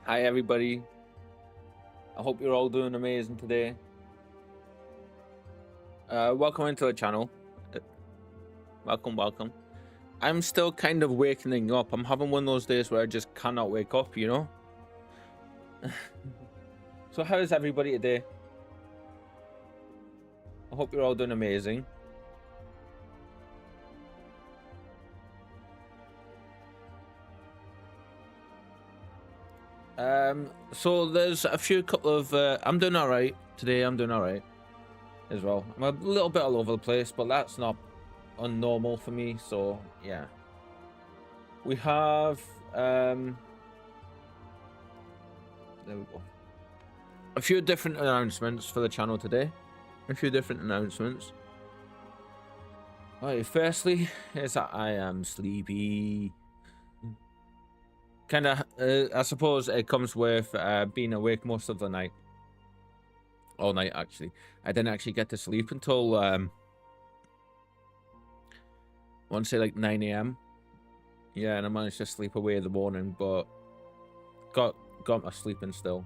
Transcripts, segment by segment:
Hi everybody. I hope you're all doing amazing today. Welcome into the channel. Welcome. I'm still kind of waking up. I'm having one of those days where I just cannot wake up, you know? So how is everybody today? I hope you're all doing amazing. So there's a couple of I'm doing all right today. I'm doing all right as well. I'm a little bit all over the place, but that's not unnormal for me. So yeah, we have there we go. A few different announcements for the channel today. Alright, firstly is that I am sleepy. Kind of, I suppose it comes with being awake most of the night. All night, actually. I didn't actually get to sleep until, I want to say like 9 AM. Yeah, and I managed to sleep away in the morning, but got my sleeping still.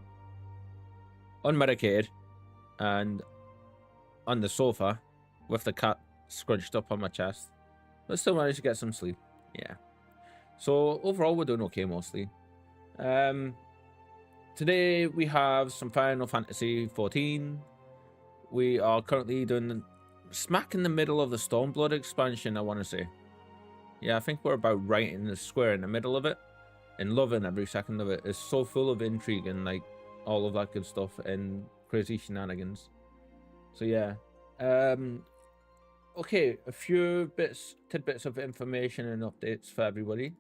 Unmedicated, and on the sofa with the cat scrunched up on my chest, but still managed to get some sleep. Yeah. So overall, we're doing okay mostly. Today we have some Final Fantasy 14. We are currently doing smack in the middle of the Stormblood expansion, I want to say. Yeah, I think we're about right in the square in the middle of it, and loving every second of it. It's so full of intrigue and like all of that good stuff and crazy shenanigans. So yeah. Okay, a few tidbits of information and updates for everybody.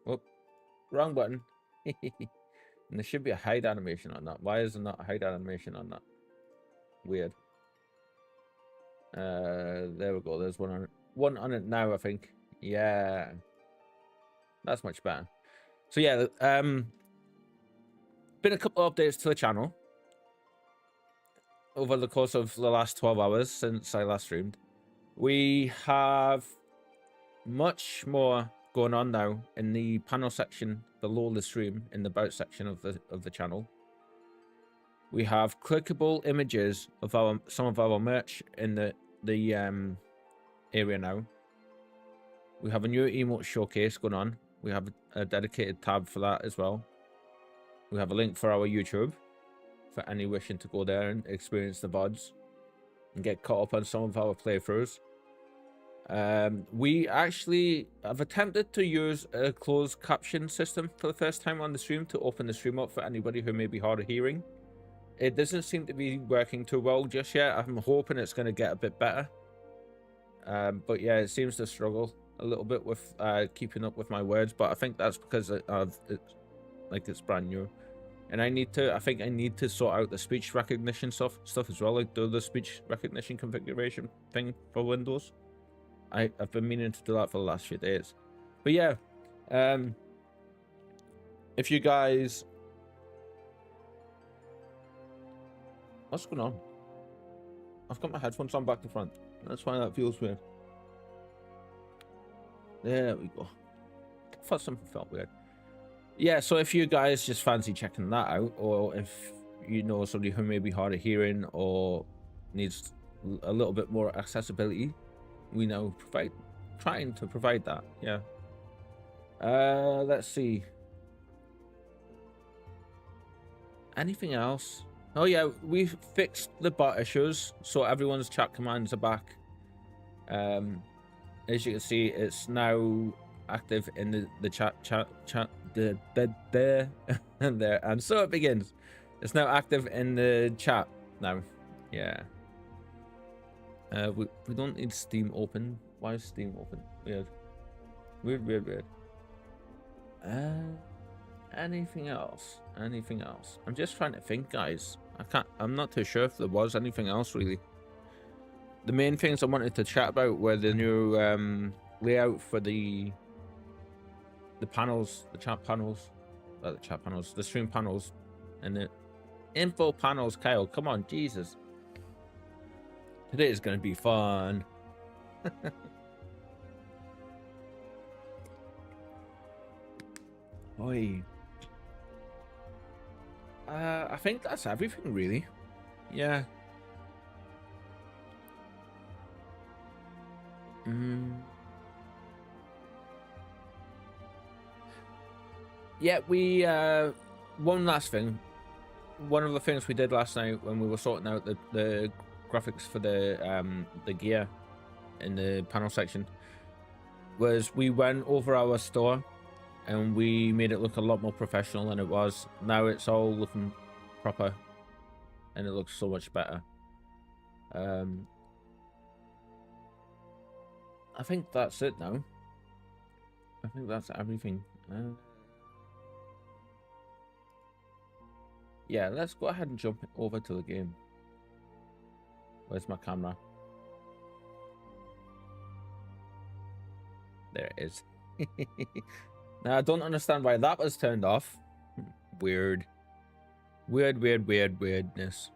Oh, wrong button. And there should be a hide animation on that. Why is there not a hide animation on that? Weird. There we go. There's one on it now, I think. Yeah. That's much better. So yeah, been a couple of updates to the channel over the course of the last 12 hours since I last streamed. We have much more going on now in the panel section below the stream, in the about section of the channel. We have clickable images of some of our merch in the area now. We have a new emote showcase going on. We have a dedicated tab for that as well. We have a link for our YouTube for any wishing to go there and experience the VODs and get caught up on some of our playthroughs. We actually have attempted to use a closed caption system for the first time on the stream to open the stream up for anybody who may be hard of hearing. It doesn't seem to be working too well just yet. I'm hoping it's going to get a bit better. But yeah, it seems to struggle a little bit with keeping up with my words, but I think that's because it's brand new. And I think I need to sort out the speech recognition stuff as well, like do the speech recognition configuration thing for Windows. I've been meaning to do that for the last few days. But yeah, if you guys... What's going on? I've got my headphones on back to front. That's why that feels weird. There we go. I thought something felt weird. Yeah, so if you guys just fancy checking that out, or if you know somebody who may be hard of hearing or needs a little bit more accessibility, we now trying to provide that. Yeah. Let's see. Anything else? Oh yeah, we've fixed the bot issues, so everyone's chat commands are back. As you can see, it's now active in the chat there and there, and so it begins. It's now active in the chat now. Yeah. We don't need Steam open. Why is Steam open? Weird. Anything else? I'm just trying to think, guys. I'm not too sure if there was anything else really. The main things I wanted to chat about were the new layout for the panels, the stream panels, and the info panels. Kyle, come on, Jesus. Today is going to be fun. Oi. I think that's everything, really. Yeah. Yeah, we, one last thing. One of the things we did last night when we were sorting out the graphics for the gear in the panel section was we went over our store and we made it look a lot more professional than it was. Now it's all looking proper and it looks so much better. I think that's it now. I think that's everything. Yeah, let's go ahead and jump over to the game. Where's my camera? There it is. Now, I don't understand why that was turned off. Weird. Weirdness.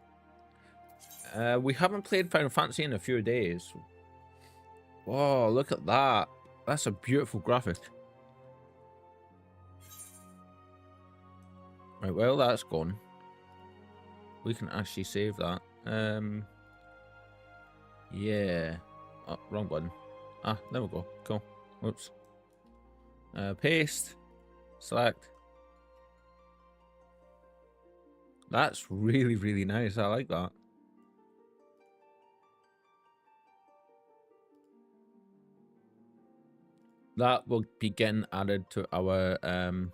We haven't played Final Fantasy in a few days. Whoa, look at that. That's a beautiful graphic. Right, well, that's gone. We can actually save that. Yeah. Oh, wrong button. Ah, there we go. Cool. Whoops. Paste. Select. That's really, really nice. I like that. That will be getting added to our let's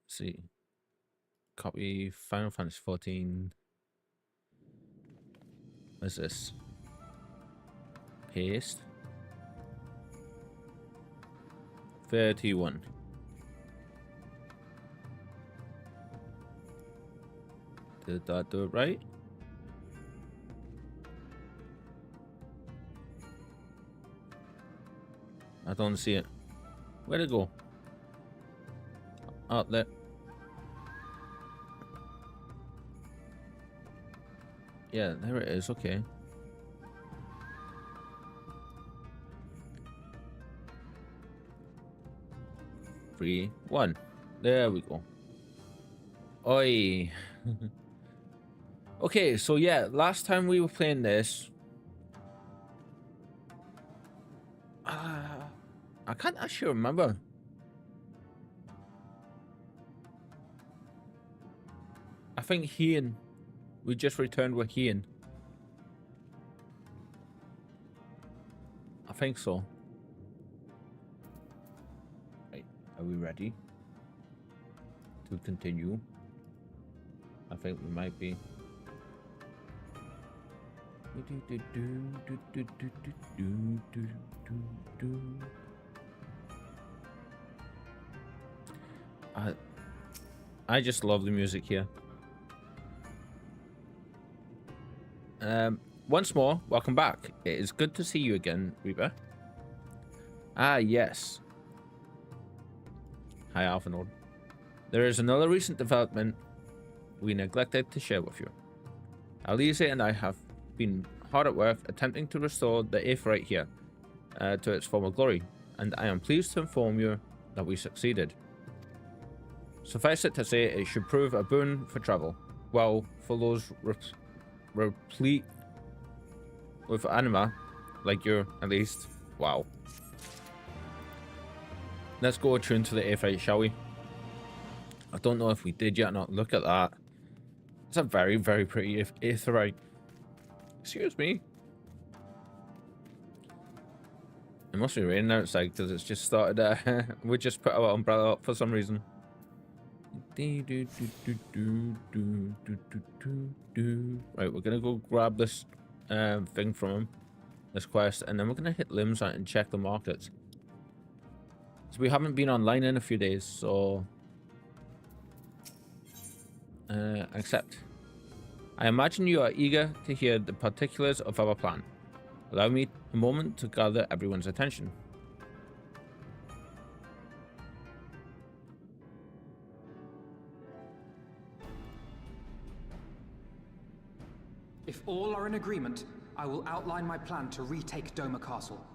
see. Copy Final Fantasy 14. What's this? Paste. 31. Did that do it right? I don't see it. Where'd it go? Up there. Yeah, there it is. Okay. Three, one. There we go. Oi. Okay, so yeah, last time we were playing this, I can't actually remember. I think Ian. We just returned with Ian. I think so. Right, are we ready to continue? I think we might be. I just love the music here. Once more, welcome back. It is good to see you again, Reeper. Ah, yes. Hi, Alphanord. There is another recent development we neglected to share with you. Alize and I have been hard at work attempting to restore the Aetheryte here to its former glory, and I am pleased to inform you that we succeeded. Suffice it to say, it should prove a boon for travel. Well, for those replete with anima, like you, at least. Wow. Let's go attune to the Aetheryte, shall we? I don't know if we did yet or not. Look at that. It's a very, very pretty Aetheryte. Excuse me. It must be raining outside because it's just started. We just put our umbrella up for some reason. Right, we're gonna go grab this thing from him, this quest, and then we're gonna hit limbs out and check the markets. So we haven't been online in a few days, so accept. I imagine you are eager to hear the particulars of our plan. Allow me a moment to gather everyone's attention. If all are in agreement, I will outline my plan to retake Doma Castle.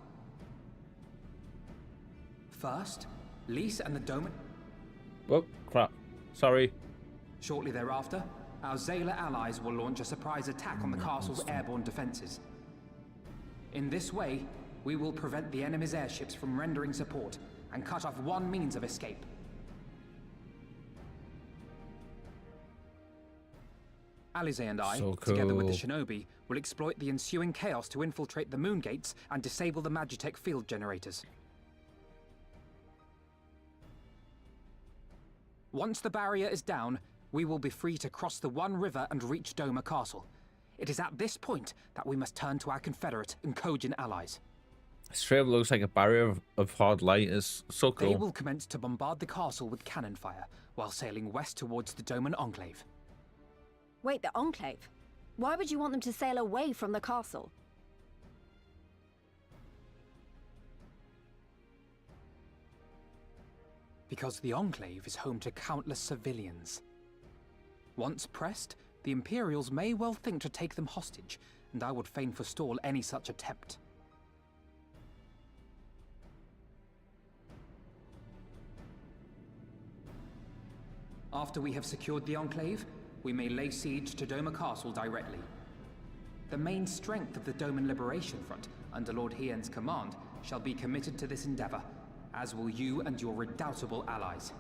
First, Lise and the Doma... Oh, crap. Sorry. Shortly thereafter, our Zayla allies will launch a surprise attack on the castle's airborne defenses. In this way, we will prevent the enemy's airships from rendering support and cut off one means of escape. Alize and I, So together with the cool. shinobi, will exploit the ensuing chaos to infiltrate the moon gates and disable the Magitech field generators. Once the barrier is down, we will be free to cross the One River and reach Doma Castle. It is at this point that we must turn to our Confederate and Kojin allies. Straight up looks like a barrier of hard light. Is so cool. They will commence to bombard the castle with cannon fire, while sailing west towards the Doman Enclave. Wait, the Enclave? Why would you want them to sail away from the castle? Because the Enclave is home to countless civilians. Once pressed, the Imperials may well think to take them hostage, and I would fain forestall any such attempt. After we have secured the Enclave, we may lay siege to Doma Castle directly. The main strength of the Doman Liberation Front, under Lord Hien's command, shall be committed to this endeavor, as will you and your redoubtable allies.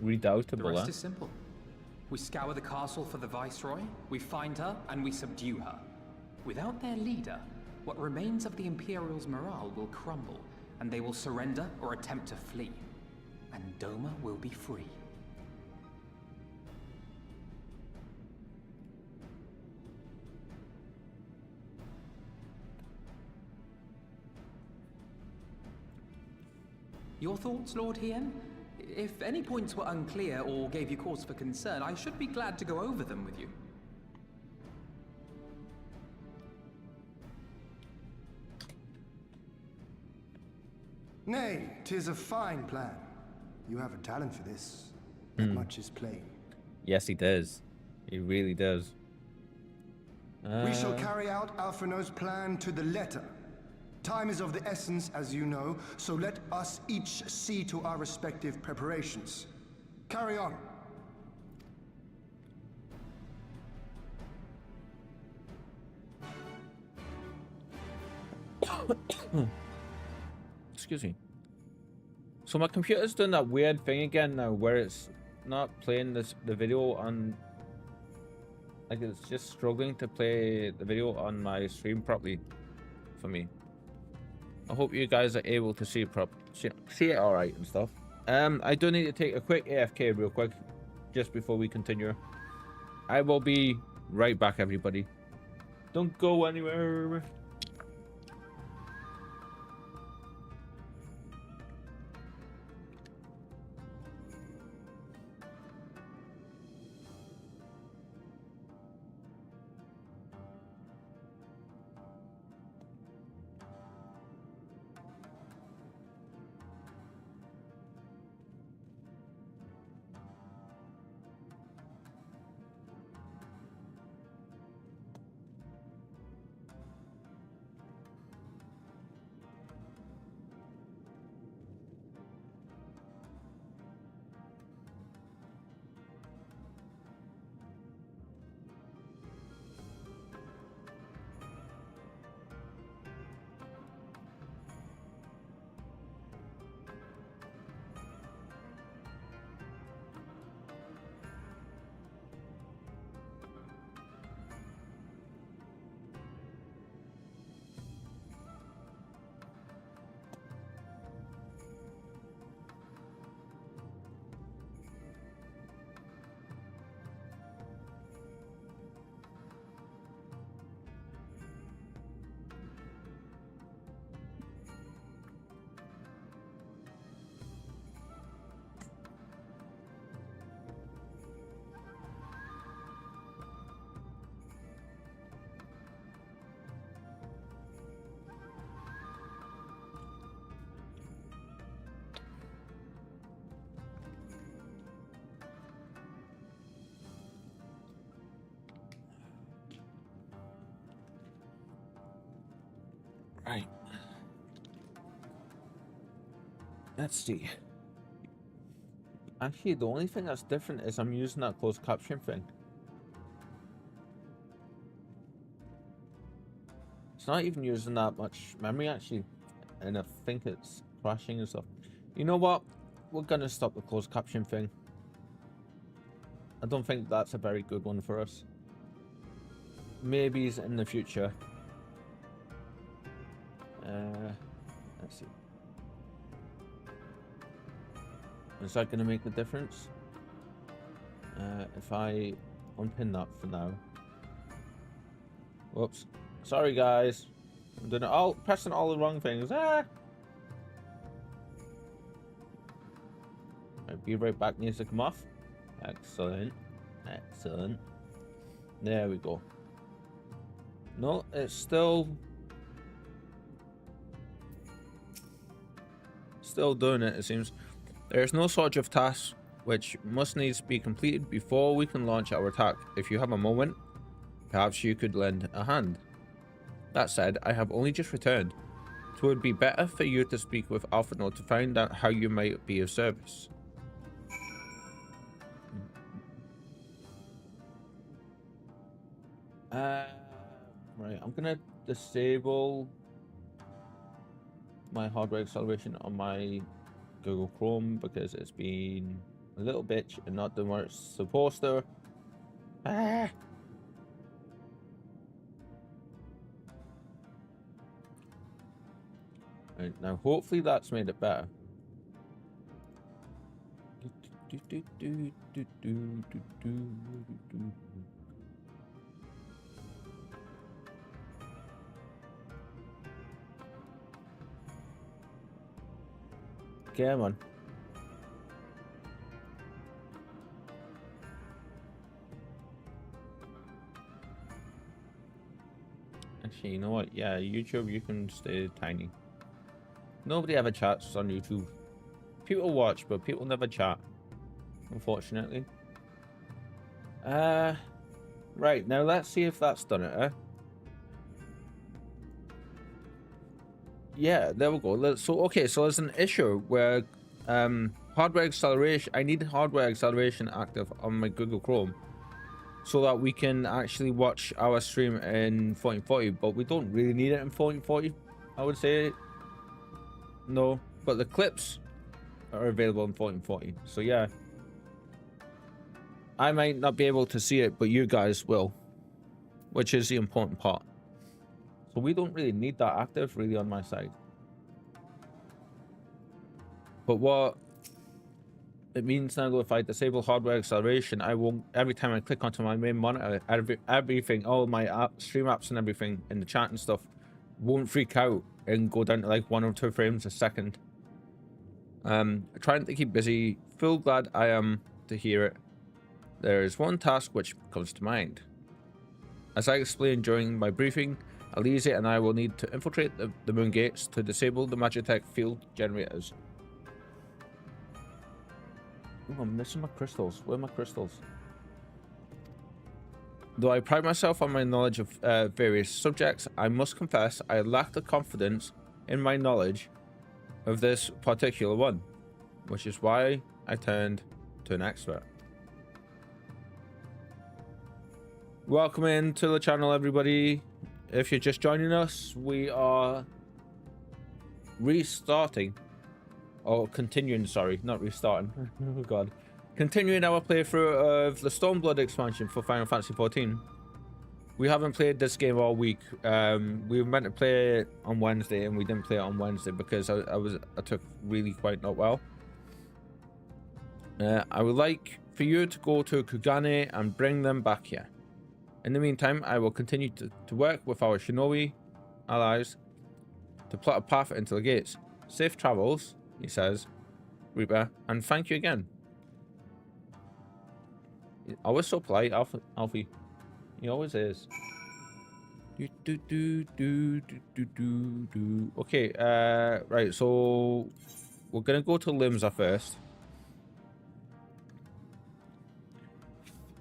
The Redoubtable, rest is simple. We scour the castle for the Viceroy, we find her, and we subdue her. Without their leader, what remains of the Imperial's morale will crumble, and they will surrender or attempt to flee. And Doma will be free. Your thoughts, Lord Hien? If any points were unclear or gave you cause for concern, I should be glad to go over them with you. Nay, 'tis a fine plan. You have a talent for this. That much is plain. Yes, he does. He really does. We shall carry out Alphino's plan to the letter. Time is of the essence, as you know, so let us each see to our respective preparations. Carry on. Excuse me. So my computer's doing that weird thing again now, where it's not playing the video on, like it's just struggling to play the video on my stream properly for me. I hope you guys are able to see it all right and stuff. I do need to take a quick AFK real quick, just before we continue. I will be right back, everybody. Don't go anywhere. Right. Let's see. Actually, the only thing that's different is I'm using that closed caption thing. It's not even using that much memory, actually. And I think it's crashing and stuff. You know what? We're gonna stop the closed caption thing. I don't think that's a very good one for us. Maybe in the future. Let's see. Is that going to make a difference? If I unpin that for now. Whoops. Sorry, guys. I'm doing it pressing all the wrong things. Ah! Right, be right back needs to come off. Excellent. Excellent. There we go. No, it's still doing it, it seems. There is no shortage of tasks which must needs be completed before we can launch our attack. If you have a moment, perhaps you could lend a hand. That said, I have only just returned, so it would be better for you to speak with Alphinaud to find out how you might be of service. Right, I'm gonna disable my hardware acceleration on my Google Chrome because it's been a little bitch and not doing what it's supposed to. Ah! Right, now hopefully that's made it better. Come on. Actually, you know what? Yeah, YouTube, you can stay tiny. Nobody ever chats on YouTube. People watch, but people never chat, unfortunately. Right, now let's see if that's done it, Yeah, there we go. So, okay, so there's an issue where hardware acceleration, I need hardware acceleration active on my Google Chrome so that we can actually watch our stream in 1440, but we don't really need it in 1440, I would say. No, but the clips are available in 1440, so yeah. I might not be able to see it, but you guys will, which is the important part. So we don't really need that active really on my side. But what it means now, though, if I disable hardware acceleration, I won't, every time I click onto my main monitor, everything, all my stream apps and everything in the chat and stuff won't freak out and go down to like 1 or 2 frames a second. Trying to keep busy. Feel glad I am to hear it. There is one task which comes to mind. As I explained during my briefing, Elise and I will need to infiltrate the moon gates to disable the Magitech field generators. Ooh, I'm missing my crystals. Where are my crystals? Though I pride myself on my knowledge of various subjects, I must confess I lack the confidence in my knowledge of this particular one, which is why I turned to an expert. Welcome into the channel, everybody. If you're just joining us, we are restarting, or continuing, sorry, not restarting. Oh god. Continuing our playthrough of the Stormblood expansion for Final Fantasy XIV. We haven't played this game all week. We were meant to play it on Wednesday, and we didn't play it on Wednesday because I took really quite not well. I would like for you to go to Kugane and bring them back here. In the meantime, I will continue to work with our shinobi allies to plot a path into the gates. Safe travels, he says, Reeper, and thank you again. Always so polite, Alfie. He always is. Okay, right, so we're gonna go to Limsa first.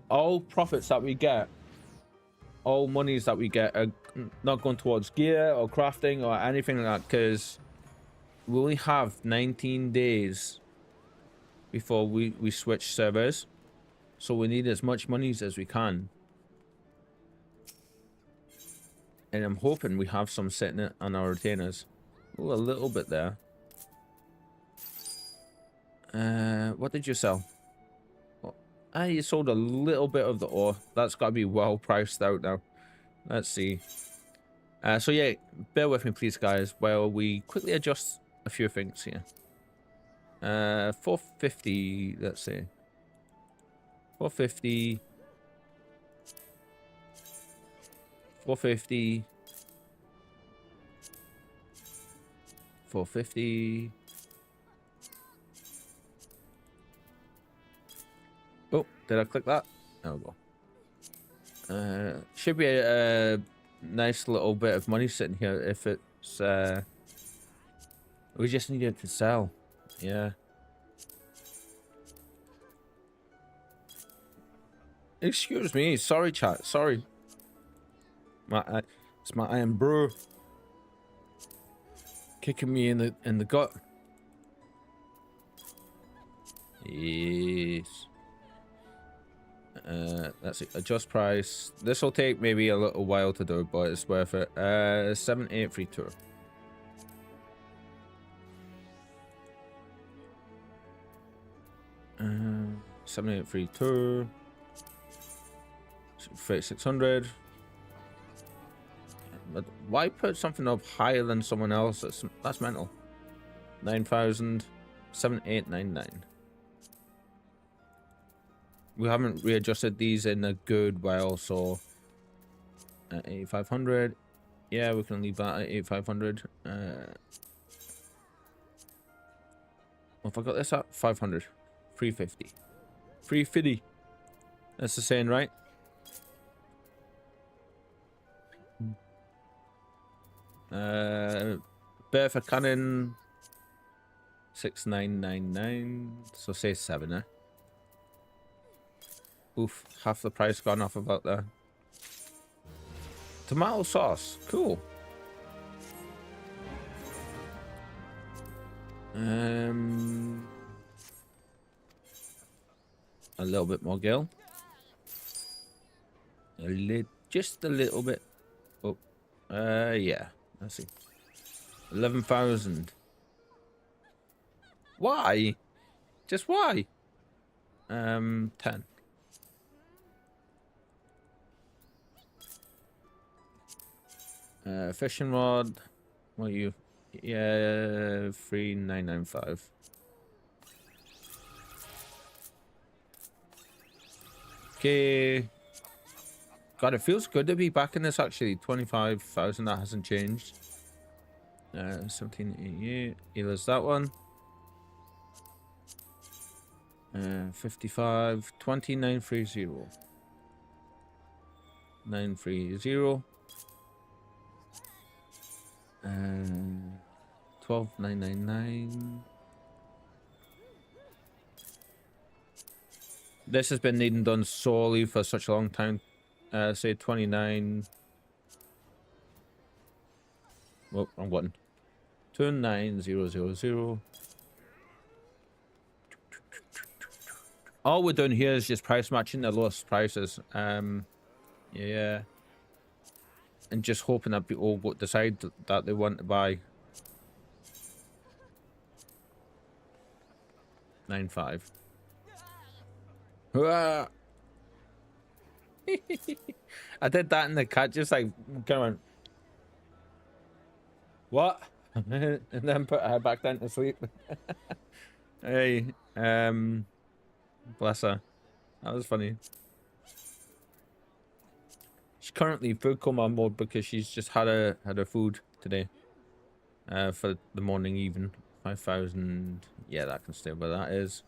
All profits that we get, all monies that we get are not going towards gear or crafting or anything like that, because we only have 19 days before we switch servers. So we need as much monies as we can. And I'm hoping we have some sitting on our retainers. Oh, a little bit there. What did you sell? Oh, you sold a little bit of the ore. That's got to be well priced out now. Let's see. So yeah, bear with me please guys while we quickly adjust a few things here. 450, let's see. 450. 450. 450. Oh, did I click that? There we go. Should be a nice little bit of money sitting here if it's we just need it to sell. Yeah. Excuse me, sorry chat, sorry. It's my iron bro kicking me in the gut. Yes. Let's see, adjust price. This will take maybe a little while to do, but it's worth it. 7832. Uh, 7832. 3600. But why put something up higher than someone else? That's mental. 9000. 7899. We haven't readjusted these in a good while, so 8500. Yeah, we can leave that at 8500. What have I got this at? 500. 350. 350. That's the saying, right? Bertha Cannon 6999. So say 7, eh? Oof, half the price gone off about there. Tomato sauce, cool. A little bit more gil. Just a little bit. Oh, yeah. Let's see. 11,000. Why? Just why? 10. Fishing rod. What are you? Yeah, 3995. Okay. God, it feels good to be back in this actually. 25,000, that hasn't changed. 1788. Here's that one. 55. 2930. 930. 12999. This has been needing done solely for such a long time. Say 29. Oh, wrong button. 29000. All we're doing here is just price matching the lowest prices. Yeah. And just hoping that people will decide that they want to buy 9.5. I did that and the cat just like kind of went, what? And then put her back down to sleep. Hey, bless her. That was funny. She's currently food coma mode because she's just had her food today. For the morning even. 5,000. Yeah, that can stay where that is.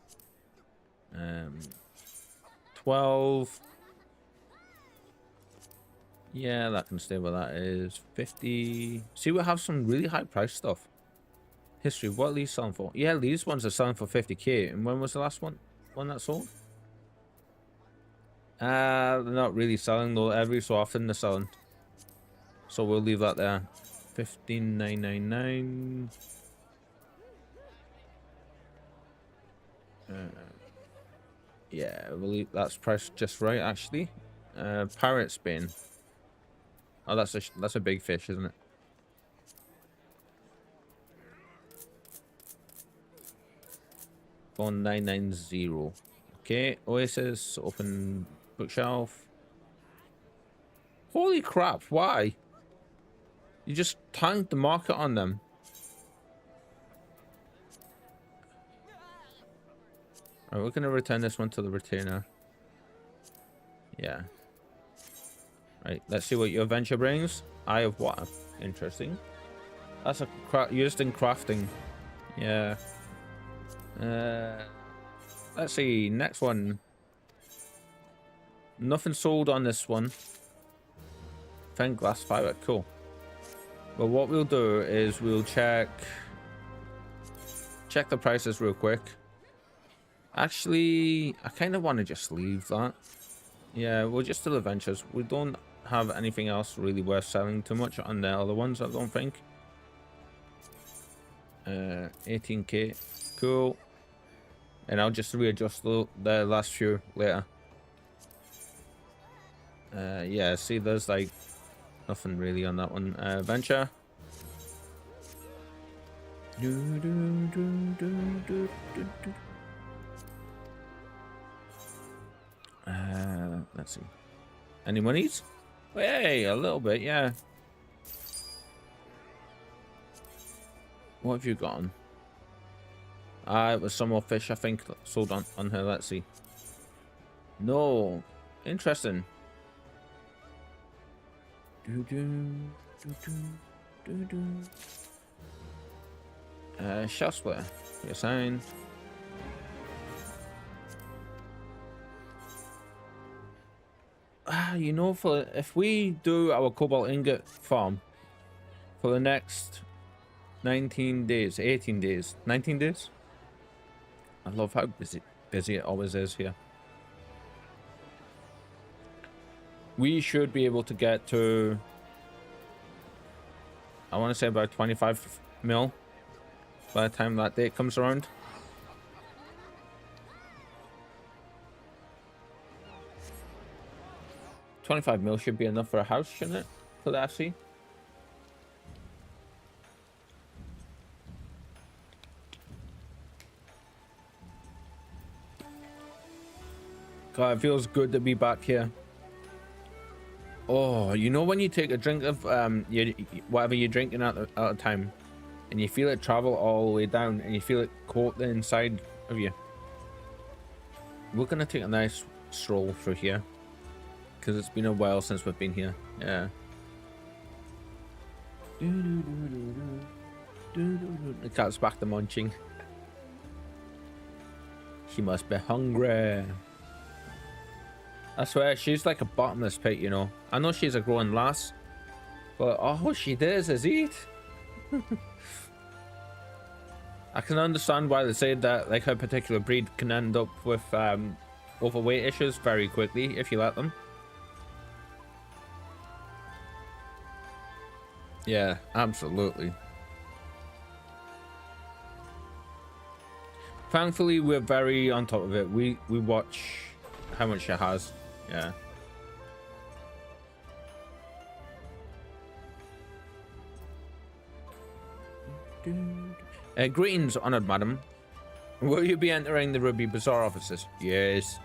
12. Yeah, that can stay where that is. 50. See, we have some really high price stuff. History. What are these selling for? Yeah, these ones are selling for 50k. And when was the last one that sold? They're not really selling though. Every so often they're selling. So we'll leave that there. 15,999. Yeah, I believe that's priced just right, actually. Pirate Spain. Oh, that's a big fish, isn't it? $4990. Okay, Oasis, open bookshelf. Holy crap, why? You just tanked the market on them. Alright, we're gonna return this one to the retainer. Yeah. Right, let's see what your adventure brings. Eye of Water. Interesting. That's used in crafting. Yeah. Let's see. Next one. Nothing sold on this one. Thin glass fiber. Cool. Well, what we'll do is we'll check the prices real quick. Actually, I kind of want to just leave that. Yeah, we'll just do adventures. We don't have anything else really worth selling too much on the other ones, I don't think. 18k. Cool. And I'll just readjust the last few later. Yeah, see, there's like nothing really on that one. Adventure. Let's see. Any monies? Hey, a little bit, yeah. What have you gotten? It was some more fish, I think, sold on her. Let's see. No. Interesting. Shell splitter. Your sign. You know, if we do our cobalt ingot farm for the next 19 days, 18 days, 19 days. I love how busy it always is here. We should be able to get to, I want to say, about 25 mil by the time that date comes around. $25 mil should be enough for a house, shouldn't it? For the FC. God, it feels good to be back here. Oh, you know when you take a drink of whatever you're drinking at a time, and you feel it travel all the way down, and you feel it coat the inside of you. We're gonna take a nice stroll through here, because it's been a while since we've been here. Yeah. The cat's back to munching. She must be hungry. I swear, she's like a bottomless pit, you know. I know she's a growing lass, but all she does is eat. I can understand why they say that, like, her particular breed can end up with overweight issues very quickly if you let them. Yeah, absolutely. Thankfully, we're very on top of it. We watch how much she has. Yeah. Greetings, honored madam. Will you be entering the Ruby Bazaar offices? Yes.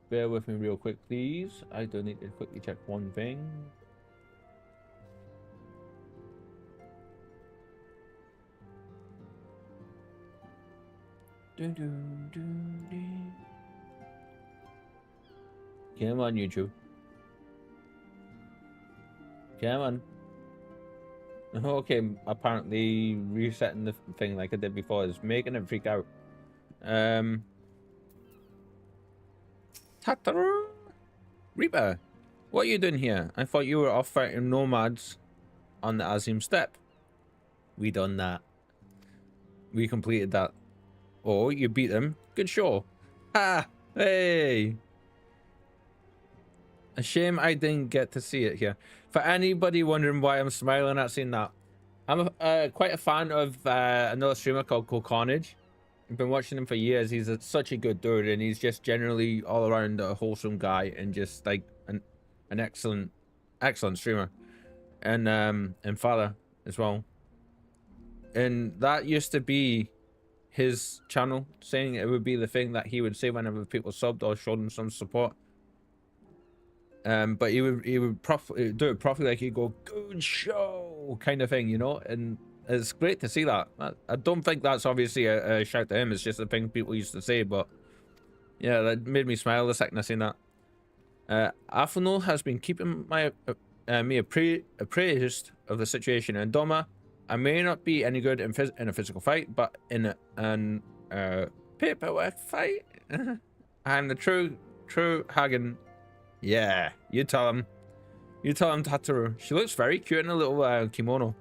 Bear with me real quick, please. I do need to quickly check one thing. Come on, YouTube. Come on. Okay, apparently resetting the thing like I did before is making it freak out. Ta-ta! Reaper, what are you doing here? I thought you were off fighting nomads on the Azim Steppe. We done that. We completed that. Oh, you beat them. Good show. Ha! Hey! A shame I didn't get to see it here. For anybody wondering why I'm smiling at seeing that, I'm quite a fan of another streamer called Cool Carnage. I've been watching him for years. He's such a good dude, and he's just generally all around a wholesome guy and just like an excellent streamer, and father as well. And that used to be his channel, saying it would be the thing that he would say whenever people subbed or showed him some support. But he would do it properly, like he'd go, "Good show," kind of thing, you know. And it's great to see that. I don't think that's obviously a shout to him. It's just a thing people used to say. But yeah, that made me smile the second I seen that. Afanol has been keeping me appraised of the situation in Doma. I may not be any good in a physical fight, but in an paperwork fight, I'm the true Hagen. Yeah, you tell him. You tell him, Tataru. She looks very cute in a little kimono.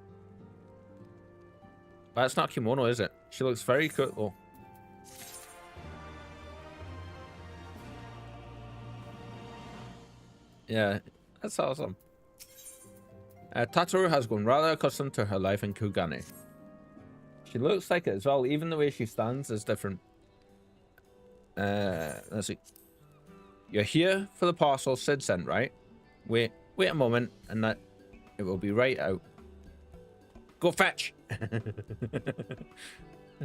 That's not kimono, is it? She looks very cute though. Yeah, that's awesome. Tataru has grown rather accustomed to her life in Kugane. She looks like it as well. Even the way she stands is different. Let's see. You're here for the parcel Sid sent, right? Wait a moment, and that it will be right out. Go fetch.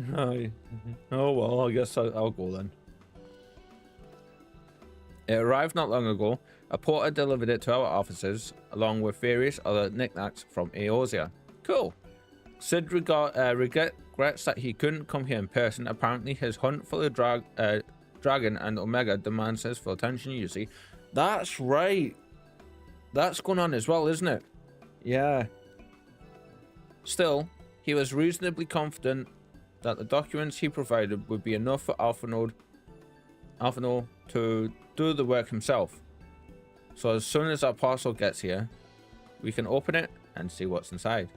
Oh well, I guess I'll go then. It arrived not long ago. A porter delivered it to our offices, along with various other knickknacks from Eorzea. Cool. Sid regrets that he couldn't come here in person. Apparently, his hunt for the dragon and Omega demands his full attention, you see. That's right. That's going on as well, isn't it? Yeah. Still, he was reasonably confident that the documents he provided would be enough for Alphinaud to do the work himself. So as soon as our parcel gets here, we can open it and see what's inside.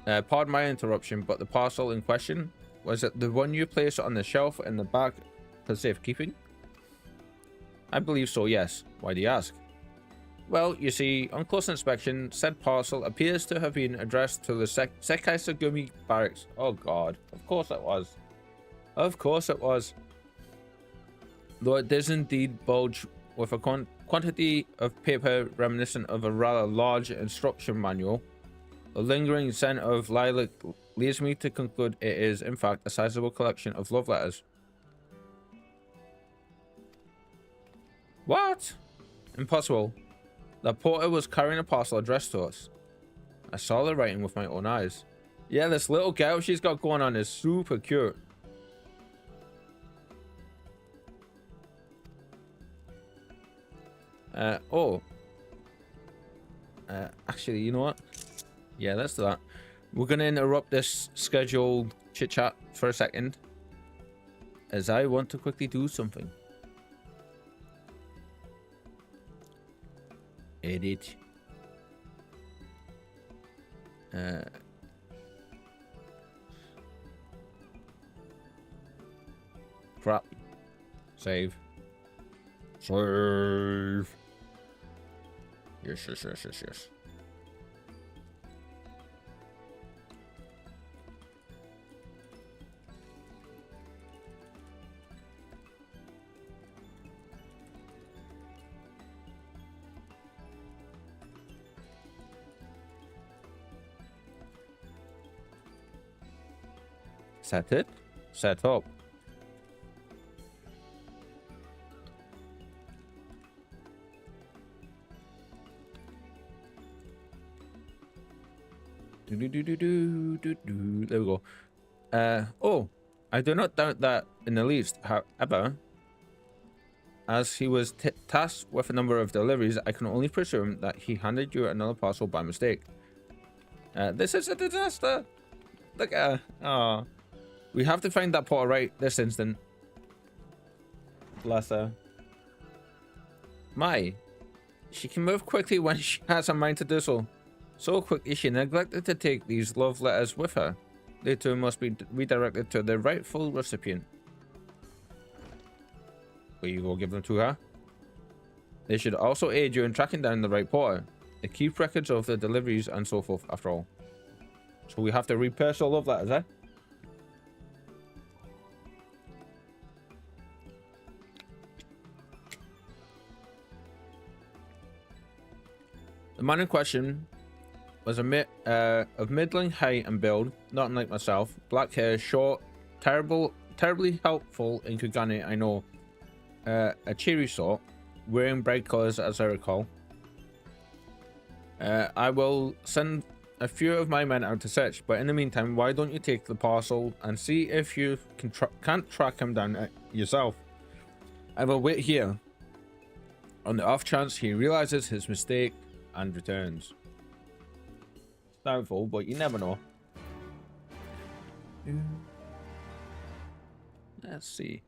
Pardon my interruption, but the parcel in question, was it the one you placed on the shelf in the back for safekeeping? I believe so, yes. Why do you ask? Well, you see, on close inspection, said parcel appears to have been addressed to the Sekai Sugumi barracks. Oh god, of course it was. Of course it was. Though it does indeed bulge with a quantity of paper reminiscent of a rather large instruction manual, the lingering scent of lilac leads me to conclude it is, in fact, a sizable collection of love letters. What? Impossible. The porter was carrying a parcel addressed to us. I saw the writing with my own eyes. Yeah, this little girl she's got going on is super cute. Actually, you know what? Yeah, let's do that. We're gonna interrupt this scheduled chit chat for a second, as I want to quickly do something. Edit. Crap. Save. Save. Yes. Set it. Set up. There we go. Oh, I do not doubt that in the least. However, as he was tasked with a number of deliveries, I can only presume that he handed you another parcel by mistake. This is a disaster. Look at her. Oh. We have to find that porter right this instant. Bless her. She can move quickly when she has a mind to do so. So quickly she neglected to take these love letters with her. They too must be redirected to the rightful recipient. Will you go give them to her? They should also aid you in tracking down the right porter. They keep records of the deliveries and so forth, after all. So we have to repair all love letters, eh? The man in question was of middling height and build, not unlike myself. Black hair, short, terribly helpful in Kugane, I know. A cheery sort, wearing bright colors as I recall. I will send a few of my men out to search, but in the meantime, why don't you take the parcel and see if you can't track him down yourself? I will wait here on the off chance he realizes his mistake and returns. Doubtful, but you never know. Let's see.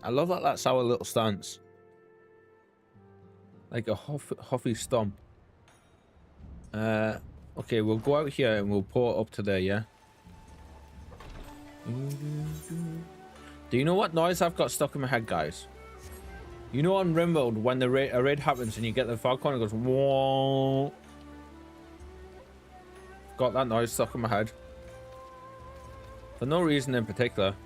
I love that that's our little stance. Like a huffy stomp. Okay, we'll go out here and we'll port up to there, yeah? Do you know what noise I've got stuck in my head, guys? You know on Rimworld when a raid happens and you get the foghorn, it goes whoa. Got that noise stuck in my head. For no reason in particular.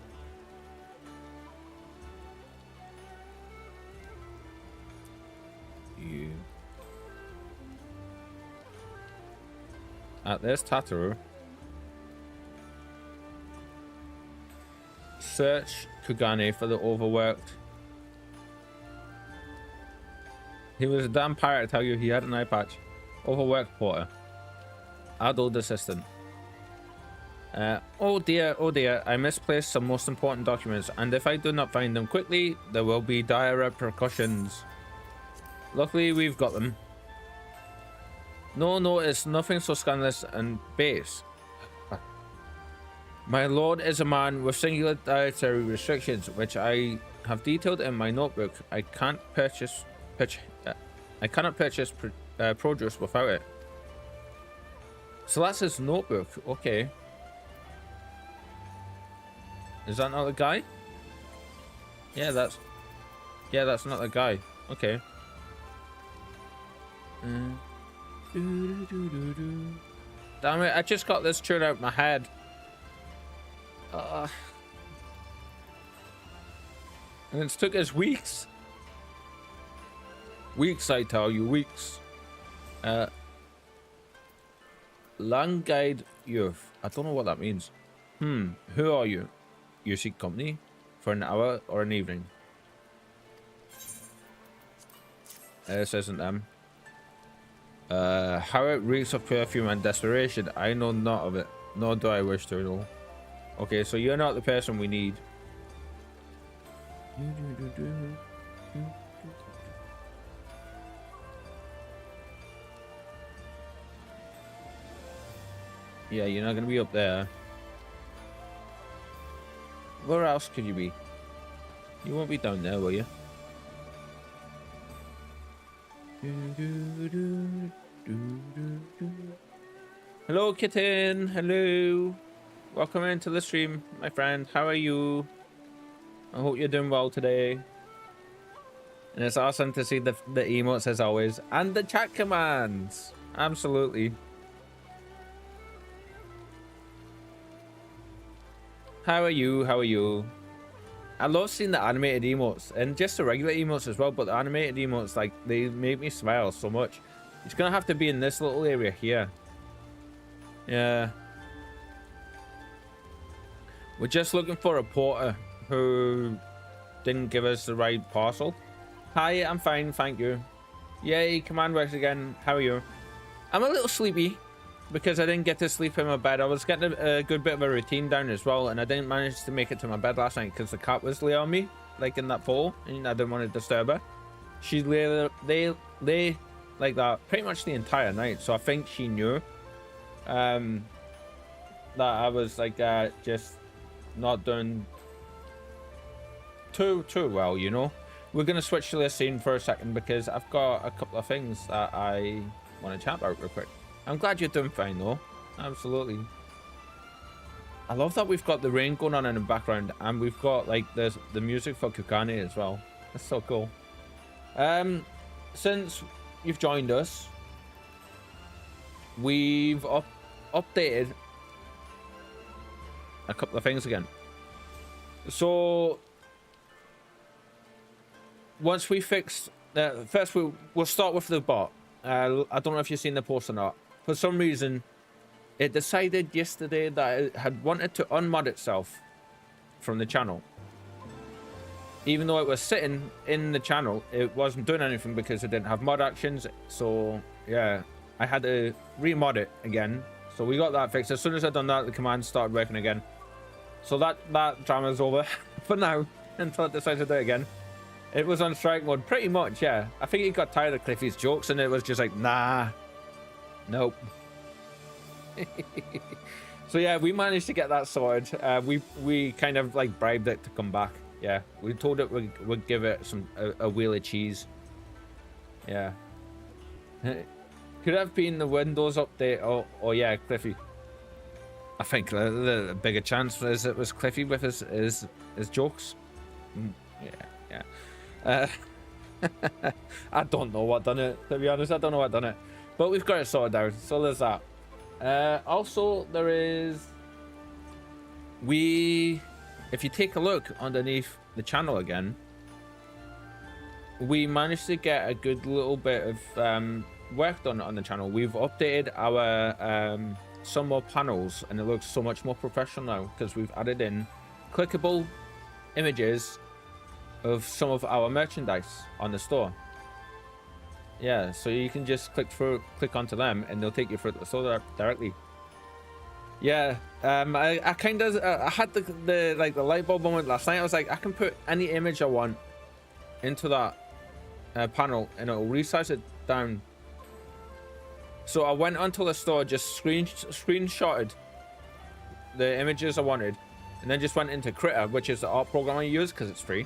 There's Tataru. Search Kugane for the overworked. He was a damn pirate, I tell you. He had an eye patch. Overworked porter. Adult assistant. Oh dear, I misplaced some most important documents, and if I do not find them quickly, there will be dire repercussions. Luckily, we've got them. No, it's nothing so scandalous and base. My lord is a man with singular dietary restrictions, which I have detailed in my notebook. I cannot purchase produce without it. So that's his notebook. Okay. Is that not the guy? Yeah, that's not the guy. Okay. Damn it, I just got this tune out my head. And it's took us weeks. Weeks, I tell you, weeks. Land guide youth. I don't know what that means. Who are you? You seek company? For an hour or an evening? This isn't them. How it reeks of perfume and desperation. I know not of it, nor do I wish to know. Okay, so you're not the person we need. Yeah, you're not gonna be up there. Where else could you be? You won't be down there, will you? Hello, kitten. Hello. Welcome into the stream, my friend. How are you? I hope you're doing well today. And it's awesome to see the emotes as always. And the chat commands. Absolutely. How are you? How are you? I love seeing the animated emotes and just the regular emotes as well, but the animated emotes, like, they make me smile so much. It's gonna have to be in this little area here. Yeah. We're just looking for a porter who didn't give us the right parcel. Hi, I'm fine, thank you. Yay, command works again. How are you? I'm a little sleepy because I didn't get to sleep in my bed. I was getting a good bit of a routine down as well, and I didn't manage to make it to my bed last night because the cat was lay on me, like in that fall, and I didn't want to disturb her. She lay like that pretty much the entire night, so I think she knew that I was like just not doing too well, you know. We're gonna switch to this scene for a second because I've got a couple of things that I want to chat about real quick. I'm glad you're doing fine though. Absolutely. I love that we've got the rain going on in the background, and we've got like the music for Kukani as well. That's so cool. Since you've joined us, we've updated a couple of things again. So once we fix first we'll start with the bot. I don't know if you've seen the post or not. For some reason it decided yesterday that it had wanted to unmod itself from the channel. Even though it was sitting in the channel, it wasn't doing anything because it didn't have mod actions. So yeah, I had to remod it again. So we got that fixed. As soon as I'd done that, the command started working again. So that drama's over for now until it decides to do it again. It was on strike mode pretty much, yeah. I think he got tired of Cliffy's jokes and it was just like, nah, nope. So yeah, we managed to get that sorted. We kind of like bribed it to come back. Yeah, we told it we'd give it a wheel of cheese. Yeah. Could have been the Windows update. Oh yeah, Cliffy. I think the bigger chance is it was Cliffy with his jokes. Yeah. I don't know what done it, to be honest. I don't know what done it, but we've got it sorted out. So there's that. Also, there is if you take a look underneath the channel again, we managed to get a good little bit of work done on the channel. We've updated our some more panels and it looks so much more professional now because we've added in clickable images of some of our merchandise on the store. Yeah, so you can just click onto them and they'll take you through the store directly. Yeah, I kind of I had the light bulb moment last night. I was like, I can put any image I want into that panel and it'll resize it down. So I went onto the store, just screenshotted the images I wanted, and then just went into Critter, which is the art program I use because it's free,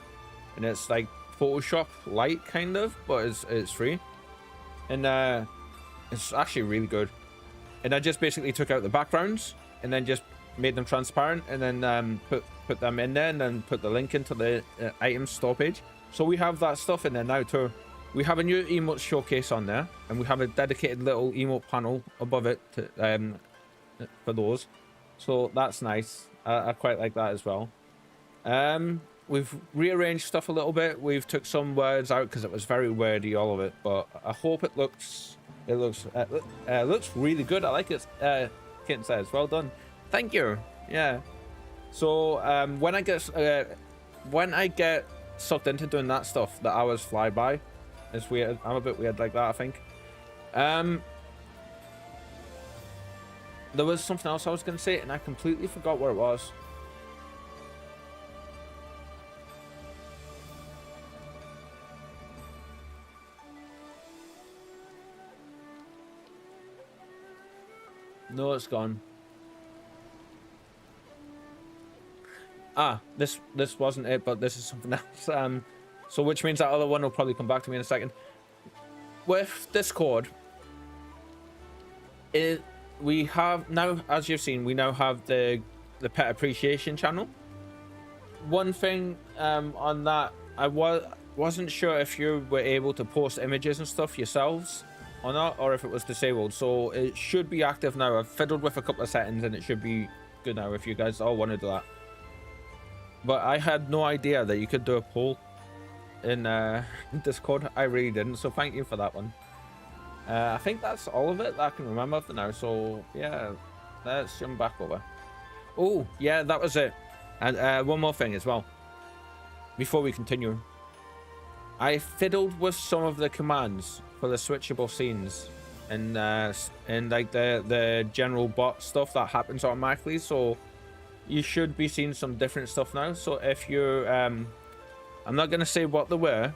and it's like Photoshop light kind of, but it's free, and it's actually really good. And I just basically took out the backgrounds and then just made them transparent, and then put them in there, and then put the link into the item store page. So we have that stuff in there now too. We have a new emote showcase on there, and we have a dedicated little emote panel above it to, for those. So that's nice. I quite like that as well. We've rearranged stuff a little bit. We've took some words out because it was very wordy, all of it. But I hope it looks really good. I like it. Kitten says, "Well done, thank you." Yeah. So when I get sucked into doing that stuff, the hours fly by. It's weird. I'm a bit weird like that, I think. There was something else I was going to say, and I completely forgot what it was. No, it's gone. This wasn't it, but this is something else. So which means that other one will probably come back to me in a second. With Discord, we have now, as you've seen, we now have the pet appreciation channel. One thing on that, I wasn't sure if you were able to post images and stuff yourselves or not, or if it was disabled. So it should be active now. I've fiddled with a couple of settings and it should be good now if you guys all want to do that. But I had no idea that you could do a poll in Discord. I really didn't, so thank you for that one. I think that's all of it that I can remember for now. So yeah, let's jump back over. Oh yeah, that was it. And one more thing as well before we continue. I fiddled with some of the commands for the switchable scenes and like the general bot stuff that happens automatically. So you should be seeing some different stuff now. So if you're I'm not gonna say what they were,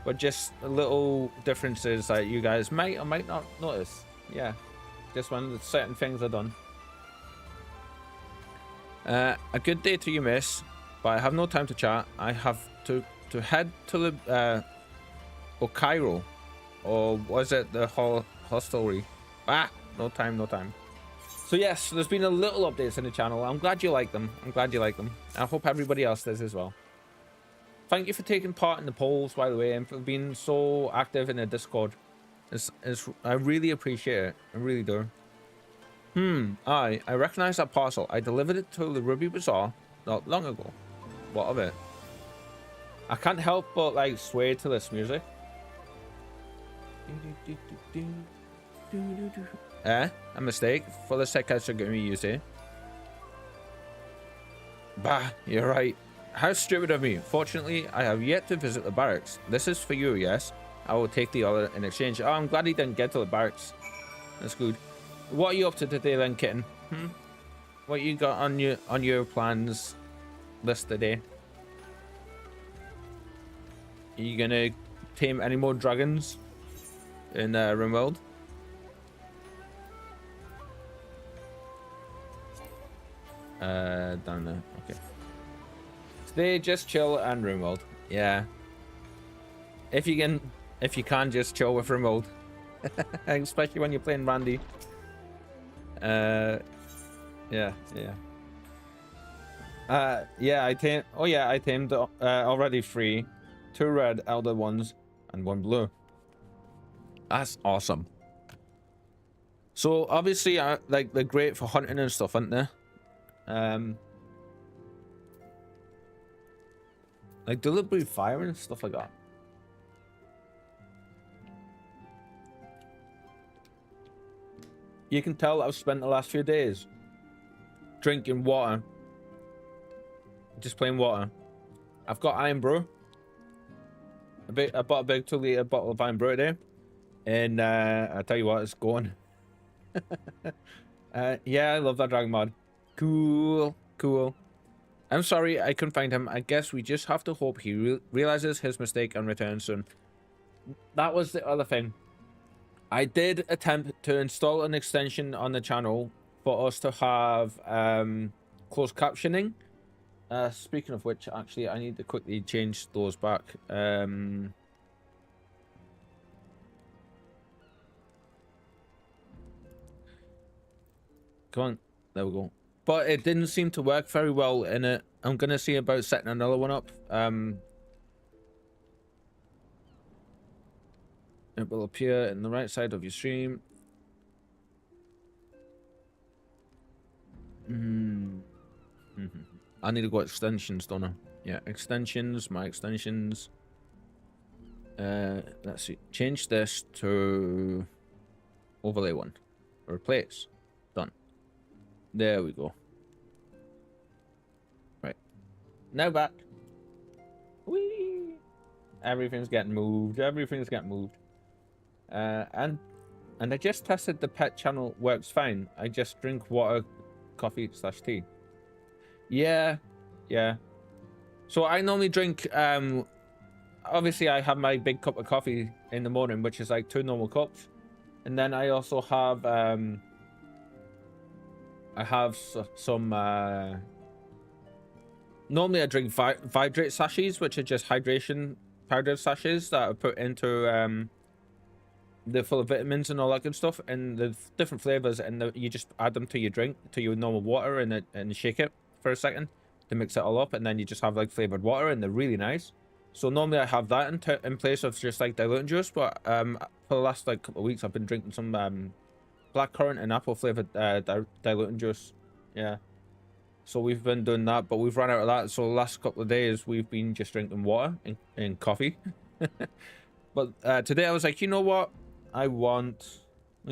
but just little differences that you guys might or might not notice. Yeah, just when certain things are done. A good day to you, miss, but I have no time to chat. I have to head to the Cairo, or was it the hostelry? No time. So yes, there's been a little updates in the channel. I'm glad you like them. I'm glad you like them. I hope everybody else does as well. Thank you for taking part in the polls, by the way, and for being so active in the Discord. I really appreciate it. I really do. I recognize that parcel. I delivered it to the Ruby Bazaar not long ago. What of it? I can't help but like sway to this music. A mistake. For the sec I should get me used to. Bah, you're right. How stupid of me. Fortunately, I have yet to visit the barracks. This is for you, yes? I will take the other in exchange. Oh, I'm glad he didn't get to the barracks. That's good. What are you up to today then, kitten? What you got on your plans list today? Are you gonna tame any more dragons in RimWorld? Down there. Okay. Today, just chill and RimWorld. Yeah. If you can just chill with RimWorld. Especially when you're playing Randy. Yeah. I tamed. Oh yeah, I tamed already 3, 2 red elder ones and 1 blue. That's awesome. So obviously, like they're great for hunting and stuff, aren't they? Like deliberate fire and stuff like that. You can tell I've spent the last few days drinking water. Just plain water. I've got Iron Brew. I bought a big 2-litre bottle of Iron Brew today. And I tell you what, it's going. Yeah, I love that Dragon Mod. Cool. I'm sorry I couldn't find him. I guess we just have to hope he realizes his mistake and returns soon. That was the other thing. I did attempt to install an extension on the channel for us to have closed captioning. Speaking of which, actually, I need to quickly change those back. Come on. There we go. But it didn't seem to work very well in it. I'm going to see about setting another one up. It will appear in the right side of your stream. I need to go extensions, don't I? Yeah, extensions, my extensions. Let's see. Change this to overlay 1. Replace. Done. There we go. Right. Now back. Whee! Everything's getting moved. Everything's getting moved. And I just tested the pet channel works fine. I just drink water, coffee / tea. Yeah. So I normally drink, obviously I have my big cup of coffee in the morning, which is like 2 normal cups. And then I also have, some, normally I drink hydrate sachets, which are just hydration powder sachets that are put into, they're full of vitamins and all that good stuff, and the different flavors, and you just add them to your drink, to your normal water, and shake it for a second to mix it all up, and then you just have like flavored water, and they're really nice. So normally I have that in place of just like diluting juice, but for the last like couple of weeks I've been drinking some blackcurrant and apple flavored diluting juice. Yeah. So we've been doing that, but we've run out of that. So the last couple of days we've been just drinking water and coffee. But today I was like, you know what?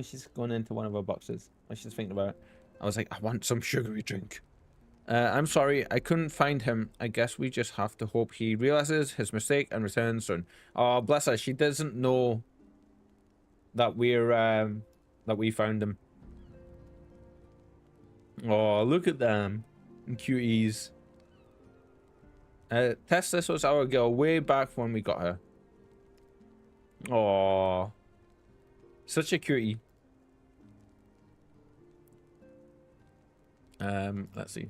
She's going into one of our boxes. She's thinking about it. I was like, I want some sugary drink. I'm sorry, I couldn't find him. I guess we just have to hope he realizes his mistake and returns soon. Oh, bless her. She doesn't know that we found him. Oh, look at them. Cuties. Tess, this was our girl way back when we got her. Oh, such a cutie. Let's see.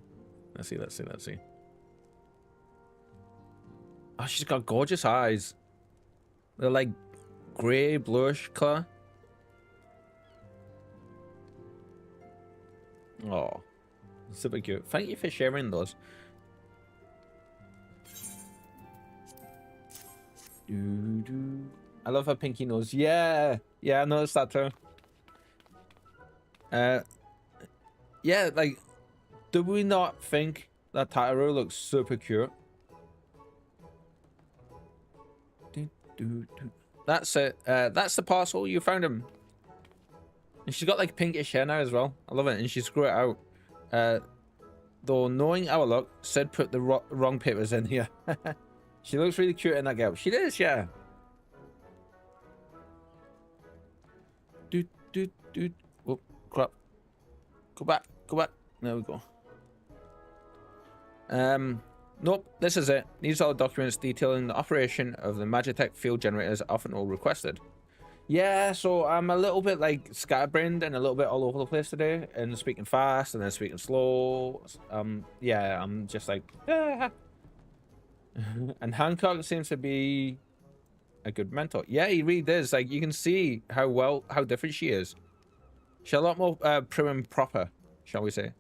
Oh, she's got gorgeous eyes. They're like grey, bluish color. Oh, super cute. Thank you for sharing those. I love her pinky nose. Yeah, yeah, I noticed that too. Yeah, like, do we not think that Tataru looks super cute? That's it. That's the parcel. You found him. And she's got like pinkish hair now as well. I love it. And she screwed it out. Though knowing our luck, Sid put the wrong papers in here. She looks really cute in that girl. She does, yeah. Oh, crap. Go back. Go back. There we go. Nope, this is it. These are the documents detailing the operation of the Magitech field generators Alphinaud requested. Yeah, so I'm a little bit like scatterbrained and a little bit all over the place today, and speaking fast and then speaking slow. Yeah, I'm just like, ah. And Hancock seems to be a good mentor. Yeah, he really is. Like, you can see how different she is. She's a lot more prim and proper, shall we say.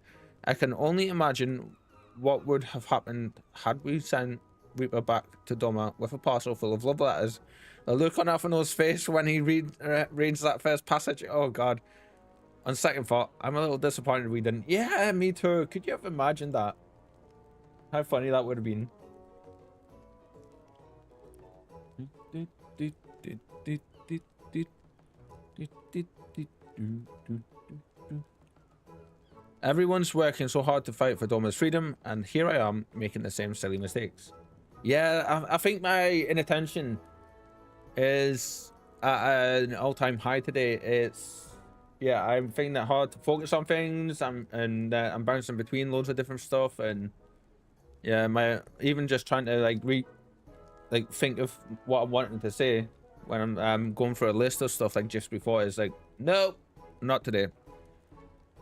I can only imagine what would have happened had we sent Reeper back to Doma with a parcel full of love letters. The look on Alphinaud's face when he reads that first passage. Oh god. On second thought, I'm a little disappointed we didn't. Yeah, me too. Could you have imagined that? How funny that would have been. Everyone's working so hard to fight for Doma's freedom, and here I am making the same silly mistakes. Yeah, I think my inattention is at an all-time high today. Yeah, I'm finding it hard to focus on things. I'm bouncing between loads of different stuff, and yeah, even just trying to think of what I'm wanting to say when I'm going through a list of stuff like just before is like, nope, not today.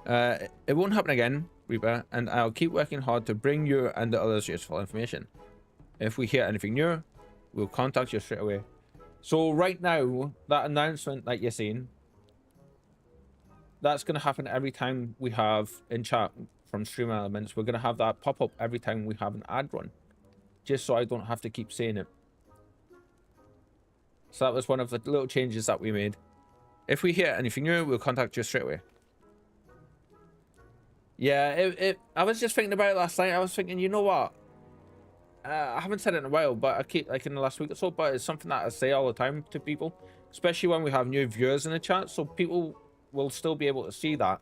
It won't happen again, Reaper, and I'll keep working hard to bring you and the others useful information. If we hear anything new, we'll contact you straight away. So right now, that announcement that you're seeing, that's going to happen every time we have in chat from Stream Elements. We're going to have that pop up every time we have an ad run, just so I don't have to keep saying it. So that was one of the little changes that we made. If we hear anything new, we'll contact you straight away. Yeah, I was just thinking about it last night. I was thinking, you know what? I haven't said it in a while, but I keep, like in the last week or so, but it's something that I say all the time to people, especially when we have new viewers in the chat, so people will still be able to see that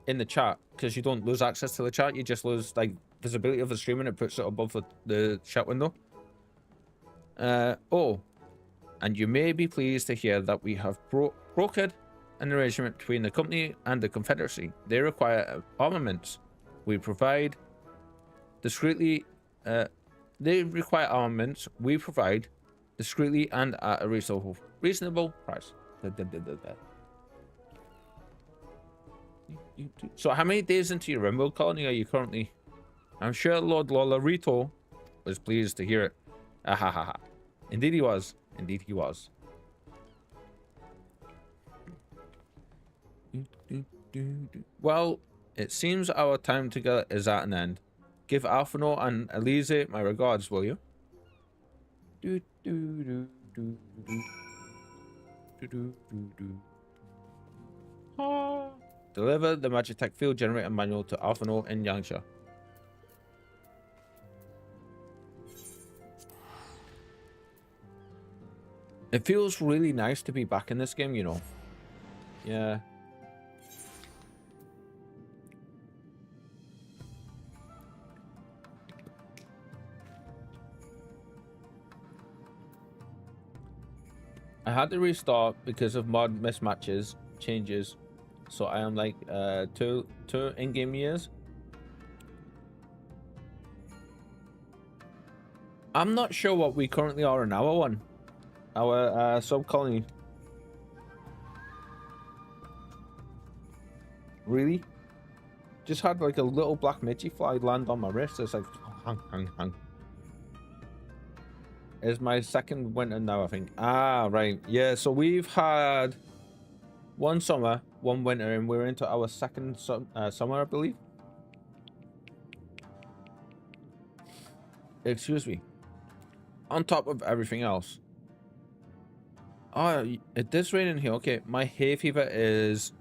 in the chat, because you don't lose access to the chat, you just lose like visibility of the stream, and it puts it above the chat window. Oh, and you may be pleased to hear that we have brokered an arrangement between the company and the Confederacy. They require armaments. We provide discreetly. They require armaments. We provide discreetly and at a reasonable price. So, how many days into your Rimworld colony are you currently? I'm sure Lord Lolarito was pleased to hear it. Ahahaha. Indeed he was. Indeed he was. Well, it seems our time together is at an end. Give Alphinaud and Elise my regards, will you? Deliver the Magitech field generator manual to Alphinaud in Yangsha. It feels really nice to be back in this game, you know. Yeah. I had to restart because of mod mismatches, changes. So I am like two in-game years. I'm not sure what we currently are in our one. Our sub-colony. Really? Just had like a little black midgie fly land on my wrist. It's like hang. It's my second winter now, I think. Ah, right. Yeah, so we've had one summer one winter, and we're into our second summer, I believe. Excuse me. On top of everything else. Oh, it does rain in here. Okay, my hay fever is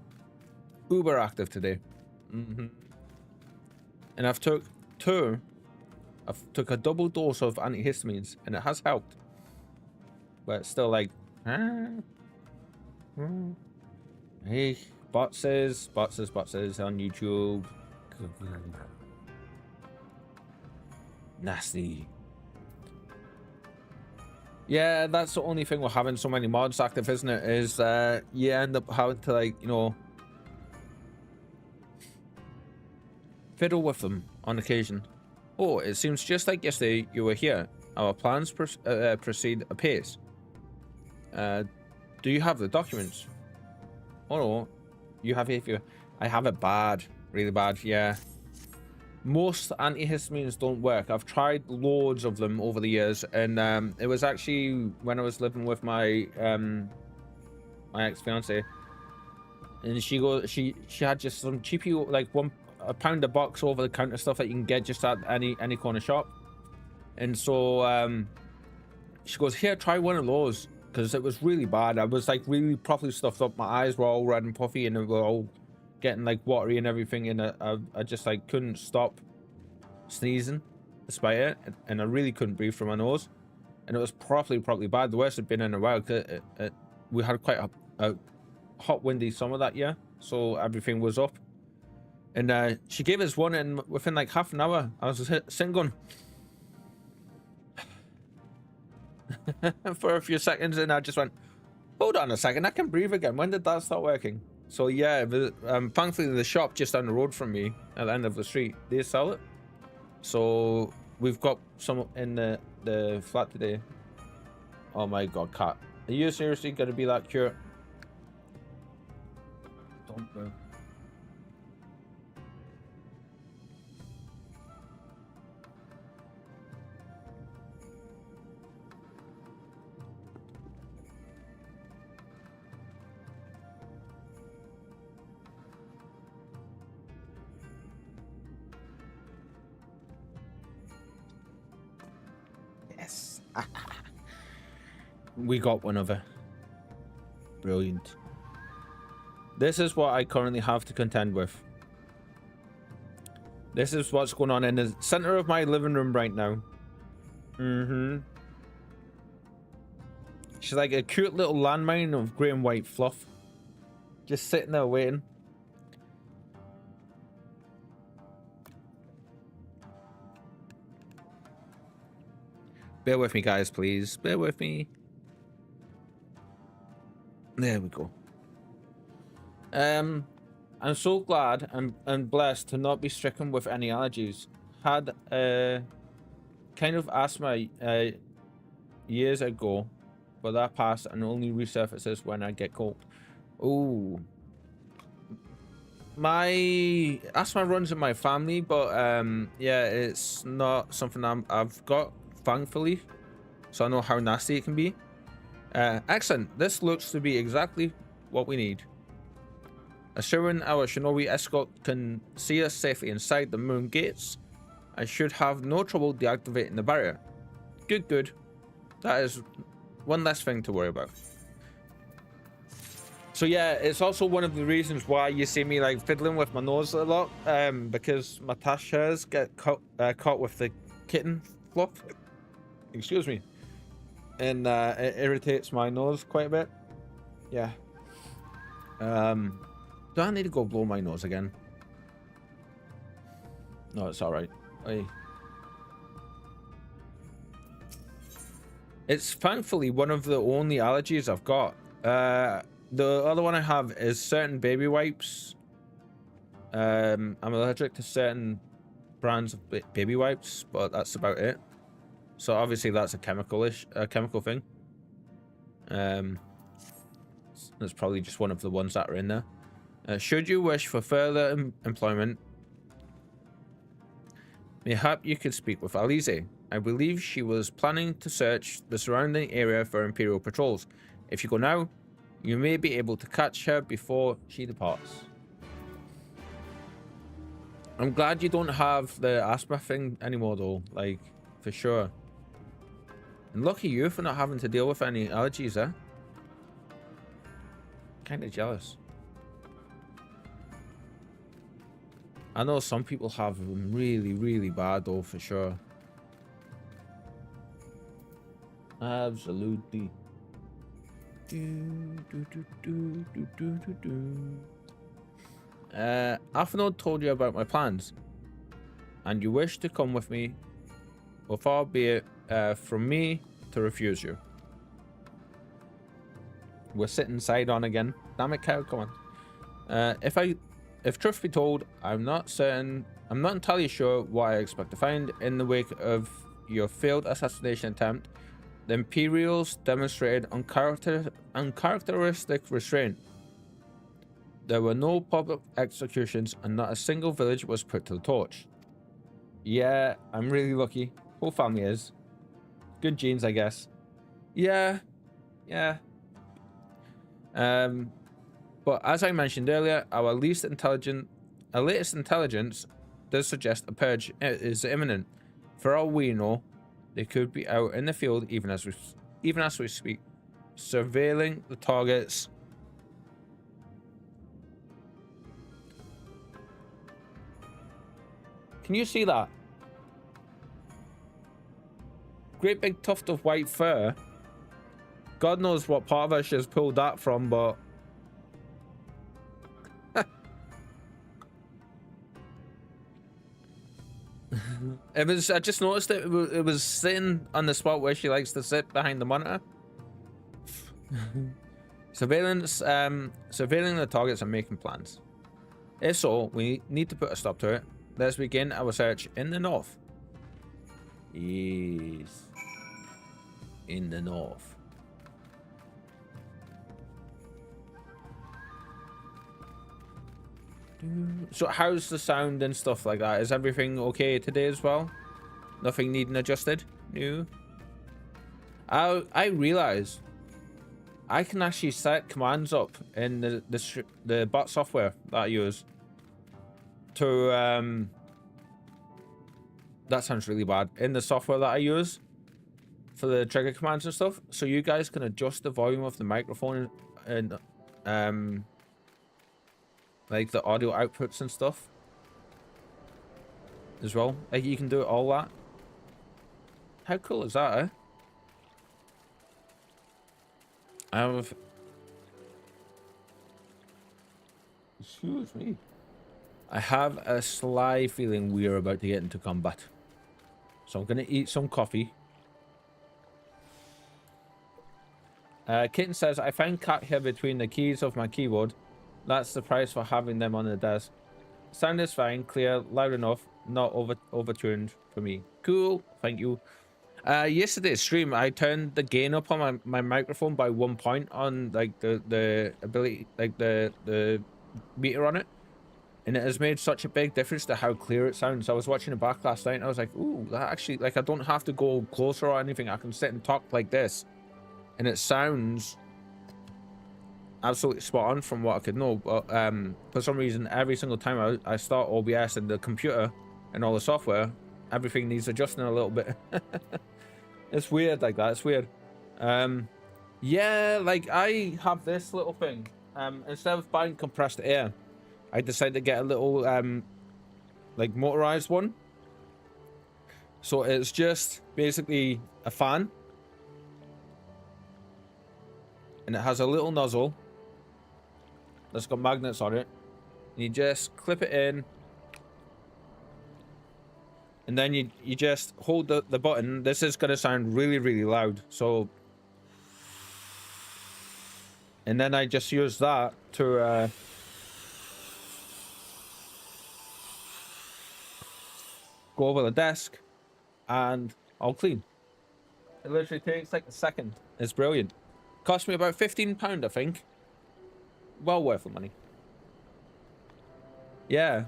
uber active today. And I've took a double dose of antihistamines, and it has helped. But it's still like, hey, boxes on YouTube. Nasty. Yeah, that's the only thing with having so many mods active, isn't it? Is you end up having to, like, you know, fiddle with them on occasion. Oh, it seems just like yesterday you were here. Our plans proceed apace. Do you have the documents? Oh no, you have it if you... I have it bad, really bad, yeah. Most antihistamines don't work. I've tried loads of them over the years, and it was actually when I was living with my my ex-fiance, and she had just some cheapy, like a pound a box over the counter stuff that you can get just at any corner shop. And so she goes, here, try one of those, because it was really bad. I was like really properly stuffed up. My eyes were all red and puffy, and they were all getting like watery and everything, and I just like couldn't stop sneezing despite it, and I really couldn't breathe through my nose, and it was properly bad. The worst had been in a while. We had quite a hot, windy summer that year, so everything was up. And she gave us one, and within like half an hour, I was sitting going for a few seconds, and I just went, hold on a second, I can breathe again. When did that start working? So yeah, thankfully the shop just down the road from me at the end of the street, they sell it. So we've got some in the flat today. Oh my god, cat. Are you seriously going to be that cute? Don't move. Yes. We got one of her. Brilliant. This is what I currently have to contend with. This is what's going on in the center of my living room right now. She's like a cute little landmine of grey and white fluff. Just sitting there waiting. Bear with me, guys, please. Bear with me. There we go. I'm so glad and blessed to not be stricken with any allergies. Had kind of asthma years ago, but that passed and only resurfaces when I get cold. Oh, my asthma runs in my family, but yeah, it's not something I've got, thankfully, so I know how nasty it can be. Excellent. This looks to be exactly what we need. Assuring our shinobi escort can see us safely inside the moon gates, I should have no trouble deactivating the barrier. Good. That is one less thing to worry about. So yeah, it's also one of the reasons why you see me like fiddling with my nose a lot, because my tash hairs get caught with the kitten fluff. Excuse me. And it irritates my nose quite a bit. Yeah. Do I need to go blow my nose again? No, it's alright. It's thankfully one of the only allergies I've got. The other one I have is certain baby wipes. I'm allergic to certain brands of baby wipes, but that's about it. So obviously that's a chemical thing. That's probably just one of the ones that are in there. Should you wish for further employment, mayhap you could speak with Alize. I believe she was planning to search the surrounding area for Imperial patrols. If you go now, You may be able to catch her before she departs. I'm glad you don't have the asthma thing anymore, though. Like, for sure. And lucky you for not having to deal with any allergies, eh? Kind of jealous. I know some people have them really, really bad, though, for sure. Absolutely. Athenode told you about my plans, and you wish to come with me, or far be it from me to refuse you. We're sitting side on again. Damn it, cow, come on. If truth be told, I'm not entirely sure what I expect to find. In the wake of your failed assassination attempt, the Imperials demonstrated uncharacteristic restraint. There were no public executions, and not a single village was put to the torch. Yeah, I'm really lucky. Whole family is. Good genes, I guess. Yeah. But as I mentioned earlier, our latest intelligence does suggest a purge is imminent. For all we know, they could be out in the field even as we speak, surveilling the targets. Can you see that? Great big tuft of white fur. God knows what part of her she's pulled that from, but I just noticed it was sitting on the spot where she likes to sit behind the monitor. Surveilling the targets and making plans. If so, we need to put a stop to it. Let's begin our search in the north. Yes. In the north. So how's the sound and stuff like that? Is everything okay today as well? Nothing needing adjusted? No. I realize I can actually set commands up in the bot software that I use to that sounds really bad. In the software that I use for the trigger commands and stuff, so you guys can adjust the volume of the microphone and like the audio outputs and stuff as well. Like you can do all that. How cool is that, eh? Excuse me. I have a sly feeling we're about to get into combat. So I'm going to eat some coffee. Kitten says, I find cat here between the keys of my keyboard. That's the price for having them on the desk. Sound is fine, clear, loud enough, not overtuned for me. Cool, thank you. Yesterday's stream, I turned the gain up on my microphone by 1 point on like the ability, like the meter on it. And it has made such a big difference to how clear it sounds. I was watching it back last night and I was like, ooh, that actually, like I don't have to go closer or anything. I can sit and talk like this. And it sounds absolutely spot on from what I could know. But for some reason, every single time I start OBS and the computer and all the software, everything needs adjusting a little bit. It's weird like that. It's weird. Yeah, like I have this little thing. Instead of buying compressed air, I decided to get a little like motorized one. So it's just basically a fan. And it has a little nozzle that's got magnets on it. And you just clip it in. And then you just hold the button. This is going to sound really, really loud. So... And then I just use that to... go over the desk. And I'll clean. It literally takes like a second. It's brilliant. Cost me about £15, I think. Well worth the money. Yeah.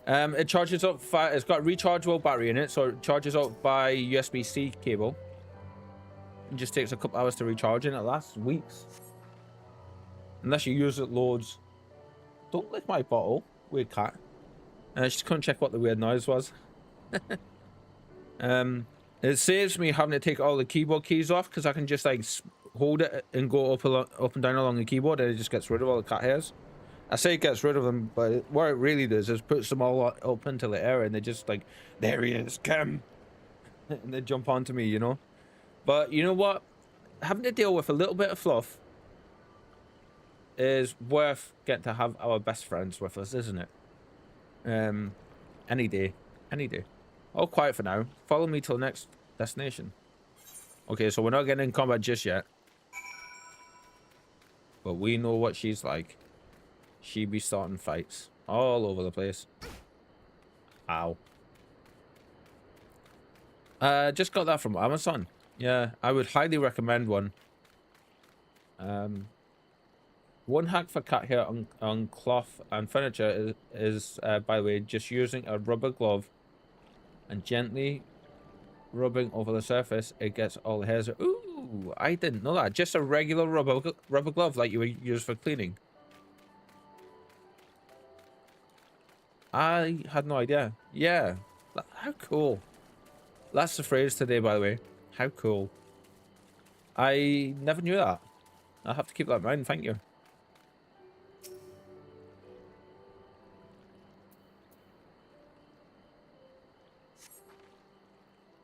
It charges up. It's got a rechargeable battery in it, so it charges up by USB-C cable. It just takes a couple hours to recharge, and it lasts weeks. Unless you use it loads. Don't lick my bottle, weird cat. Just couldn't check what the weird noise was. It saves me having to take all the keyboard keys off because I can just like hold it and go up and down along the keyboard, and it just gets rid of all the cat hairs. I say it gets rid of them, but what it really does is puts them all up into the air, and they just like, there he is, come, and they jump onto me, you know. But you know what? Having to deal with a little bit of fluff is worth getting to have our best friends with us, isn't it? Any day, any day. All quiet for now. Follow me till the next destination. Okay, so we're not getting in combat just yet, but we know what she's like. She be starting fights all over the place. Ow. Just got that from Amazon. Yeah, I would highly recommend one. One hack for cat hair on cloth and furniture is by the way, just using a rubber glove and gently rubbing over the surface. It gets all the hairs. Ooh, I didn't know that. Just a regular rubber glove like you would use for cleaning. I had no idea. Yeah, how cool. That's the phrase today, by the way. How cool. I never knew that. I'll have to keep that in mind. Thank you.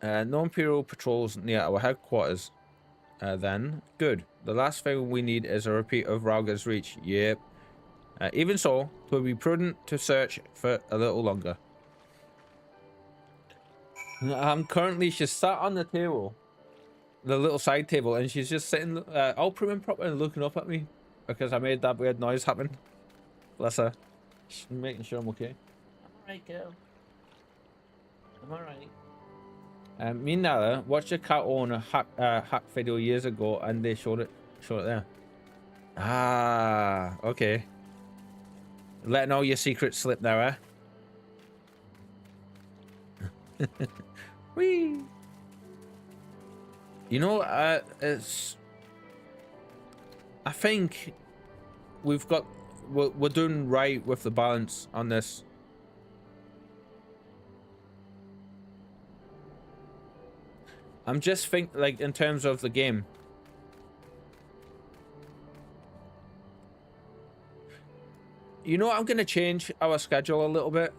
No Imperial patrols near our headquarters. Then, good. The last thing we need is a repeat of Rauga's reach. Yep. Even so, it would be prudent to search for a little longer. She's sat on the table, the little side table, and she's just sitting all prim and proper and looking up at me because I made that weird noise happen. Bless her. She's making sure I'm okay. I'm alright, girl. I'm alright. Me and Nala watched a cat owner hack video years ago, and they showed it there. Ah, okay. Letting all your secrets slip there, eh? Whee! You know, I think we're doing right with the balance on this. I'm just like in terms of the game. You know, I'm gonna change our schedule a little bit.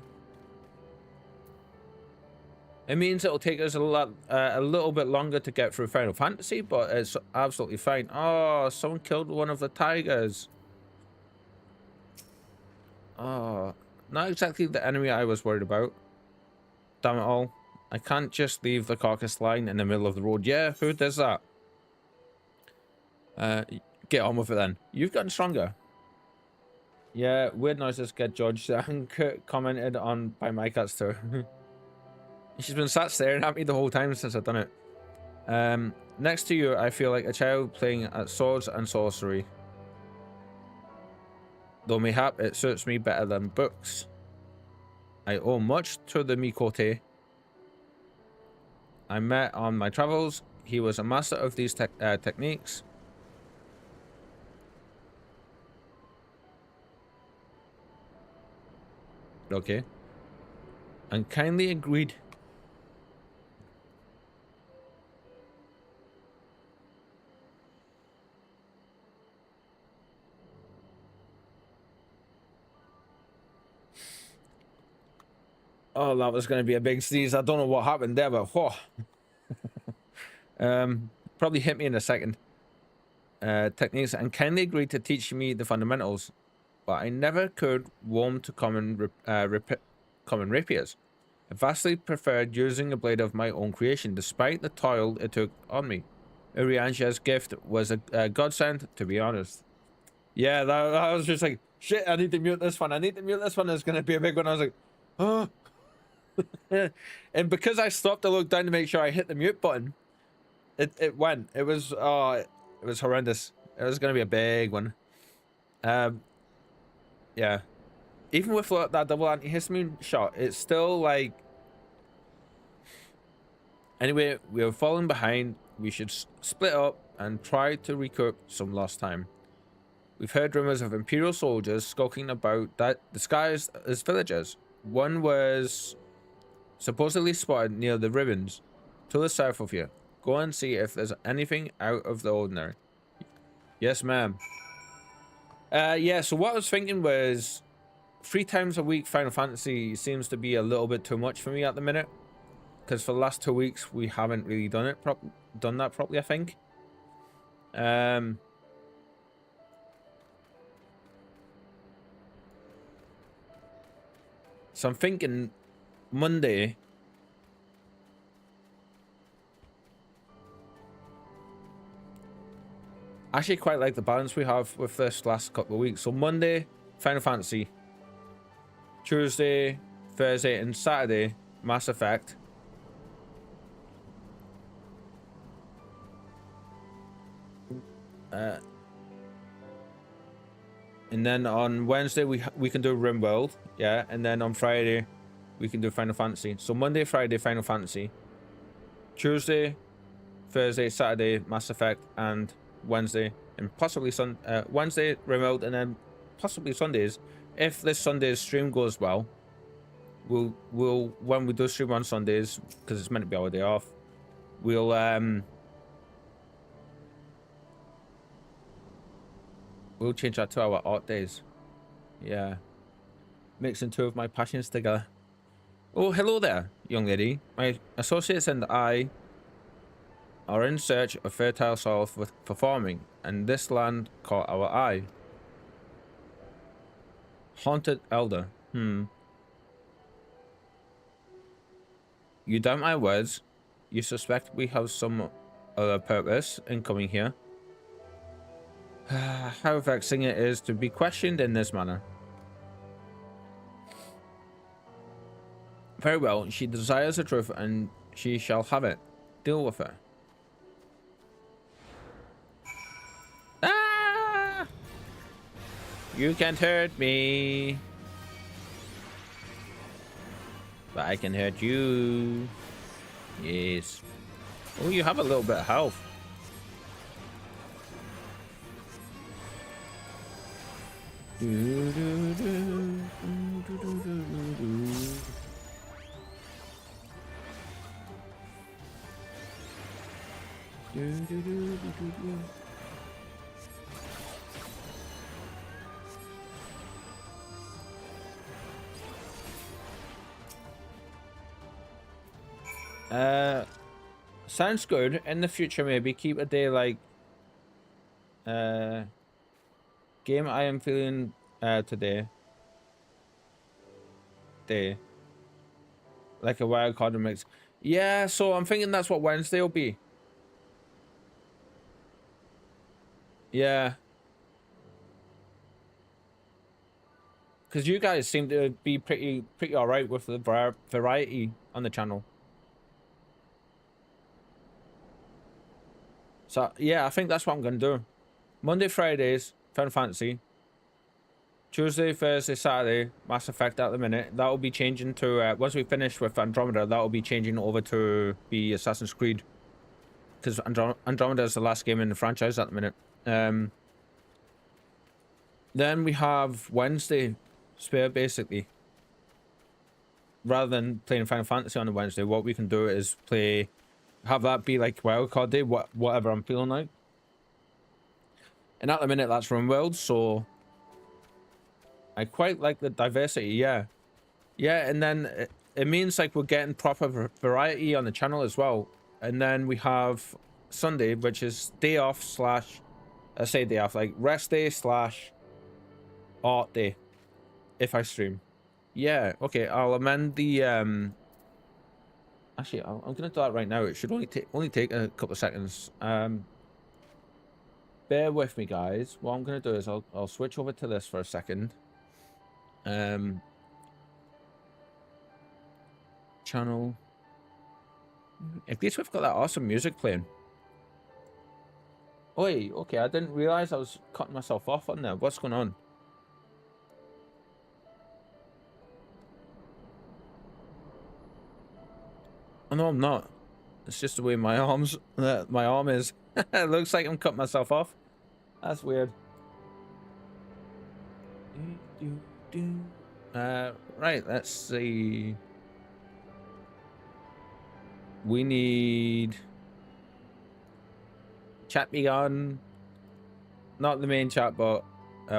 It means it'll take us a little bit longer to get through Final Fantasy, but it's absolutely fine. Oh, someone killed one of the tigers. Oh, not exactly the enemy I was worried about. Damn it all. I can't just leave the carcass lying in the middle of the road. Yeah, who does that? Get on with it then. You've gotten stronger. Yeah, weird noises get judged. And Kurt commented on by my cats too. She's been sat staring at me the whole time since I've done it. Next to you, I feel like a child playing at swords and sorcery. Though mayhap it suits me better than books. I owe much to the Mikote I met on my travels. He was a master of these techniques. Okay. And kindly agreed. Oh, that was going to be a big sneeze. I don't know what happened there, but whoa. Probably hit me in a second. Techniques, and kindly agreed to teach me the fundamentals, but I never could warm to common rapiers. I vastly preferred using a blade of my own creation, despite the toil it took on me. Urianja's gift was a godsend, to be honest. Yeah, that was just like, shit, I need to mute this one. I need to mute this one. It's going to be a big one. I was like, oh. And because I stopped to look down to make sure I hit the mute button, it went. It was horrendous. It was going to be a big one. Yeah. Even with that double antihistamine shot, it's still like... Anyway, we are falling behind. We should split up and try to recoup some lost time. We've heard rumors of Imperial soldiers skulking about that disguised as villagers. One was supposedly spotted near the ribbons to the south of you. Go and see if there's anything out of the ordinary. Yes, ma'am. Yeah, so what I was thinking was 3 times a week Final Fantasy seems to be a little bit too much for me at the minute. Because for the last 2 weeks we haven't really done that properly, I think. So I'm thinking Monday. I actually quite like the balance we have with this last couple of weeks. So Monday, Final Fantasy. Tuesday, Thursday, and Saturday, Mass Effect. And then on Wednesday we can do RimWorld, yeah, and then on Friday we can do Final Fantasy. So Monday, Friday, Final Fantasy. Tuesday, Thursday, Saturday, Mass Effect, and Wednesday, and possibly Wednesday, RimWorld, and then possibly Sundays. If this Sunday's stream goes well, we'll when we do stream on Sundays, because it's meant to be our day off, we'll change that to our art days. Yeah. Mixing 2 of my passions together. Oh, hello there, young lady. My associates and I are in search of fertile soil for farming, and this land caught our eye. Haunted Elder. You doubt my words? You suspect we have some other purpose in coming here? How vexing it is to be questioned in this manner. Very well, she desires the truth and she shall have it. Deal with her. Ah! You can't hurt me. But I can hurt you. Yes. Oh, you have a little bit of health. Sounds good. In the future, maybe keep a day like game I am feeling today. Day. Like a wild card mix. Yeah, so I'm thinking that's what Wednesday will be. Yeah. Because you guys seem to be pretty alright with the variety on the channel. So, yeah, I think that's what I'm going to do. Monday, Fridays, Final Fantasy. Tuesday, Thursday, Saturday, Mass Effect at the minute. That will be changing to, once we finish with Andromeda, that will be changing over to be Assassin's Creed. Because Andromeda is the last game in the franchise at the minute. Then we have Wednesday spare, basically. Rather than playing Final Fantasy on a Wednesday, what we can do is have that be like wildcard day, whatever I'm feeling like. And at the minute, that's RimWorld, so I quite like the diversity, yeah. Yeah, and then it means like we're getting proper variety on the channel as well. And then we have Sunday, which is day off slash, I say day off, like rest day slash art day, if I stream. Yeah, okay, I'll amend the, actually, I'm gonna do that right now. It should only take a couple of seconds. Bear with me, guys. What I'm gonna do is I'll switch over to this for a second. Channel. At least we've got that awesome music playing. Oi, okay, I didn't realize I was cutting myself off on there. What's going on? Oh, no, I'm not. It's just the way my arm is. It looks like I'm cutting myself off. That's weird. Right, let's see. We need chat begun. Not the main chat, but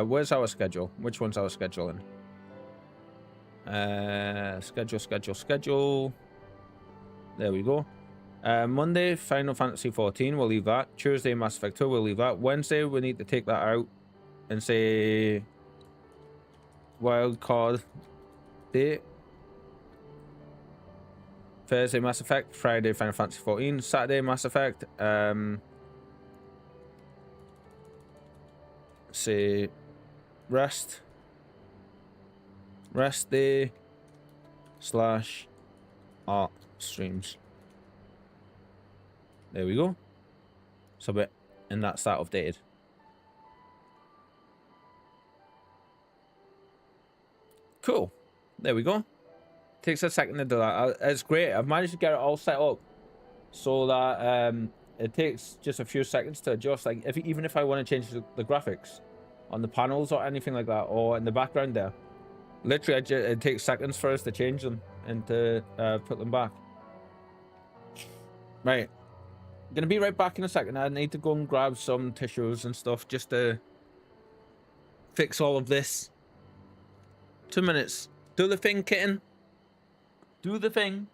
where's our schedule? Which one's our scheduling? Schedule. There we go. Monday, Final Fantasy 14, we'll leave that. Tuesday, Mass Effect 2, we'll leave that. Wednesday, we need to take that out and say wild card date. Thursday, Mass Effect. Friday, Final Fantasy 14. Saturday, Mass Effect. Say rest day / art streams. There we go. Submit, and that's that updated. Cool. There we go. Takes a second to do that. It's great. I've managed to get it all set up so that it takes just a few seconds to adjust. Like even if I want to change the graphics on the panels or anything like that, or in the background there, literally it takes seconds for us to change them and to put them back. Right. Gonna be right back in a second. I need to go and grab some tissues and stuff just to fix all of this. 2 minutes. Do the thing, kitten. Do the thing.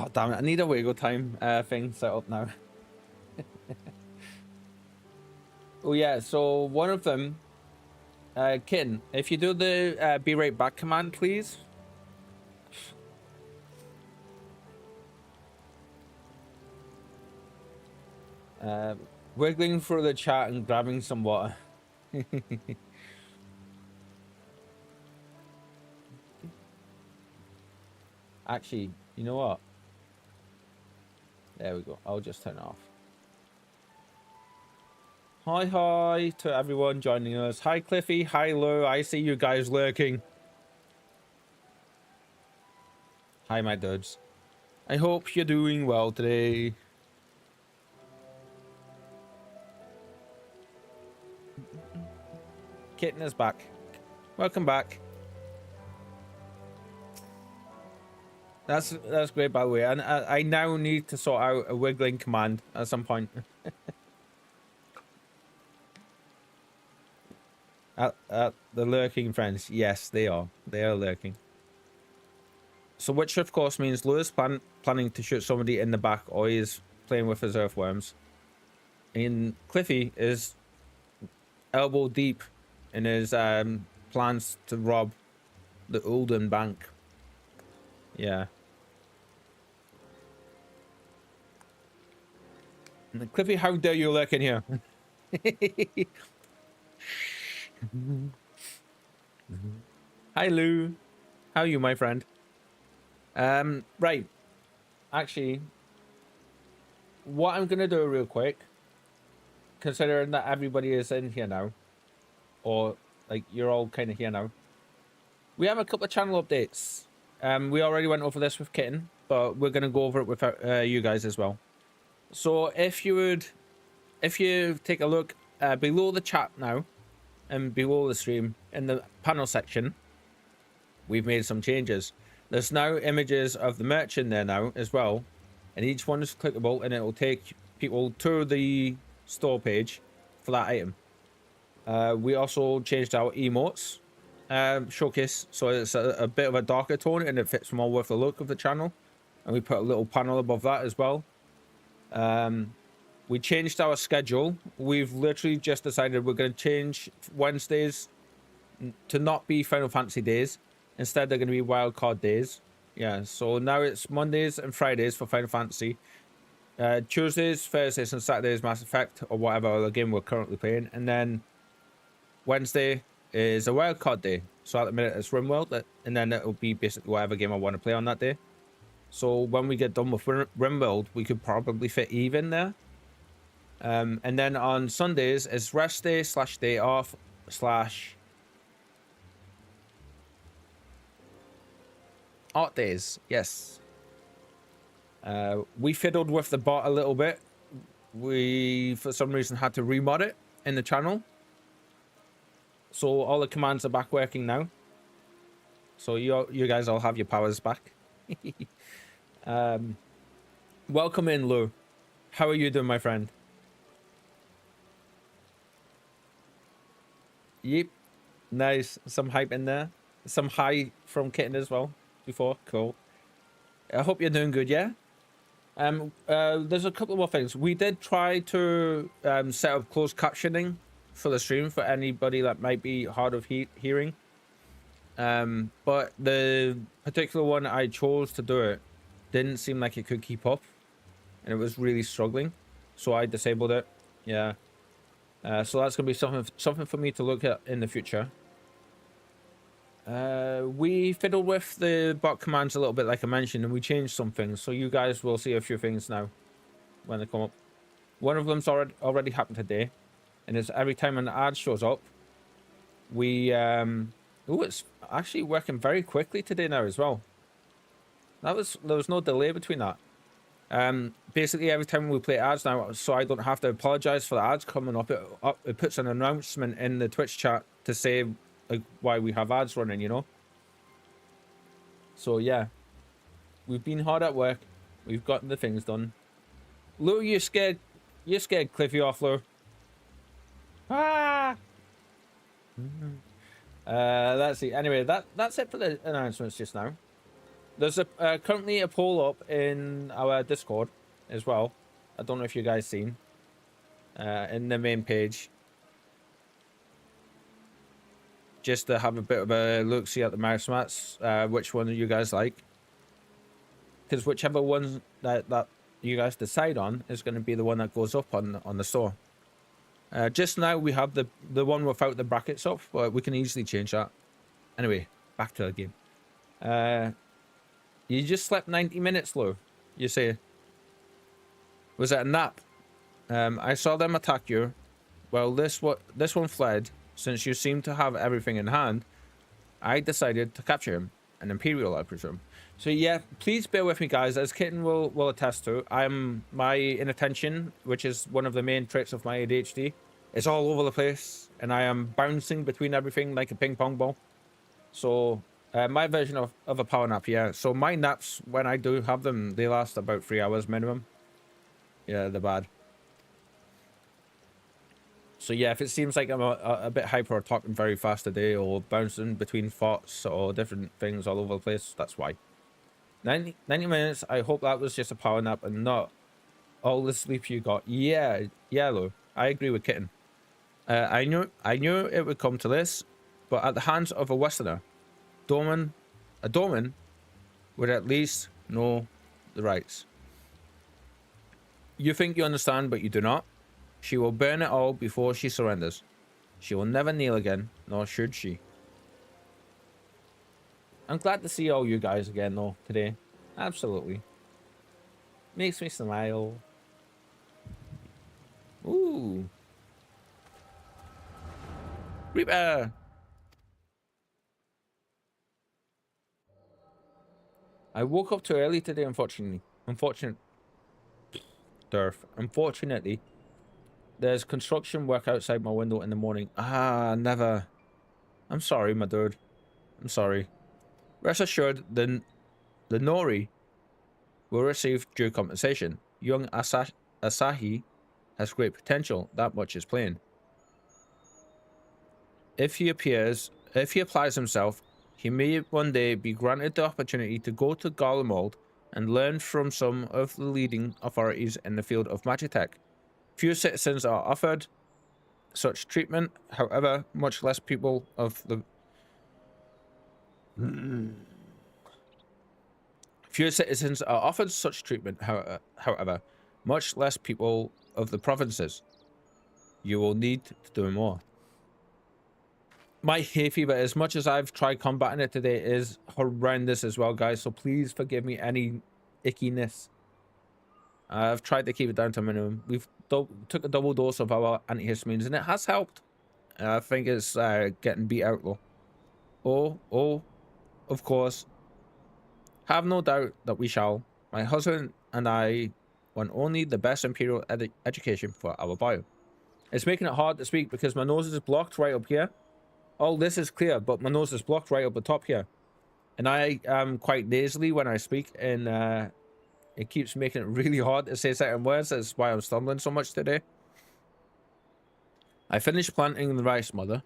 Oh, damn it. I need a wiggle time thing set up now. Oh, yeah. So one of them, Kitten, if you do the be right back command, please. Wiggling through the chat and grabbing some water. Actually, you know what? There we go. I'll just turn it off. Hi to everyone joining us. Hi Cliffy, hi Lou. I see you guys lurking. Hi my dudes. I hope you're doing well today. Kitten is back. Welcome back. That's great, by the way. And I now need to sort out a wiggling command at some point. The lurking friends. Yes, they are. They are lurking. So which, of course, means Lewis planning to shoot somebody in the back, or he's playing with his earthworms. And Cliffy is elbow deep in his plans to rob the Ulden Bank. Yeah. And Cliffy, how dare you lurk in here? Hi, Lou. How are you, my friend? Right. Actually, what I'm gonna do real quick, considering that everybody is in here now, or like you're all kind of here now, we have a couple of channel updates. We already went over this with Kitten, but we're gonna go over it with you guys as well. So if you take a look below the chat now and below the stream in the panel section, we've made some changes. There's now images of the merch in there now as well, and each one is clickable, and it will take people to the store page for that item. We also changed our emotes showcase, so it's a bit of a darker tone, and it fits more with the look of the channel. And we put a little panel above that as well. We changed our schedule. We've literally just decided we're going to change Wednesdays to not be Final Fantasy days. Instead, they're going to be wildcard days. Yeah, so now it's Mondays and Fridays for Final Fantasy. Tuesdays, Thursdays, and Saturdays Mass Effect, or whatever other game we're currently playing. And then Wednesday is a wildcard day. So at the minute it's RimWorld, and then it'll be basically whatever game I want to play on that day. So when we get done with RimWorld, we could probably fit Eve in there. And then on Sundays it's rest day / day off / art days. Yes. We fiddled with the bot a little bit. We for some reason had to remod it in the channel, so all the commands are back working now. So you guys all have your powers back. Welcome in, Lou. How are you doing, my friend? Yep. Nice. Some hype in there. Some high from Kitten as well before. Cool. I hope you're doing good, yeah? There's a couple more things. We did try to set up closed captioning for the stream for anybody that might be hard of hearing. But the particular one I chose to do it didn't seem like it could keep up, and it was really struggling, so I disabled it. Yeah. So that's gonna be something for me to look at in the future. We fiddled with the bot commands a little bit, like I mentioned, and we changed some things, so you guys will see a few things now when they come up. One of them's already happened today, and it's every time an ad shows up, we it's actually working very quickly today now as well. There was no delay between that. Basically every time we play ads now, so I don't have to apologize for the ads coming up, it puts an announcement in the Twitch chat to say like why we have ads running, you know. So yeah, we've been hard at work. We've gotten the things done. Lou, you're scared Cliffy off, Lou. Ah. Let's see. Anyway, that's it for the announcements just now. There's currently a poll up in our Discord as well. I don't know if you guys seen in the main page, just to have a bit of a look see at the mouse mats, which one you guys like, because whichever one that you guys decide on is going to be the one that goes up on the store. Just now we have the one without the brackets up, but we can easily change that. Anyway, back to the game. You just slept 90 minutes, Lou, you say. Was it a nap? I saw them attack you. Well, this one fled. Since you seem to have everything in hand, I decided to capture him. An Imperial, I presume. So yeah, please bear with me, guys. As Kitten will attest to, my inattention, which is one of the main traits of my ADHD, is all over the place, and I am bouncing between everything like a ping pong ball. So My version of a power nap, yeah. So my naps, when I do have them, they last about 3 hours minimum. Yeah, they're bad. So yeah, if it seems like I'm a bit hyper or talking very fast today or bouncing between thoughts or different things all over the place, that's why. 90 minutes, I hope that was just a power nap and not all the sleep you got. Yeah, Lou, I agree with Kitten. I knew it would come to this, but at the hands of a Westerner, a Doman would at least know the rights. You think you understand, but you do not. She will burn it all before she surrenders. She will never kneel again, nor should she. I'm glad to see all you guys again, though, today. Absolutely. Makes me smile. Ooh. Reeper! I woke up too early today, unfortunately. Unfortunately, there's construction work outside my window in the morning. Ah, never. I'm sorry, my dude. I'm sorry. Rest assured, the Nori will receive due compensation. Young Asahi has great potential. That much is plain. If he applies himself, he may one day be granted the opportunity to go to Garlemald and learn from some of the leading authorities in the field of magitech. Few citizens are offered such treatment, however, much less people of the Few citizens are offered such treatment, however, much less people of the provinces. You will need to do more. My hay fever, as much as I've tried combating it today, is horrendous as well, guys. So please forgive me any ickiness. I've tried to keep it down to a minimum. We've took a double dose of our antihistamines, and it has helped. I think it's getting beat out, though. Oh, of course. Have no doubt that we shall. My husband and I want only the best imperial education for our boy. It's making it hard to speak because my nose is blocked right up here. All this is clear, but my nose is blocked right up the top here. And I am quite nasally when I speak, and it keeps making it really hard to say certain words. That's why I'm stumbling so much today. I finished planting the rice, Mother.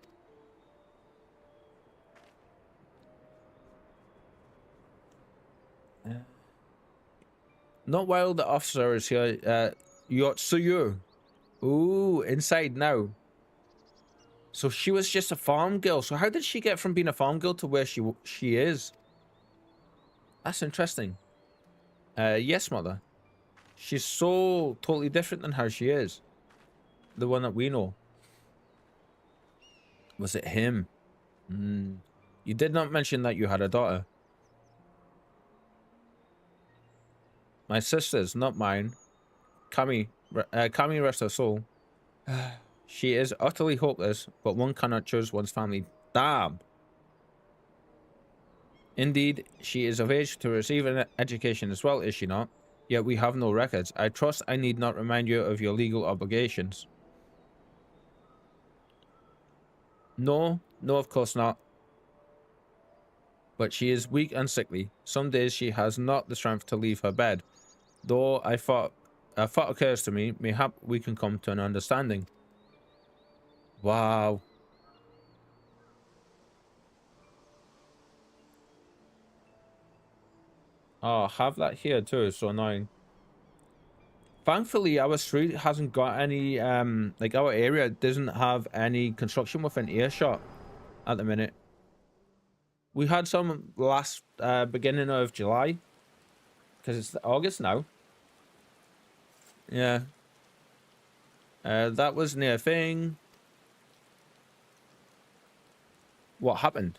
Not while the officer is here. Yotsuyu. Ooh, inside now. So she was just a farm girl. So how did she get from being a farm girl to where she is? That's interesting. Yes, Mother. She's so totally different than how she is. The one that we know. Was it him? You did not mention that you had a daughter. My sister's, not mine. Kami rest her soul. She is utterly hopeless, but one cannot choose one's family. Damn. Indeed, she is of age to receive an education as well, is she not? Yet we have no records. I trust I need not remind you of your legal obligations. No, of course not. But she is weak and sickly. Some days she has not the strength to leave her bed. Though a thought occurs to me, mayhap we can come to an understanding. Wow. Oh, have that here too. It's so annoying. Thankfully, our street hasn't got any, like our area doesn't have any construction within earshot at the minute. We had some last beginning of July, because it's August now. Yeah. That was near thing. What happened?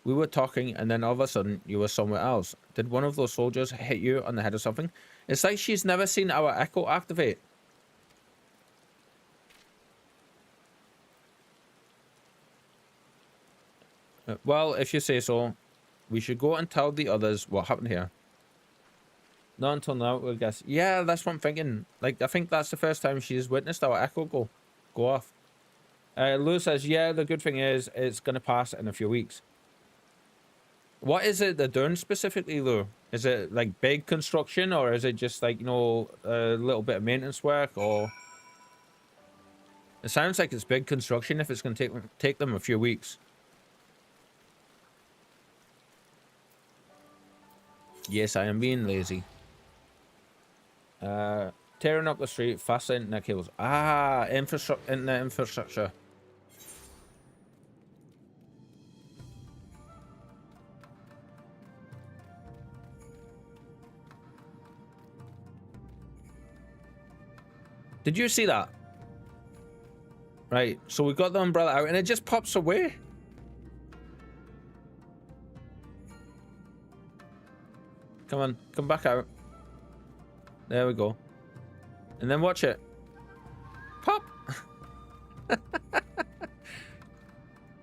We were talking, and then all of a sudden, you were somewhere else. Did one of those soldiers hit you on the head or something? It's like she's never seen our echo activate. Well, if you say so, we should go and tell the others what happened here. Not until now, I guess. Yeah, that's what I'm thinking. Like, I think that's the first time she's witnessed our echo go off. Lou says, yeah, the good thing is it's going to pass in a few weeks. What is it they're doing specifically, though? Is it like big construction, or is it just like, you know, a little bit of maintenance work, or... It sounds like it's big construction if it's going to take them a few weeks. Yes, I am being lazy. Tearing up the street, fast internet cables. Ah, internet infrastructure. Did you see that? Right, so we got the umbrella out and it just pops away. Come on, come back out. There we go. And then watch it. Pop!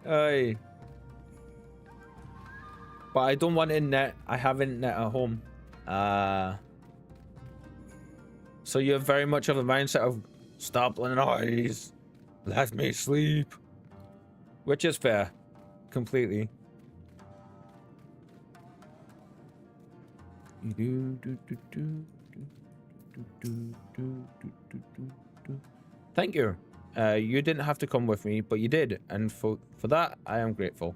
Aye. But I don't want internet. I have internet at home. So you have very much of a mindset of stop the noise. Let me sleep. Which is fair. Completely. Thank you. You didn't have to come with me, but you did. And for that, I am grateful.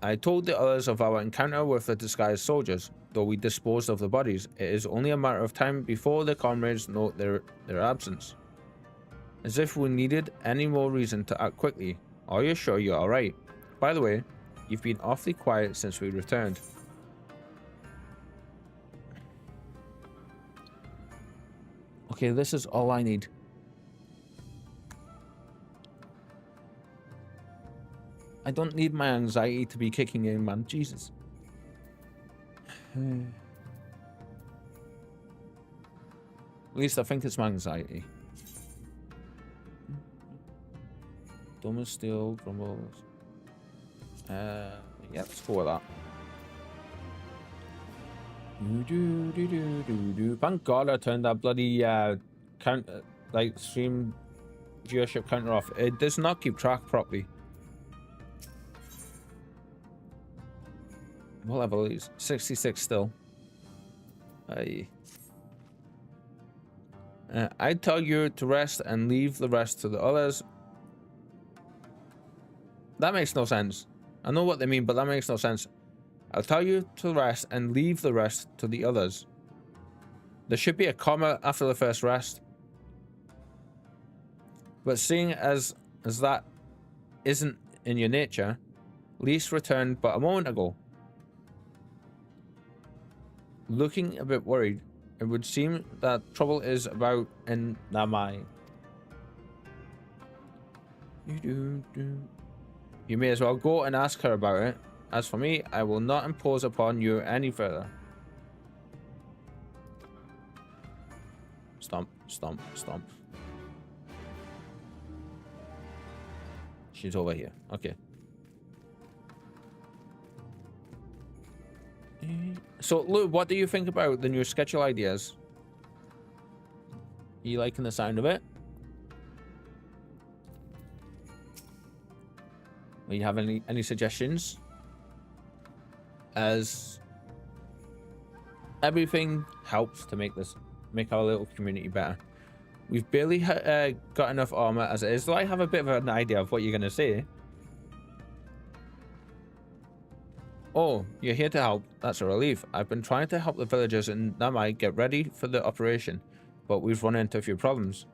I told the others of our encounter with the disguised soldiers. Though we disposed of the bodies, it is only a matter of time before the comrades note their absence. As if we needed any more reason to act quickly. Are you sure you're alright? By the way, you've been awfully quiet since we returned. Okay, this is all I need. I don't need my anxiety to be kicking in, man. Jesus. At least I think it's my anxiety. Dumb as steel, grumbles. Yeah, let's go with that. Thank God I turned that bloody stream viewership counter off. It does not keep track properly. What level is 66 still? I'd tell you to rest and leave the rest to the others. That makes no sense. I know what they mean, but that makes no sense. I'll tell you to rest and leave the rest to the others. There should be a comma after the first rest. But seeing as that isn't in your nature, Lise returned but a moment ago. Looking a bit worried, it would seem that trouble is about in Namai. You may as well go and ask her about it. As for me, I will not impose upon you any further. Stomp, stomp, stomp. She's over here. Okay. So, Lou, what do you think about the new schedule ideas? Are you liking the sound of it? Do you have any suggestions? As everything helps to make our little community better. We've barely got enough armor as it is, though I have a bit of an idea of what you're gonna say. Oh, you're here to help. That's a relief. I've been trying to help the villagers in Namai get ready for the operation, but we've run into a few problems.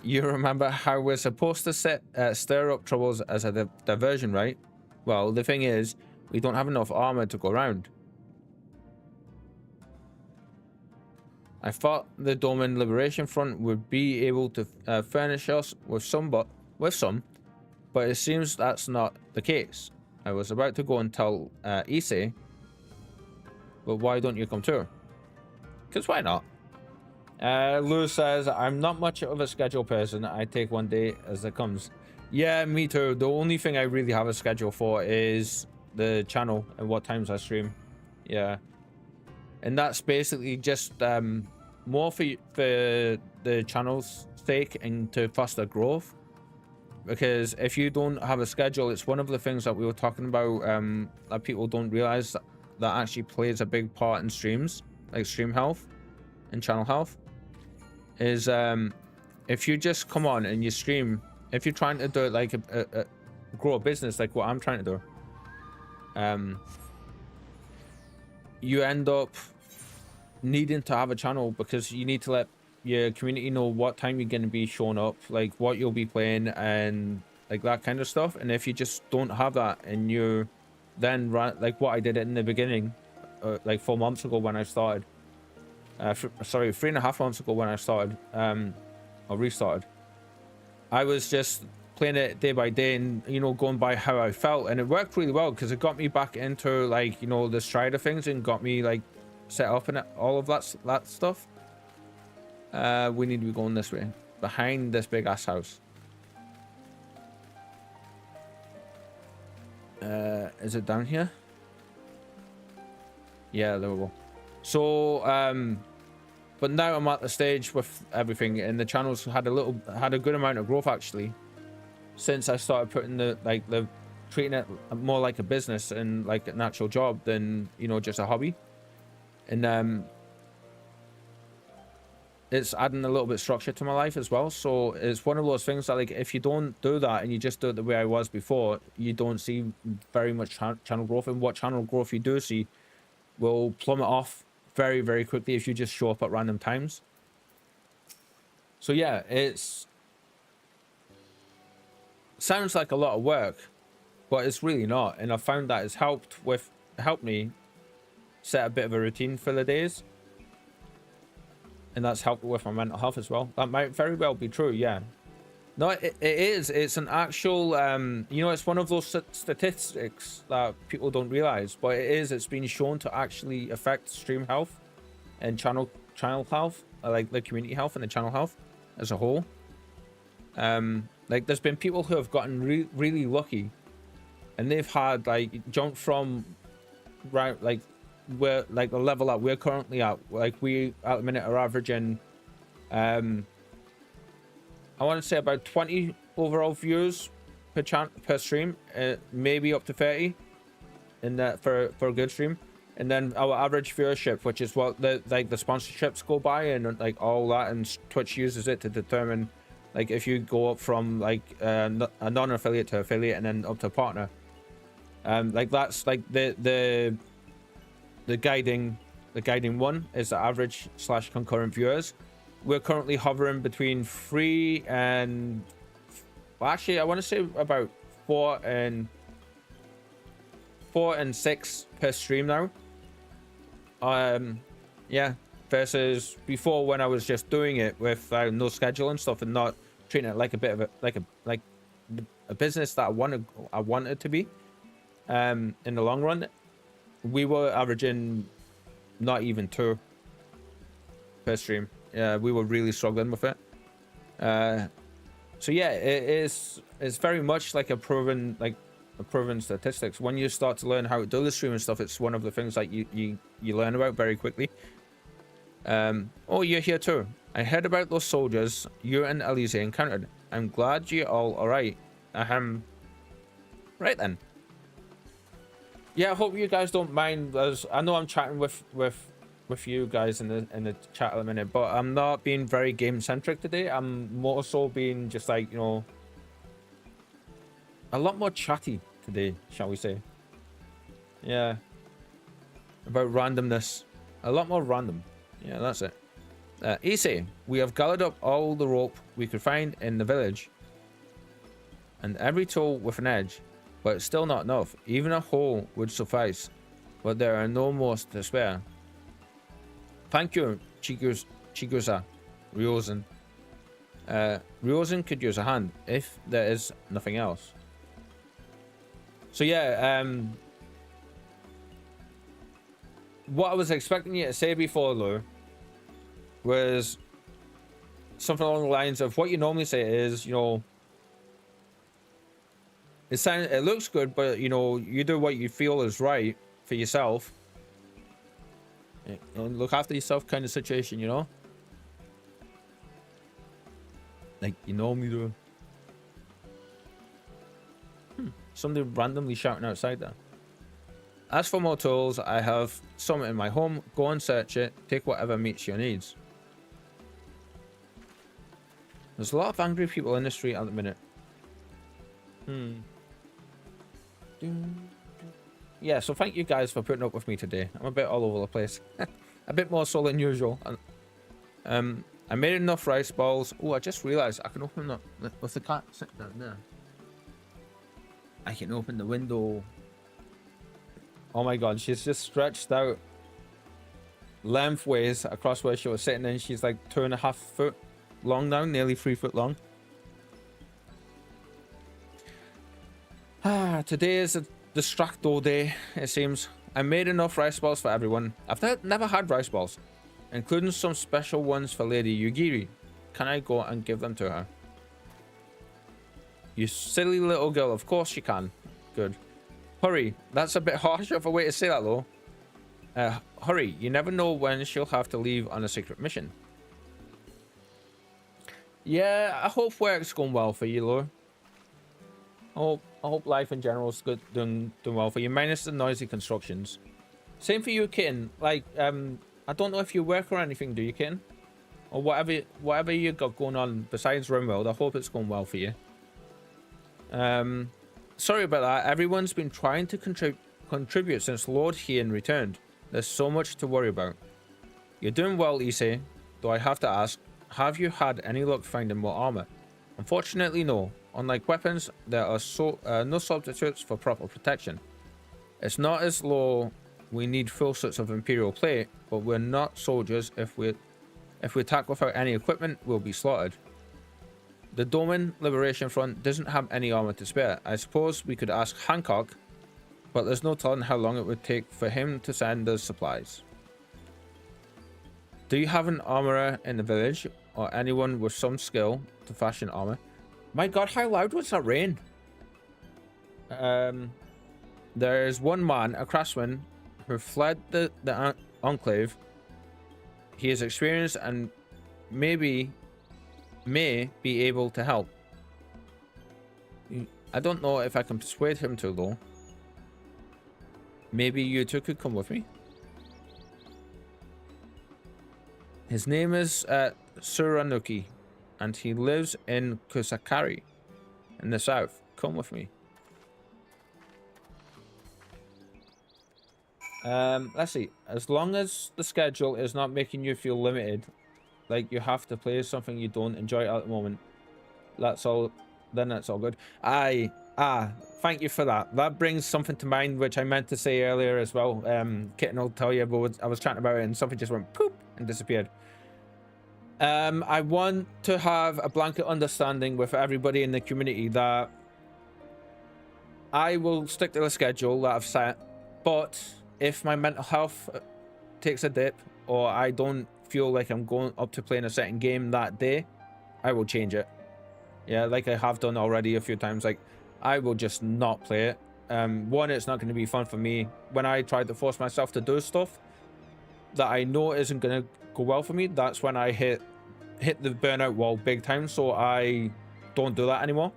You remember how we're supposed to stir up troubles as a diversion, right? Well, the thing is, we don't have enough armor to go around. I thought the Doman Liberation Front would be able to furnish us with some, but it seems that's not the case. I was about to go and tell Issei, but why don't you come too? Because why not? Lou says, I'm not much of a schedule person. I take one day as it comes. Yeah, me too. The only thing I really have a schedule for is the channel and what times I stream. Yeah. And that's basically just more for the channel's sake and to foster growth. Because if you don't have a schedule, it's one of the things that we were talking about that people don't realize that actually plays a big part in streams, like stream health and channel health, is if you just come on and you stream, if you're trying to do it like grow a business like what I'm trying to do, you end up needing to have a channel because you need to let your community know what time you're going to be showing up, like what you'll be playing and like that kind of stuff. And if you just don't have that and you then like what I did in the beginning, like 4 months ago when I started, sorry, 3.5 months ago when I started, or restarted, I was just playing it day by day and, you know, going by how I felt, and it worked really well because it got me back into, like, you know, the stride of things and got me like set up and all of that stuff. We need to be going this way, behind this big ass house. Is it down here? Yeah, there we go. So but now I'm at the stage with everything, and the channel's had a good amount of growth actually since I started putting the treating it more like a business and like an actual job than, you know, just a hobby. And it's adding a little bit of structure to my life as well. So it's one of those things that, like, if you don't do that and you just do it the way I was before, you don't see very much channel growth. And what channel growth you do see will plummet off very, very quickly if you just show up at random times. So yeah, sounds like a lot of work, but it's really not. And I found that it's helped me set a bit of a routine for the days. And that's helped with my mental health as well. That might very well be true, yeah. No, it is. It's an actual, you know, it's one of those statistics that people don't realize, but it is. It's been shown to actually affect stream health and channel health, like the community health and the channel health as a whole. Like, there's been people who have gotten really lucky, and they've had, like, jumped from, right, like, we're like the level that we're currently at. Like, we at the minute are averaging I want to say about 20 overall views per stream, maybe up to 30 in that for a good stream. And then our average viewership, which is what the sponsorships go by and like all that, and Twitch uses it to determine, like, if you go up from like a non-affiliate to affiliate and then up to partner. Like, that's like the guiding one is the average / concurrent viewers. We're currently hovering between 3 and, well, actually I want to say about 4 and 6 per stream now. Yeah, versus before when I was just doing it with no schedule and stuff and not treating it like a bit of a business that I wanted to be. In the long run, we were averaging not even 2 per stream. Yeah, we were really struggling with it. So yeah, it's very much like a proven statistics. When you start to learn how to do the stream and stuff, it's one of the things that you learn about very quickly. Oh, you're here too. I heard about those soldiers you and Elise encountered. I'm glad you're all right. Right then. Yeah, I hope you guys don't mind, as I know I'm chatting with you guys in the chat at the minute, but I'm not being very game centric today. I'm more so being just like, you know, a lot more chatty today, shall we say. Yeah, about randomness, a lot more random. Yeah, that's it. Issei, we have gathered up all the rope we could find in the village and every tool with an edge, but it's still not enough. Even a hole would suffice, but there are no more to spare. Thank you, Chigusa, Ryozen. Ryozen could use a hand if there is nothing else. So yeah, what I was expecting you to say before, though, was something along the lines of what you normally say is, you know, it looks good, but, you know, you do what you feel is right for yourself and look after yourself kind of situation, you know. Like you normally do. Somebody randomly shouting outside there. As for more tools, I have some in my home. Go and search it. Take whatever meets your needs. There's a lot of angry people in the street at the minute. Yeah, so thank you guys for putting up with me today. I'm a bit all over the place. A bit more so than usual. I made enough rice balls. Oh, I just realized I can open them with the cat sitting down there. I can open the window. Oh my god, she's just stretched out lengthways across where she was sitting, and she's like 2.5 foot long now, nearly 3 foot long. Today is a distracto day, it seems. I made enough rice balls for everyone. I've never had rice balls, including some special ones for Lady Yugiri. Can I go and give them to her? You silly little girl, of course you can. Good. Hurry. That's a bit harsh of a way to say that, though. Hurry. You never know when she'll have to leave on a secret mission. Yeah, I hope work's going well for you, Lou. I hope life in general is good, doing well for you, minus the noisy constructions. Same for you, Kitten. Like, I don't know if you work or anything, do you, Kitten? Or whatever you got going on besides RimWorld, I hope it's going well for you. Sorry about that. Everyone's been trying to contribute since Lord Hien returned. There's so much to worry about. You're doing well, Issei. Though I have to ask, have you had any luck finding more armor? Unfortunately, no. Unlike weapons, there are no substitutes for proper protection. It's not as though we need full sets of Imperial plate, but we're not soldiers. If we attack without any equipment, we'll be slaughtered. The Doman Liberation Front doesn't have any armor to spare. I suppose we could ask Hancock, but there's no telling how long it would take for him to send us supplies. Do you have an armorer in the village, or anyone with some skill to fashion armor? My god, how loud was that rain? There's one man, a craftsman, who fled the Enclave. He is experienced and may be able to help. I don't know if I can persuade him to, though. Maybe you two could come with me. His name is Suranuki, and he lives in Kusakari in the south. Come with me. Let's see. As long as the schedule is not making you feel limited, like you have to play something you don't enjoy at the moment, that's all. Then that's all good. Thank you for that. That brings something to mind which I meant to say earlier as well. Kitten will tell you, but I was chatting about it and something just went poop and disappeared. I want to have a blanket understanding with everybody in the community that I will stick to the schedule that I've set, but if my mental health takes a dip or I don't feel like I'm going up to playing a certain game that day, I will change it. Yeah, like I have done already a few times. Like, I will just not play it. One, it's not going to be fun for me. When I try to force myself to do stuff that I know isn't going to go well for me, that's when I hit the burnout wall big time. So I don't do that anymore.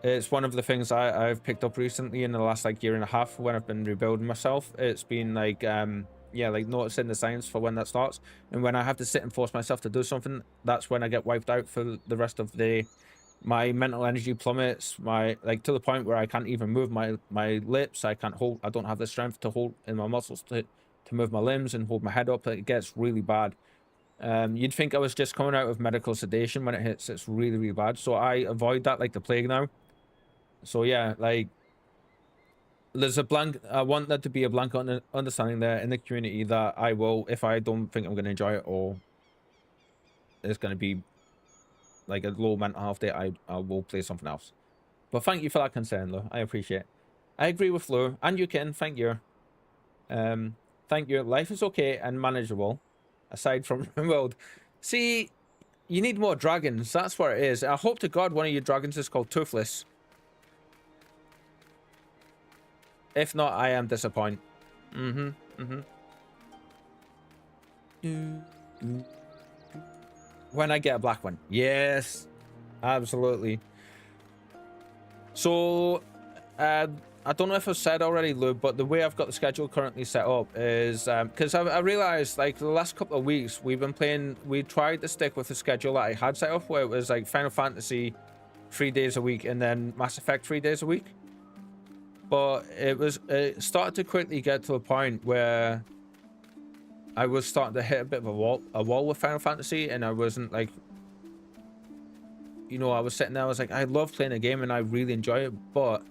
It's one of the things I've picked up recently in the last like year and a half when I've been rebuilding myself. It's been like yeah, like noticing the signs for when that starts, and when I have to sit and force myself to do something, that's when I get wiped out for the rest of the day. My mental energy plummets, like to the point where I can't even move my lips. I don't have the strength to hold in my muscles to move my limbs and hold my head up. It gets really bad. You'd think I was just coming out of medical sedation. When it hits, it's really, really bad. So I avoid that like the plague now. So yeah, like there's I want there to be a blanket understanding there in the community that I will, if I don't think I'm going to enjoy it or it's going to be like a low mental health day, I will play something else. But thank you for that concern, Lou. I appreciate it. I agree with Lou and you, Ken. Thank you. Thank you. Life is okay and manageable, aside from the world. See, you need more dragons. That's what it is. I hope to God one of your dragons is called Toothless. If not, I am disappointed. When I get a black one. Yes, absolutely. So, I don't know if I've said already, Lou, but the way I've got the schedule currently set up is because I realized like the last couple of weeks we've been playing. We tried to stick with the schedule that I had set up, where it was like Final Fantasy 3 days a week and then Mass Effect 3 days a week. But it started to quickly get to a point where I was starting to hit a bit of a wall with Final Fantasy, and I wasn't like, you know, I was sitting there, I was like, I love playing a game and I really enjoy it, but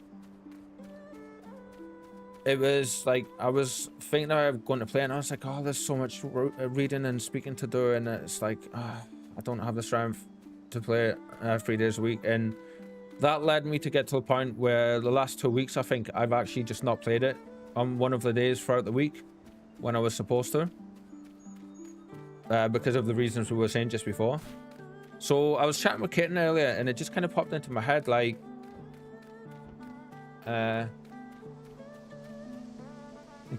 it was like, I was thinking I was going to play and I was like, oh, there's so much reading and speaking to do, and it's like, I don't have the strength to play it 3 days a week. And that led me to get to a point where the last 2 weeks, I think I've actually just not played it on one of the days throughout the week when I was supposed to, because of the reasons we were saying just before. So I was chatting with Kitten earlier and it just kind of popped into my head like, can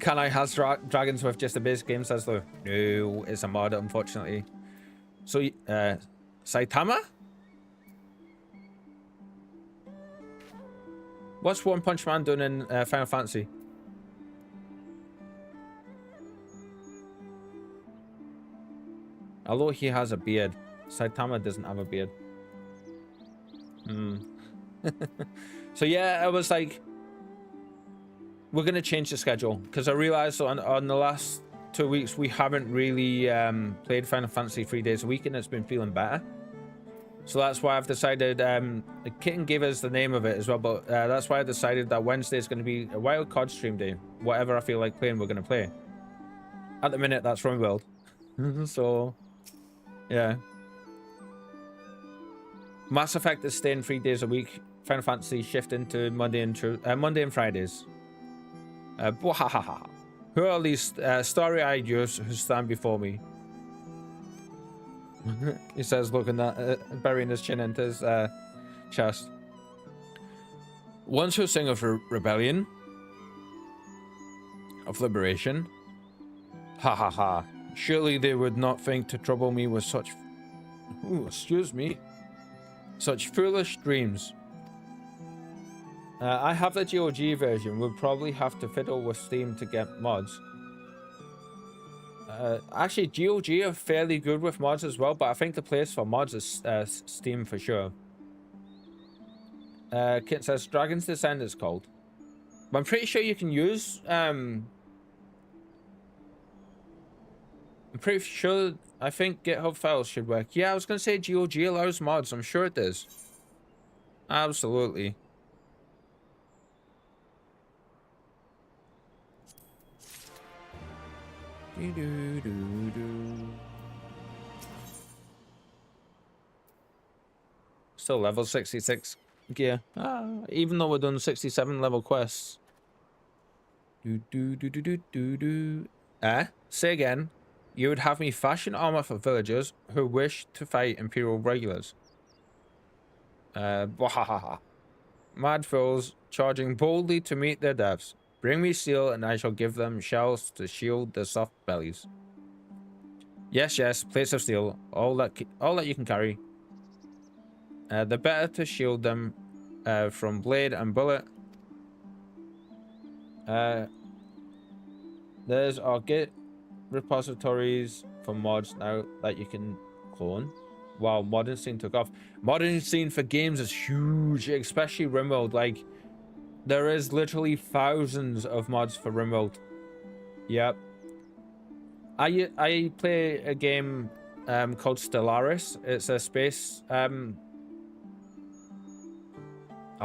I has dragons with just a basic game, says Lou? No, it's a mod, unfortunately. So, Saitama? What's One Punch Man doing in Final Fantasy? Although he has a beard, Saitama doesn't have a beard. So yeah, I was like, we're going to change the schedule, because I realized on the last 2 weeks we haven't really played Final Fantasy 3 days a week, and it's been feeling better. So that's why I've decided, Kitten gave us the name of it as well, but that's why I decided that Wednesday is going to be a wild card stream day. Whatever I feel like playing, we're going to play. At the minute, that's RimWorld. So, yeah. Mass Effect is staying 3 days a week. Final Fantasy shifting to Monday and Fridays. Who are these starry-eyed youths who stand before me? He says, looking at burying his chin into his chest. Ones who sing of rebellion, of liberation. Ha ha ha. Surely they would not think to trouble me with such... Ooh, excuse me. Such foolish dreams. I have the GOG version. We'll probably have to fiddle with Steam to get mods. Actually, GOG are fairly good with mods as well, but I think the place for mods is Steam for sure. Kit says Dragon's Descent is called. But I'm pretty sure you can use... I'm pretty sure... I think GitHub files should work. Yeah, I was going to say GOG allows mods. I'm sure it does. Absolutely. Still level 66 gear. Even though we're doing 67 level quests. Say again. You would have me fashion armor for villagers who wish to fight Imperial regulars. Mad fools charging boldly to meet their deaths. Bring me steel and I shall give them shells to shield their soft bellies. Yes, yes, plates of steel, all that you can carry. The better to shield them from blade and bullet. There's our Git repositories for mods now that you can clone. Wow, modern scene took off. Modern scene for games is huge, especially RimWorld. Like, there is literally thousands of mods for RimWorld. Yep. I play a game called Stellaris. It's a space... I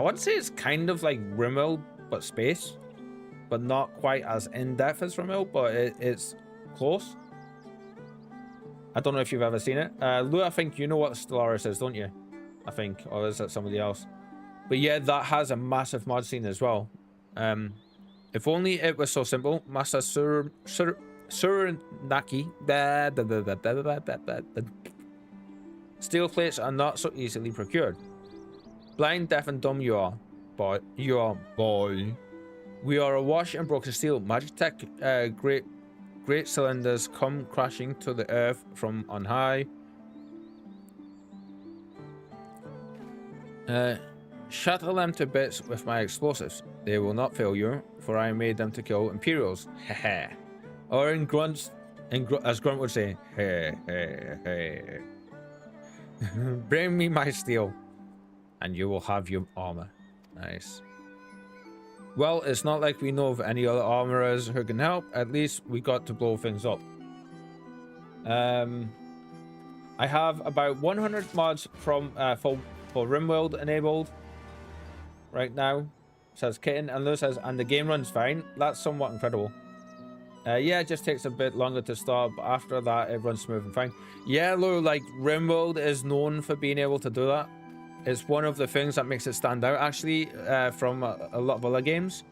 want to say it's kind of like RimWorld, but space. But not quite as in-depth as RimWorld, but it's close. I don't know if you've ever seen it. Lou, I think you know what Stellaris is, don't you? I think. Or is that somebody else? But yeah, that has a massive mod scene as well. If only it was so simple. Master Suranaki. Steel plates are not so easily procured. Blind, deaf, and dumb you are. Boy. You are, boy. We are awash in broken steel. Magitech great cylinders come crashing to the earth from on high. Shatter them to bits with my explosives. They will not fail you, for I made them to kill Imperials. Heh. Or in grunts, as Grunt would say, heh, heh, heh. Bring me my steel, and you will have your armor. Nice. Well, it's not like we know of any other armorers who can help. At least we got to blow things up. I have about 100 mods from for RimWorld enabled right now, says Kitten, and Lou says, and the game runs fine. That's somewhat incredible. Yeah, it just takes a bit longer to start, but after that it runs smooth and fine. Yeah, Lou, like RimWorld is known for being able to do that. It's one of the things that makes it stand out actually from a lot of other games.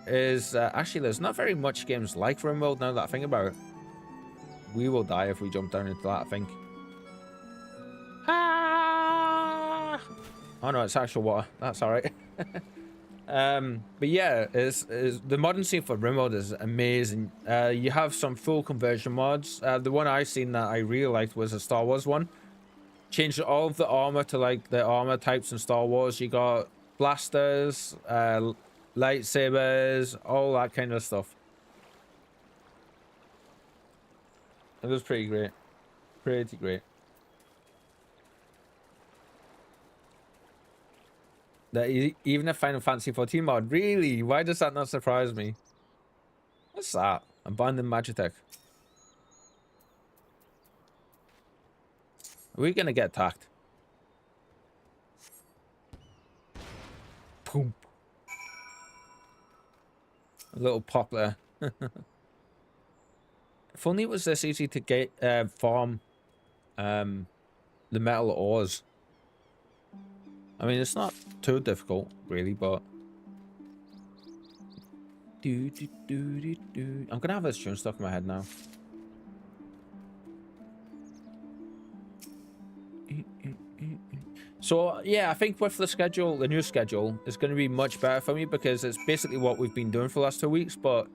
Is actually there's not very much games like RimWorld now that I think about it. We will die if we jump down into that, I think. Ah! Oh no, it's actual water. That's all right. But yeah, the modern scene for RimWorld is amazing. You have some full conversion mods. The one I seen that I really liked was a Star Wars one. Changed all of the armor to like the armor types in Star Wars. You got blasters, lightsabers, all that kind of stuff. It was pretty great. Pretty great. That even a Final Fantasy 14 mod. Really? Why does that not surprise me? What's that? Abandoned Magitech. Are we gonna get attacked? Boom. A little pop there. If only it was this easy to get farm the metal ores. I mean, it's not too difficult, really, but I'm gonna have this tune stuck in my head now. So yeah, I think with the schedule, the new schedule is going to be much better for me because it's basically what we've been doing for the last 2 weeks. But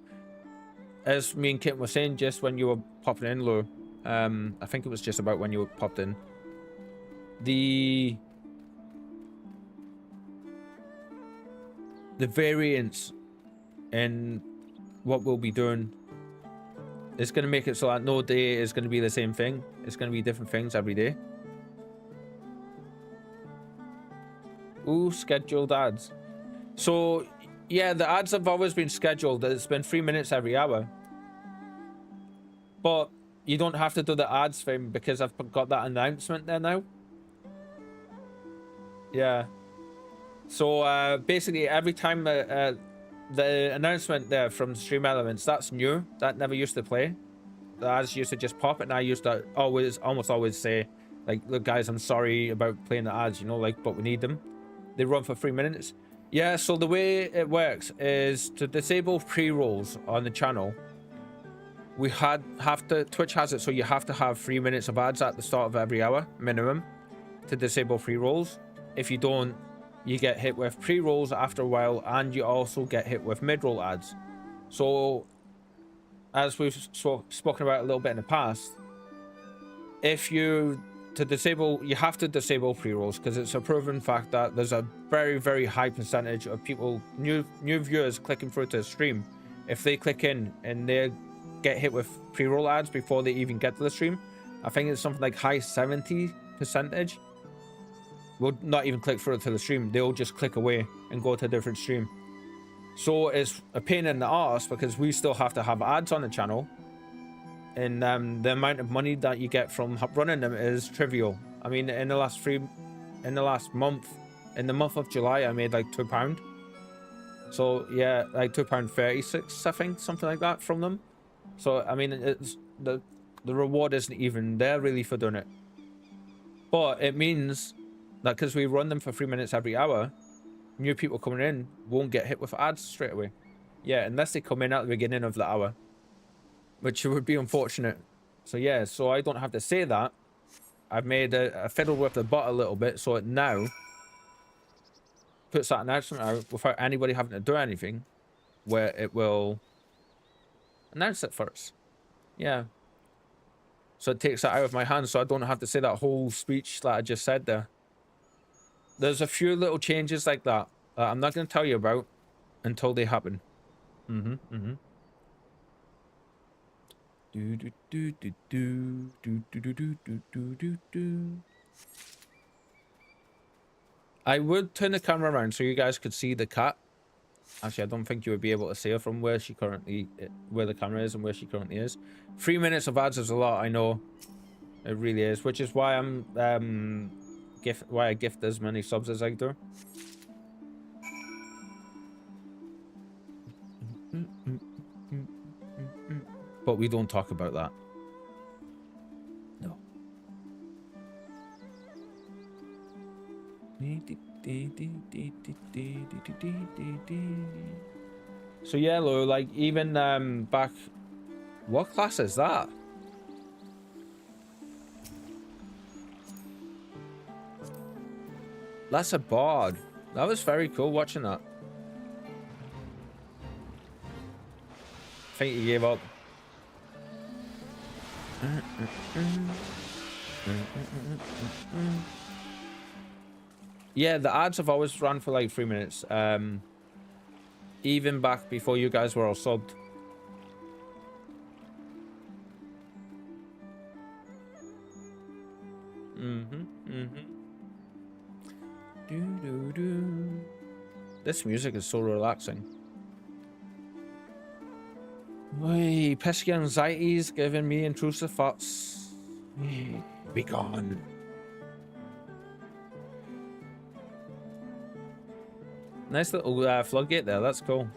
as me and Kit were saying just when you were popping in, Lou, I think it was just about when you popped in, the variance in what we'll be doing is going to make it so that no day is going to be the same thing. It's going to be different things every day. Ooh, scheduled ads. So yeah, the ads have always been scheduled. It's been 3 minutes every hour, but you don't have to do the ads thing because I've got that announcement there now. Yeah, so basically every time the announcement there from Stream Elements, that's new. That never used to play. The ads used to just pop, and I used to almost always say, like, look guys, I'm sorry about playing the ads, you know, like, but we need them. They run for 3 minutes. Yeah, so the way it works is to disable pre-rolls on the channel. We have to, Twitch has it so you have to have 3 minutes of ads at the start of every hour minimum to disable pre-rolls. If you don't, you get hit with pre-rolls after a while, and you also get hit with mid-roll ads. So as we've spoken about a little bit in the past, if you you have to disable pre-rolls because it's a proven fact that there's a very, very high percentage of people, new viewers clicking through to the stream. If they click in and they get hit with pre-roll ads before they even get to the stream, I think it's something like high 70% will not even click through to the stream. They'll just click away and go to a different stream. So it's a pain in the arse because we still have to have ads on the channel. And the amount of money that you get from running them is trivial. I mean, in the month of July, I made like £2. So yeah, like £2.36, I think, something like that from them. So I mean, it's the reward isn't even there really for doing it. But it means that because we run them for 3 minutes every hour, new people coming in won't get hit with ads straight away. Yeah, unless they come in at the beginning of the hour, which would be unfortunate. So yeah, so I don't have to say that. I've made a fiddle with the bot a little bit, so it now puts that announcement out without anybody having to do anything, where it will announce it first. Yeah. So it takes that out of my hands, so I don't have to say that whole speech that I just said there. There's a few little changes like that I'm not going to tell you about until they happen. Do do do do do do do do do do do do. I would turn the camera around so you guys could see the cat. Actually, I don't think you would be able to see her from where she currently, where the camera is and where she currently is. 3 minutes of ads is a lot, I know. It really is, which is why I'm why I gift as many subs as I do. But we don't talk about that. No. So yeah, Lou, like even back, what class is that? That's a bard. That was very cool watching that. I think he gave up. Yeah, the ads have always run for like 3 minutes. Even back before you guys were all subbed. This music is so relaxing. Oy, pesky anxieties giving me intrusive thoughts. Be gone. Nice little floodgate there, that's cool.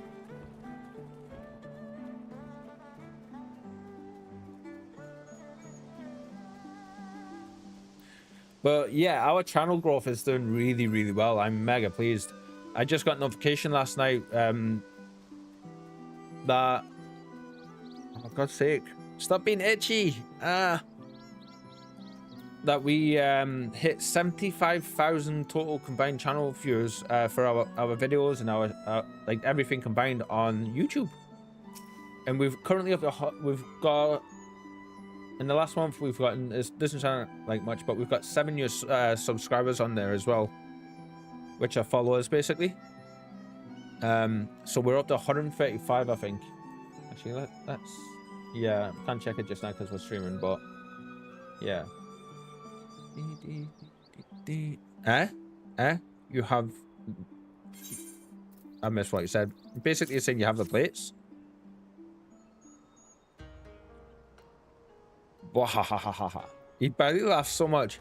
But yeah, our channel growth is doing really, really well. I'm mega pleased. I just got notification last night that... Oh, God's sake. Stop being itchy. That we hit 75,000 total combined channel views for our videos and our like everything combined on YouTube. And we've currently we've got... In the last month, we've gotten, this doesn't sound like much, but we've got 7 new subscribers on there as well, which are followers basically. So we're up to 135, I think. Actually, that's, yeah, can't check it just now because we're streaming, but yeah. You have, I missed what you said. Basically, you're saying you have the plates. He barely laughs so much.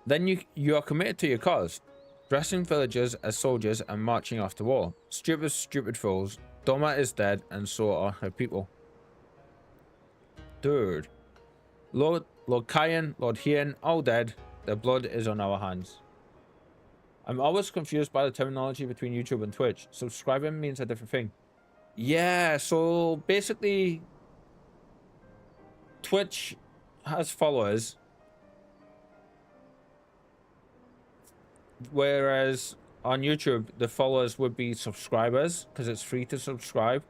Then you are committed to your cause, dressing villagers as soldiers and marching off to war. Stupid fools. Doma is dead, and so are her people. Dude. Lord Kyan, Lord Hien, all dead. Their blood is on our hands. I'm always confused by the terminology between YouTube and Twitch. Subscribing means a different thing. Yeah, so basically... Twitch has followers, whereas on YouTube the followers would be subscribers because it's free to subscribe.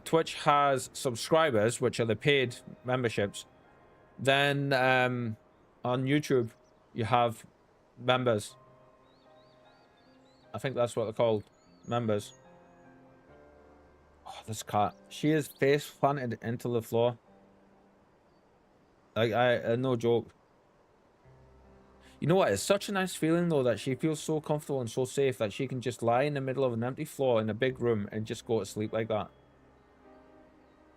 Twitch has subscribers, which are the paid memberships. Then on YouTube you have members. I think that's what they're called, members. Oh, this cat. She is face planted into the floor. Like, no joke. You know what? It's such a nice feeling, though, that she feels so comfortable and so safe that she can just lie in the middle of an empty floor in a big room and just go to sleep like that.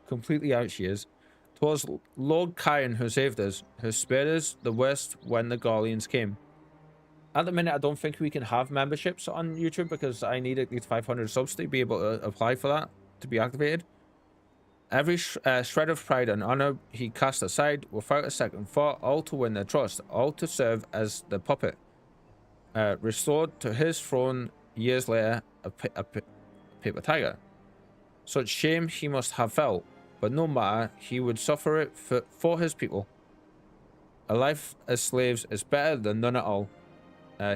Completely out she is. 'Twas Lord Kyan who saved us, who spared us the worst when the Garleans came. At the minute, I don't think we can have memberships on YouTube because I need at least 500 subs to be able to apply for that. To be activated. Every shred of pride and honor he cast aside without a second thought, all to win their trust, all to serve as the puppet. Restored to his throne years later, a paper tiger. Such shame he must have felt, but no matter, he would suffer it for his people. A life as slaves is better than none at all.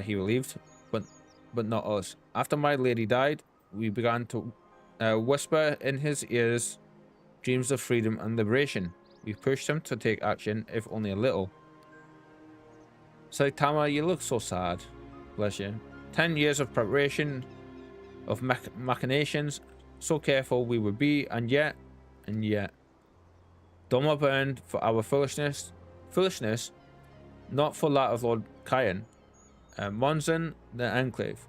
He believed, but not us. After my lady died, we began to whisper in his ears dreams of freedom and liberation. We pushed him to take action, if only a little. Saitama, you look so sad. Bless you. 10 years of preparation, of machinations. So careful we would be, and yet. Doma burned for our foolishness, not for that of Lord Kyan. Monzon, the Enclave.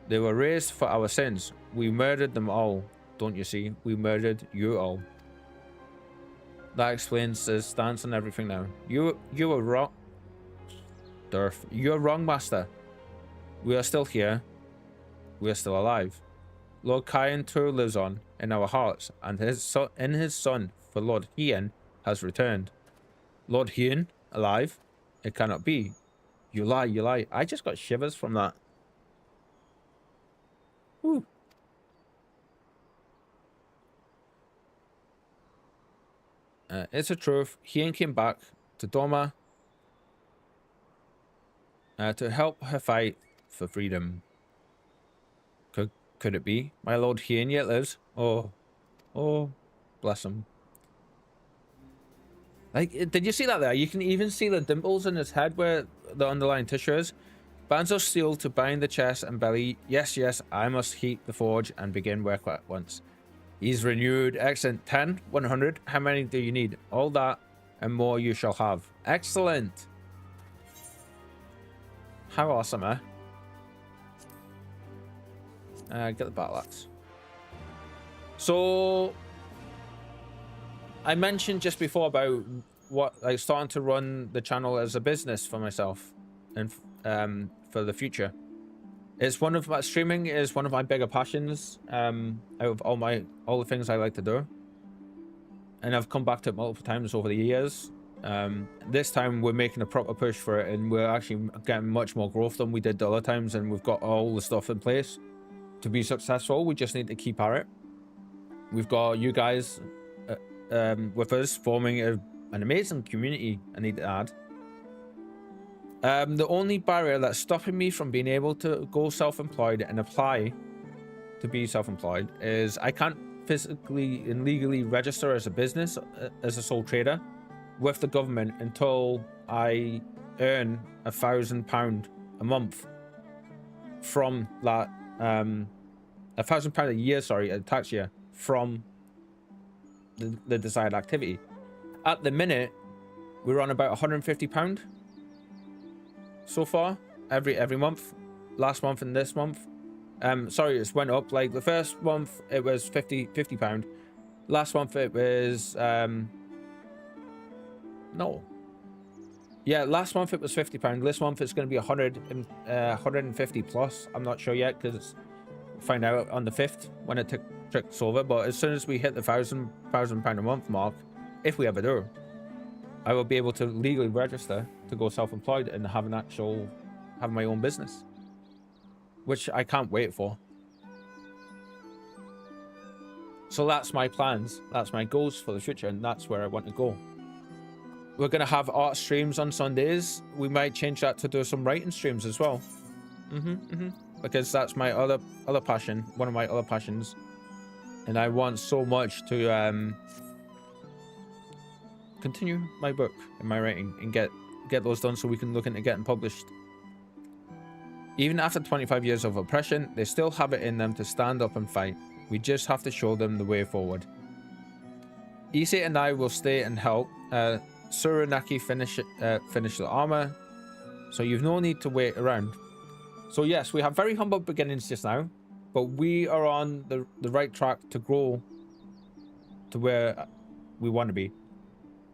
They were raised for our sins. We murdered them all, don't you see? We murdered you all. That explains his stance and everything now. You were wrong. Durf, you're wrong, Master. We are still here. We are still alive. Lord Kyan too lives on in our hearts, and his son, for Lord Hien, has returned. Lord Hien, alive? It cannot be. You lie, you lie. I just got shivers from that. Whew. It's a truth. Hien came back to Doma to help her fight for freedom. Could it be? My Lord Hien yet lives. Oh, bless him. Like, did you see that there? You can even see the dimples in his head where the underlying tissue is. Bands of steel to bind the chest and belly. Yes, I must heat the forge and begin work at once. He's renewed. Excellent. 10, 100. How many do you need? All that and more you shall have. Excellent. How awesome, eh? Get the battle axe. So I mentioned just before about what, like, starting to run the channel as a business for myself and for the future. It's one of my streaming is one of my bigger passions out of all the things I like to do, and I've come back to it multiple times over the years. This time we're making a proper push for it, and we're actually getting much more growth than we did the other times, and we've got all the stuff in place to be successful. We just need to keep at it. We've got you guys with us forming an amazing community, I need to add. The only barrier that's stopping me from being able to go self-employed and apply to be self-employed is I can't physically and legally register as a business, as a sole trader with the government until I earn £1,000 a month from that, £1,000 a year, sorry, a tax year, from the desired activity. At the minute, we're on about £150 so far every month. Last month and this month, sorry, it's went up. Like the first month it was £50. Last month it was last month it was £50. This month it's going to be 150 plus. I'm not sure yet because find out on the 5th when it ticks over. But as soon as we hit the £1,000 a month mark, if we ever do, I will be able to legally register to go self-employed and have my own business, which I can't wait for. So that's my plans, that's my goals for the future, and that's where I want to go. We're going to have art streams on Sundays. We might change that to do some writing streams as well. Because that's my other passion, one of my other passions, and I want so much to continue my book and my writing and get those done so we can look into getting published. Even after 25 years of oppression, they still have it in them to stand up and fight. We just have to show them the way forward. Issei and I will stay and help Suranaki finish the armor, so you've no need to wait around. So yes, we have very humble beginnings just now, but we are on the right track to grow to where we want to be.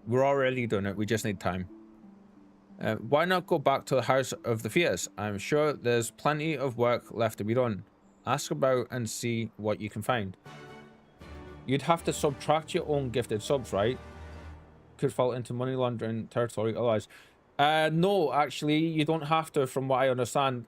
We're already doing it, we just need time. Why not go back to the House of the Fears? I'm sure there's plenty of work left to be done. Ask about and see what you can find. You'd have to subtract your own gifted subs, right? Could fall into money laundering territory otherwise. No, actually, you don't have to, from what I understand.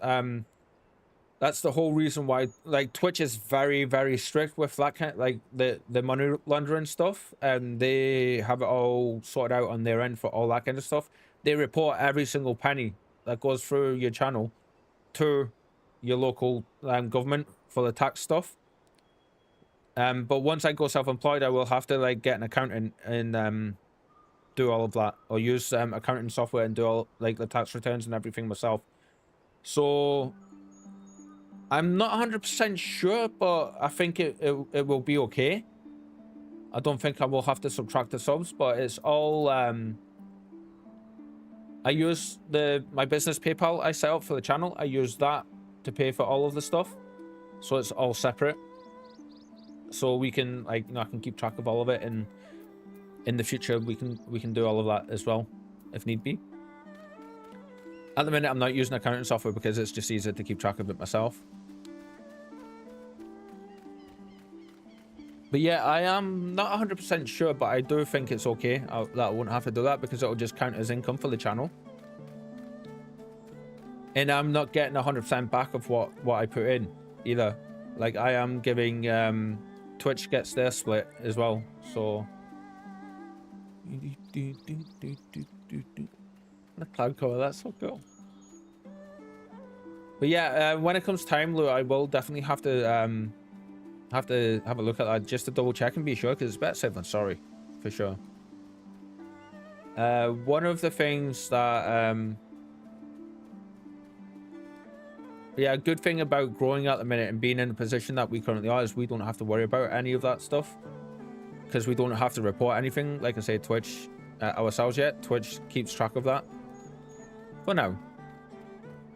That's the whole reason why, like, Twitch is very, very strict with that kind, like the money laundering stuff, and they have it all sorted out on their end for all that kind of stuff. They report every single penny that goes through your channel to your local government for the tax stuff. But once I go self-employed, I will have to, like, get an accountant and do all of that, or use accounting software and do all like the tax returns and everything myself. So I'm not 100% sure, but I think it will be okay. I don't think I will have to subtract the subs, but it's all I use my business PayPal I set up for the channel. I use that to pay for all of the stuff, so it's all separate. So we can, like, you know, I can keep track of all of it, and in the future we can do all of that as well if need be. At the minute I'm not using accounting software because it's just easier to keep track of it myself. But yeah, I am not 100% sure, but I do think it's okay that I won't have to do that because it'll just count as income for the channel. And I'm not getting 100% back of what I put in either. Like, I am giving Twitch gets their split as well, so the cloud cover, that's so cool. But yeah, when it comes time, Lou, I will definitely have to have a look at that just to double check and be sure, because it's better safe than sorry, for sure. One of the things that yeah, a good thing about growing at the minute and being in the position that we currently are is we don't have to worry about any of that stuff, because we don't have to report anything, like I say, Twitch ourselves yet. Twitch keeps track of that for now.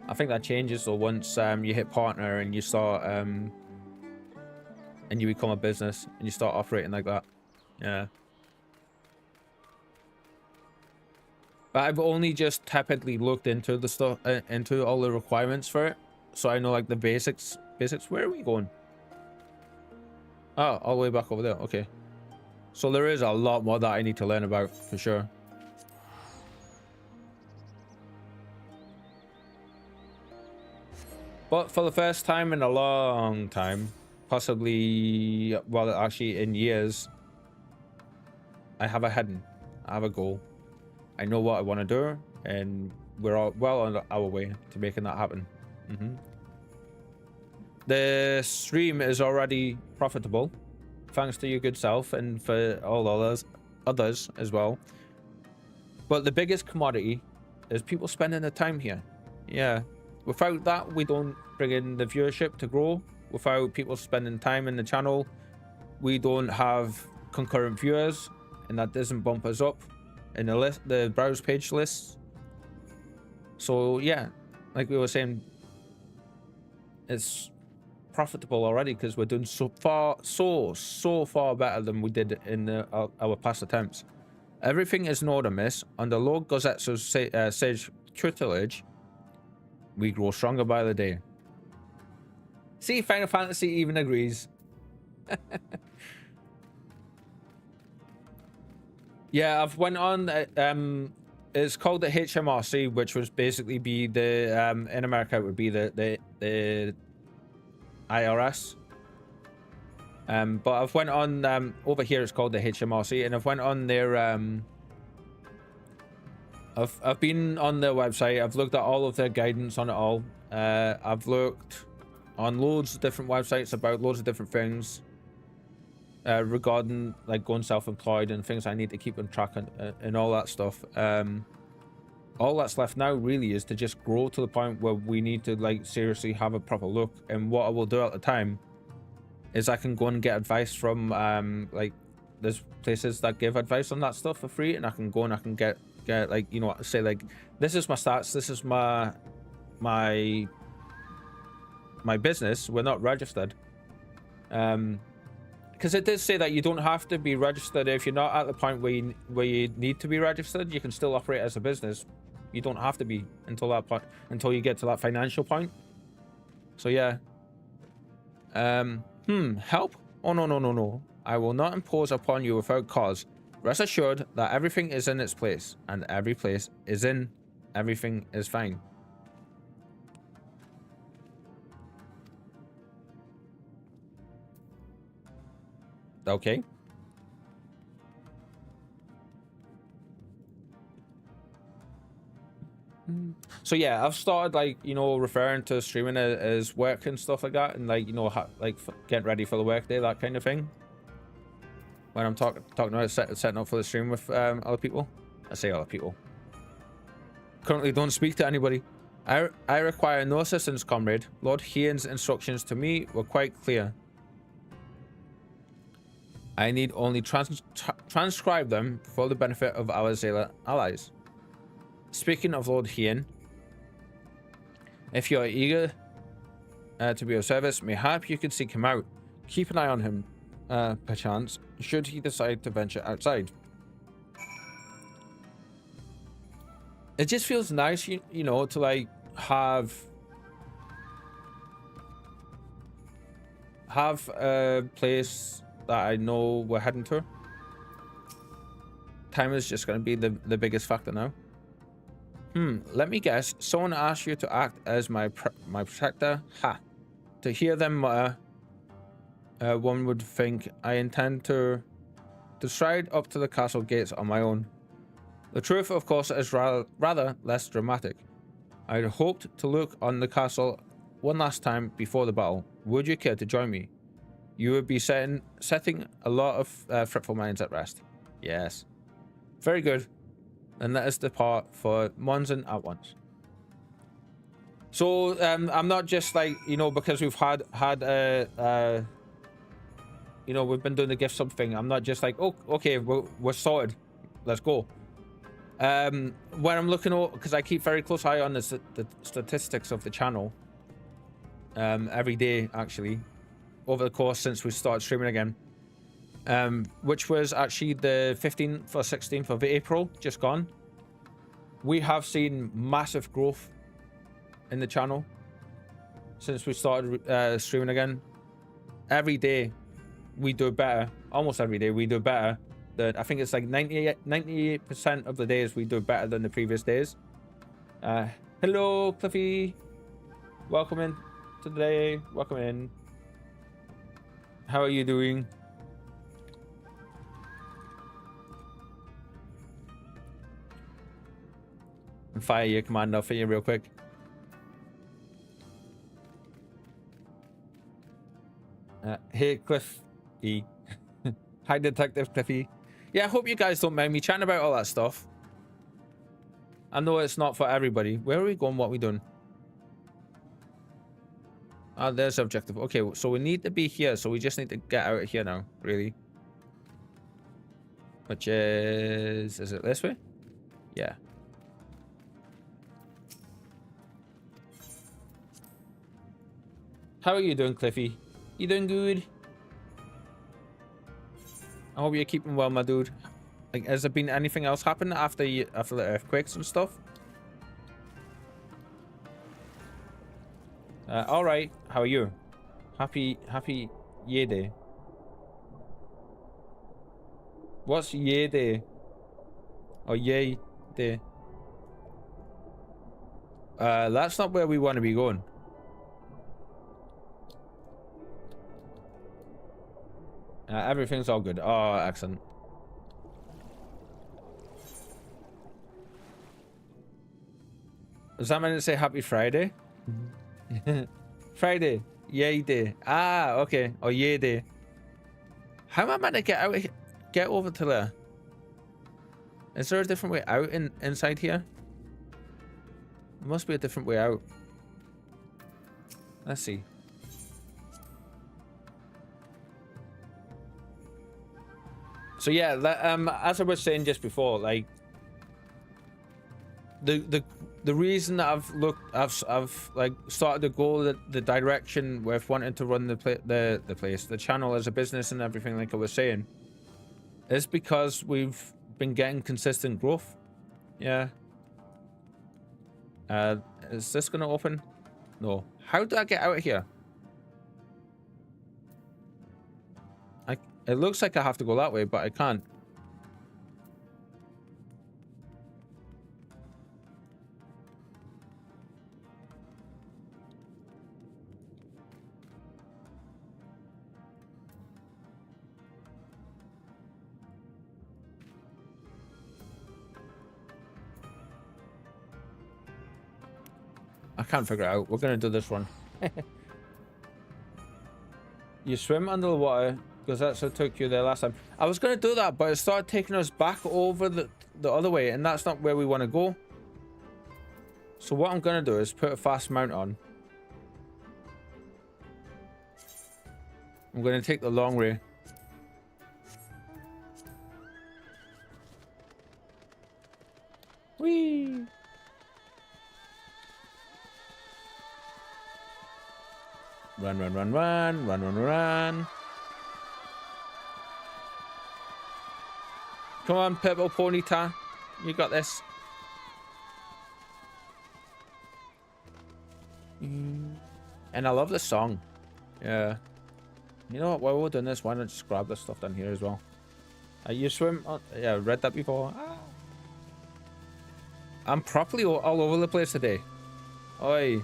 I think that changes though once you hit partner and you start and you become a business and you start operating like that. Yeah, but I've only just tepidly looked into the stuff, into all the requirements for it, so I know like the basics. Where are we going? Oh, all the way back over there. Okay, so there is a lot more that I need to learn about for sure. But for the first time in a long time, possibly, well, actually in years, I have a heading. I have a goal. I know what I want to do, and we're all well on our way to making that happen. The stream is already profitable, thanks to your good self and for all others as well. But the biggest commodity is people spending the time here. Yeah, without that, we don't bring in the viewership to grow. Without people spending time in the channel, we don't have concurrent viewers, and that doesn't bump us up in the list, the browse page lists. So yeah, like we were saying, it's profitable already because we're doing so far better than we did in our past attempts. Everything is an order miss. Under Lord Gozetsu's sage tutelage, we grow stronger by the day. See, Final Fantasy even agrees. Yeah, I've went on. It's called the HMRC, which would basically be the in America it would be the IRS. But I've went on over here. It's called the HMRC, and I've went on their I've been on their website. I've looked at all of their guidance on it all. I've looked on loads of different websites about loads of different things regarding like going self-employed and things I need to keep on track and all that stuff. All that's left now really is to just grow to the point where we need to like seriously have a proper look. And what I will do at the time is I can go and get advice from like there's places that give advice on that stuff for free, and I can go and I can get like, you know, say like, this is my stats, this is my business. We're not registered, because it did say that you don't have to be registered if you're not at the point where you need to be registered. You can still operate as a business. You don't have to be until that point, until you get to that financial point. So yeah. Help? Oh no. I will not impose upon you without cause. Rest assured that everything is in its place, and every place is in, everything is fine. Okay. So yeah, I've started like, you know, referring to streaming as work and stuff like that, and like, you know, like getting ready for the work day, that kind of thing. When I'm talking about setting up for the stream with other people. I say other people. Currently don't speak to anybody. I require no assistance, comrade. Lord Hien's instructions to me were quite clear. I need only transcribe them for the benefit of our Zayla allies. Speaking of Lord Hien, if you are eager to be of service, mayhap you could seek him out. Keep an eye on him, perchance, should he decide to venture outside. It just feels nice, you know, to like have a place that I know we're heading to. Time is just going to be the biggest factor now. Let me guess. Someone asked you to act as my protector? Ha. To hear them mutter, one would think I intend to stride up to the castle gates on my own. The truth, of course, is rather less dramatic. I had hoped to look on the castle one last time before the battle. Would you care to join me? You would be setting a lot of fretful minds at rest. Yes. Very good. And let us depart for Monzon at once. So I'm not just like, you know, because we've had you know, we've been doing the gift sub thing. I'm not just like, oh, okay, we're sorted. Let's go. When I'm looking over, because I keep very close eye on the statistics of the channel every day, actually, over the course since we started streaming again, which was actually the 15th or 16th of April, just gone. We have seen massive growth in the channel since we started streaming again. Every day we do better. Almost every day we do better. I think it's like 98% of the days we do better than the previous days. Hello, Cliffy. Welcome in today. Welcome in. How are you doing? And fire your command off for you real quick. Hey, Cliffy. Hi, Detective Cliffy. Yeah, I hope you guys don't mind me chatting about all that stuff. I know it's not for everybody. Where are we going? What are we doing? Ah, there's the objective. Okay, so we need to be here. So we just need to get out of here now, really. Which is it this way? Yeah. How are you doing, Cliffy? You doing good? I hope you're keeping well, my dude. Like, has there been anything else happen after the earthquakes and stuff? All right. How are you? Happy Ye Day. What's Ye Day? Or Yay Day? That's not where we want to be going. Everything's all good. Oh, excellent. Does that mean to say Happy Friday? Friday. Yay Day. Ah, okay. Or Yay Day. How am I meant to get out? Get over to there? Is there a different way out inside here? There must be a different way out. Let's see. So yeah, as I was saying just before, like the reason that I've like started to go the direction with wanting to run the channel as a business and everything, like I was saying, is because we've been getting consistent growth. Yeah. Is this gonna open? No. How do I get out of here? It looks like I have to go that way, but I can't. I can't figure it out. We're gonna do this one. You swim under the water Because that's what took you there last time. I was going to do that, but it started taking us back over the other way, and that's not where we want to go. So what I'm going to do is put a fast mount on. I'm going to take the long way. Whee! Run, run, run, run, run, run, run. Come on, purple ponyta. You got this. And I love the song. Yeah. You know what? While we're doing this, why not just grab this stuff down here as well? You swim? Yeah, read that before. Ah. I'm properly all over the place today. Oi.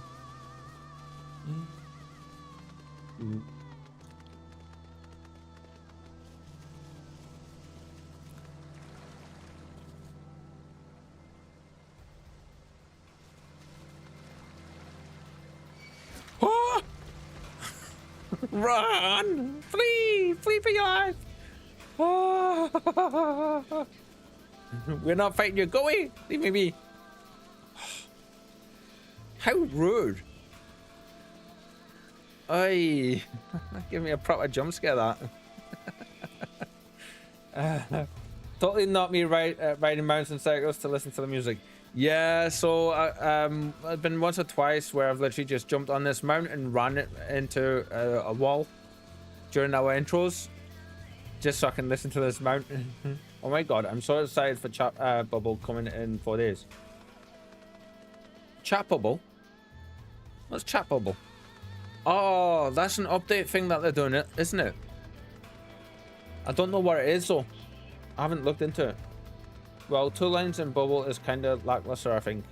Oh! Run! Flee! Flee for your life! Oh! We're not fighting you. Go away! Leave me be. How rude. Oi. Give me a proper jump scare, that. Totally not me riding mountain cycles to listen to the music. Yeah, so I've been once or twice where I've literally just jumped on this mountain and ran it into a wall during our intros, just so I can listen to this mountain. Oh my god, I'm so excited for chat bubble coming in 4 days. Chat bubble? What's chat bubble? Oh, that's an update thing that they're doing, isn't it? I don't know what it is though. I haven't looked into it. Well, 2 lines in bubble is kind of lackluster, I think.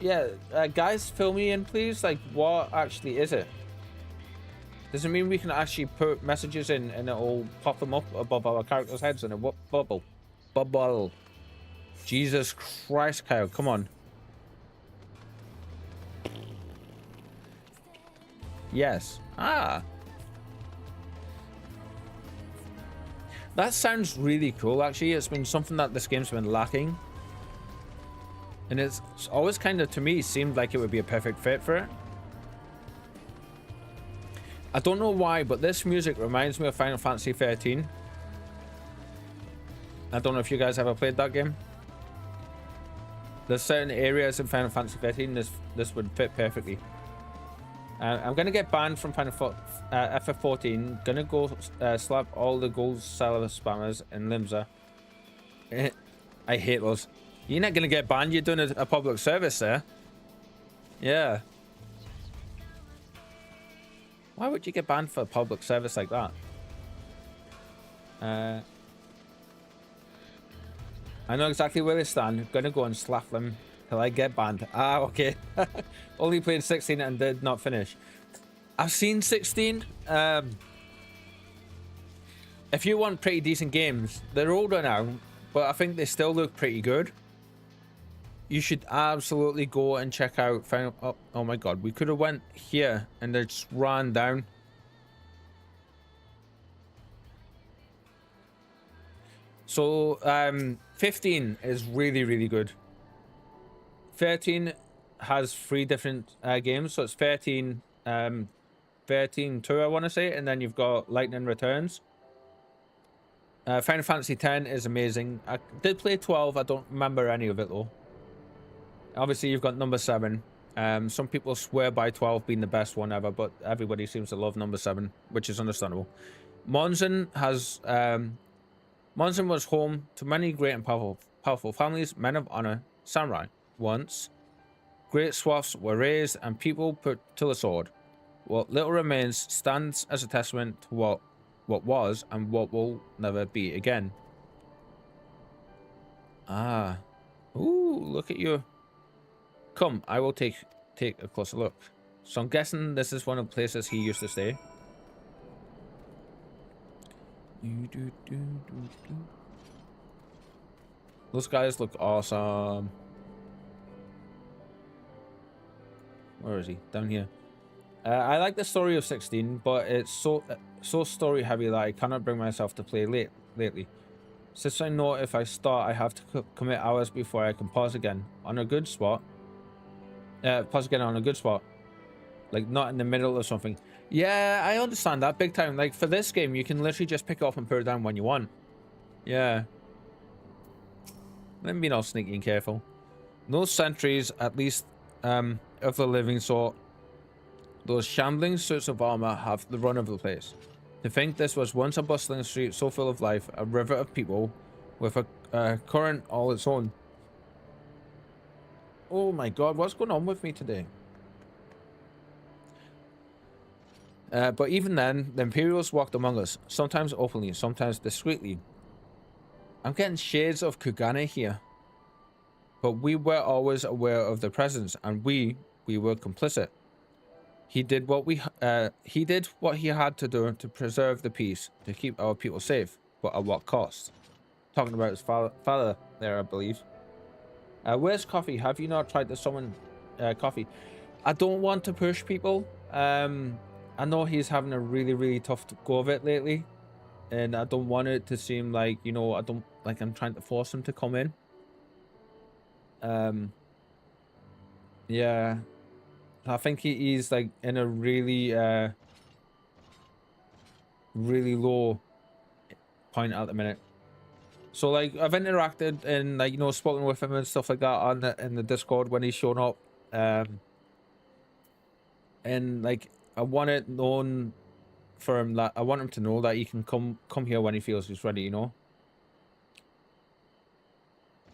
Yeah, guys, fill me in, please. Like, what actually is it? Does it mean we can actually put messages in and it'll pop them up above our characters' heads in a bubble? Bubble. Jesus Christ, Kyle, come on. Yes. Ah. That sounds really cool, actually. It's been something that this game's been lacking. And it's always kind of, to me, seemed like it would be a perfect fit for it. I don't know why, but this music reminds me of Final Fantasy 13. I don't know if you guys ever played that game. There's certain areas in Final Fantasy 13 this would fit perfectly. I'm gonna get banned from Final FF14. Gonna go slap all the gold seller spammers in Limsa. I hate those. You're not gonna get banned. You're doing a public service there. Yeah. Why would you get banned for a public service like that? I know exactly where they stand. Gonna go and slap them till I get banned. Ah, okay. Only played 16 and did not finish. I've seen 16. If you want pretty decent games, they're older now, but I think they still look pretty good. You should absolutely go and check out Final... Oh my god, we could have went here and they just ran down. So, 15 is really, really good. 13 has 3 different games, so it's 13, 13 2, I want to say, and then you've got Lightning Returns. Final Fantasy 10 is amazing. I did play 12, I don't remember any of it though. Obviously, you've got number 7. Some people swear by 12 being the best one ever, but everybody seems to love number 7, which is understandable. Monzen has... Monzen was home to many great and powerful families, men of honor, samurai. Once, great swaths were raised and people put to the sword. What little remains stands as a testament to what was and what will never be again. Ah. Ooh, look at you. Come, I will take a closer look. So I'm guessing this is one of the places he used to stay. Those guys look awesome. Where is he? Down here. I like the story of 16, but it's so story heavy that I cannot bring myself to play lately. Since I know if I start, I have to commit hours before I can pause again on a good spot. Pause again on a good spot. Like, not in the middle of something. Yeah, I understand that big time. Like, for this game, you can literally just pick it up and put it down when you want. Yeah. Let me be all sneaky and careful. No sentries, at least, of the living sort. Those shambling suits of armor have the run of the place. To think this was once a bustling street so full of life, a river of people, with a current all its own. Oh my god, what's going on with me today? But even then, the Imperials walked among us, sometimes openly, sometimes discreetly. I'm getting shades of Kugane here. But we were always aware of their presence, and we were complicit. He did what he had to do to preserve the peace, to keep our people safe, but at what cost? Talking about his father there, I believe. Where's Coffee? Have you not tried to summon Coffee? I don't want to push people. I know he's having a really tough go of it lately, and I don't want it to seem like, you know, I'm trying to force him to come in. Yeah, I think he's like in a really low point at the minute. So like, I've interacted and, like, you know, spoken with him and stuff like that in the Discord when he's shown up, and like, I want it known for him that I want him to know that he can come here when he feels he's ready, you know.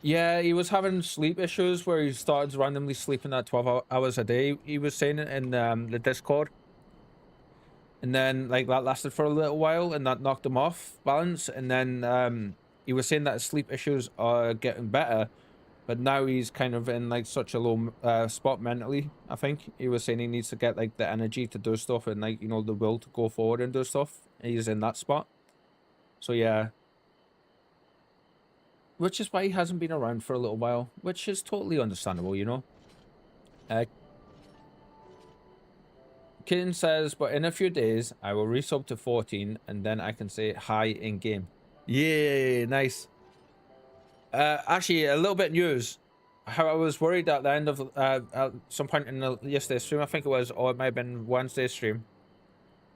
Yeah, he was having sleep issues where he started randomly sleeping at 12 hours a day. He was saying it in the Discord. And then, like, that lasted for a little while and that knocked him off balance. And then he was saying that his sleep issues are getting better. But now he's kind of in, like, such a low spot mentally, I think. He was saying he needs to get, like, the energy to do stuff and, like, you know, the will to go forward and do stuff. He's in that spot. So, yeah. Which is why he hasn't been around for a little while, which is totally understandable, you know. Kitten says, but in a few days, I will resub to 14, and then I can say hi in-game. Yay, nice. Actually, a little bit news. How I was worried at the end of, at some point in yesterday's stream, I think it was, or it might have been Wednesday's stream.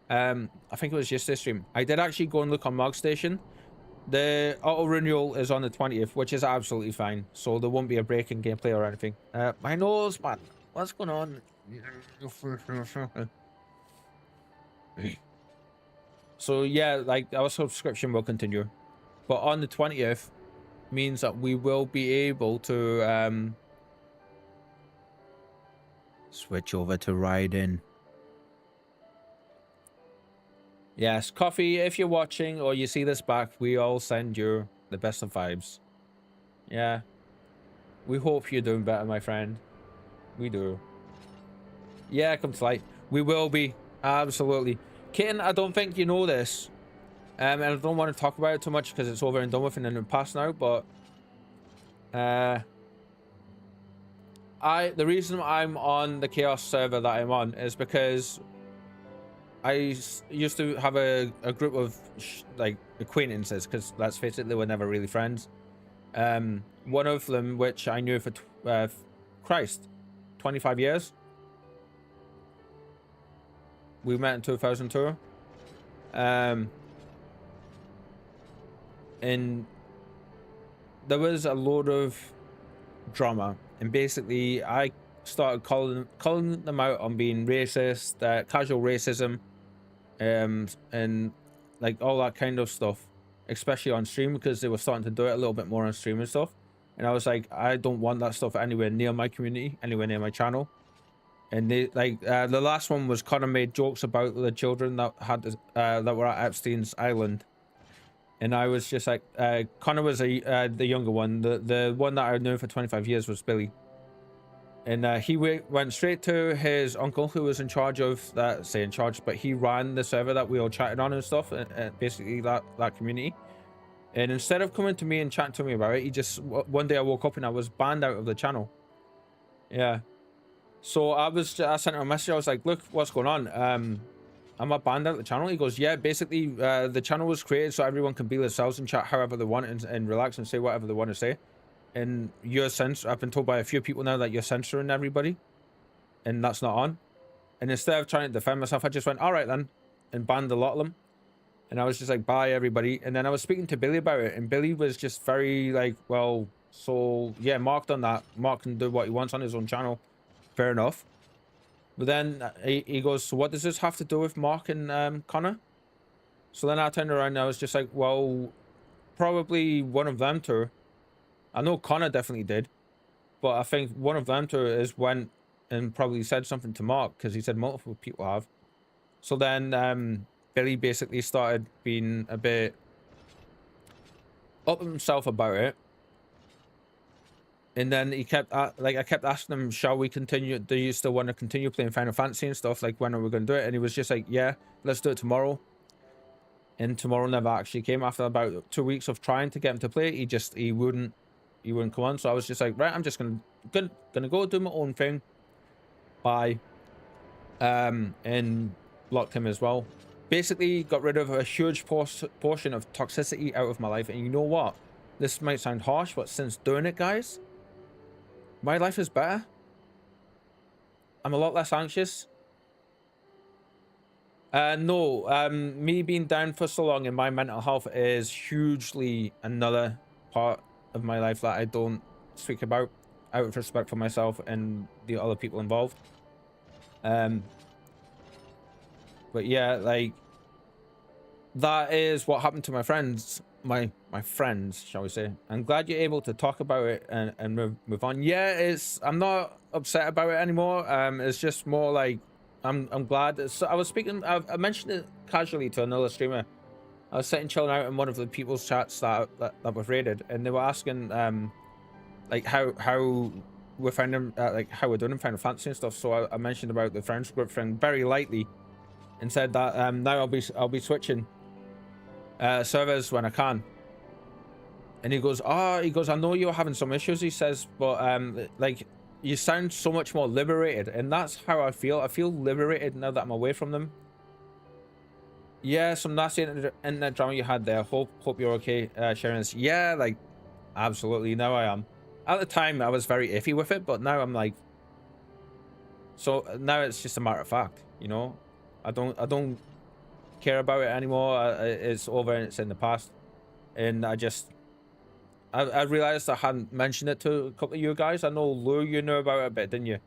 I think it was yesterday's stream. I did actually go and look on Mog Station. The auto renewal is on the 20th, which is absolutely fine. So there won't be a break in gameplay or anything. My nose, man. What's going on? So yeah, like, our subscription will continue. But on the 20th means that we will be able to switch over to Raiden. Yes, Coffee, if you're watching or you see this back, we all send you the best of vibes. Yeah. We hope you're doing better, my friend. We do. Yeah, come to light. We will be. Absolutely. Kitten, I don't think you know this. And I don't want to talk about it too much because it's over and done with and in the past now, but... the reason I'm on the Chaos server that I'm on is because... I used to have a group of like acquaintances, because let's face it, they were never really friends. One of them, which I knew for 25 years. We met in 2002. And there was a load of drama, and basically I started calling them out on being racist, casual racism, and like all that kind of stuff, especially on stream, because they were starting to do it a little bit more on stream and stuff. And I was like, I don't want that stuff anywhere near my community, anywhere near my channel. And they like the last one was Connor made jokes about the children that had that were at Epstein's Island, and I was just like, Connor was the younger one. The one that I knew for 25 years was Billy. And he went straight to his uncle, who was in charge of that, but he ran the server that we all chatted on and stuff, basically that community. And instead of coming to me and chatting to me about it, he just, one day I woke up and I was banned out of the channel. Yeah. So I sent him a message. I was like, look, what's going on? I'm not banned out of the channel. He goes, yeah, basically the channel was created so everyone can be themselves and chat however they want and relax and say whatever they want to say. And I've been told by a few people now that you're censoring everybody, and that's not on. And instead of trying to defend myself, I just went, all right then, and banned a lot of them. And I was just like, bye everybody. And then I was speaking to Billy about it, and Billy was just very like, well, so yeah, Mark done that. Mark can do what he wants on his own channel. Fair enough. But then he goes, so what does this have to do with Mark and Connor? So then I turned around and I was just like, well, probably one of them two. I know Connor definitely did, but I think one of them two went and probably said something to Mark, because he said multiple people have. So then Billy basically started being a bit up himself about it. And then he kept, I kept asking him, shall we continue? Do you still want to continue playing Final Fantasy and stuff? Like, when are we going to do it? And he was just like, yeah, let's do it tomorrow. And tomorrow never actually came. After about 2 weeks of trying to get him to play, he wouldn't come on. So I was just like, right, I'm just gonna go do my own thing. Bye. And blocked him as well. Basically got rid of a huge portion of toxicity out of my life. And you know what? This might sound harsh, but since doing it, guys, my life is better. I'm a lot less anxious. No, me being down for so long in my mental health is hugely another part of my life that I don't speak about out of respect for myself and the other people involved. But yeah, like, that is what happened to my friends. My friends, shall we say. I'm glad you're able to talk about it and move on. Yeah, I'm not upset about it anymore. It's just more like, I'm glad. So I mentioned it casually to another streamer. I was sitting chilling out in one of the people's chats that was raided, and they were asking like how we're finding like how we're doing in Final Fantasy and stuff. So I mentioned about the friends group thing very lightly, and said that now I'll be switching servers when I can. And he goes, I know you're having some issues, he says, but like, you sound so much more liberated. And that's how I feel. I feel liberated now that I'm away from them. Yeah, some nasty internet drama you had there. Hope you're okay, sharing this. Yeah, like, absolutely, now I am. At the time I was very iffy with it, but now I'm like, so now it's just a matter of fact, you know. I don't care about it anymore. It's over and it's in the past. And I realized I hadn't mentioned it to a couple of you guys. I know, Lou, you knew about it a bit, didn't you?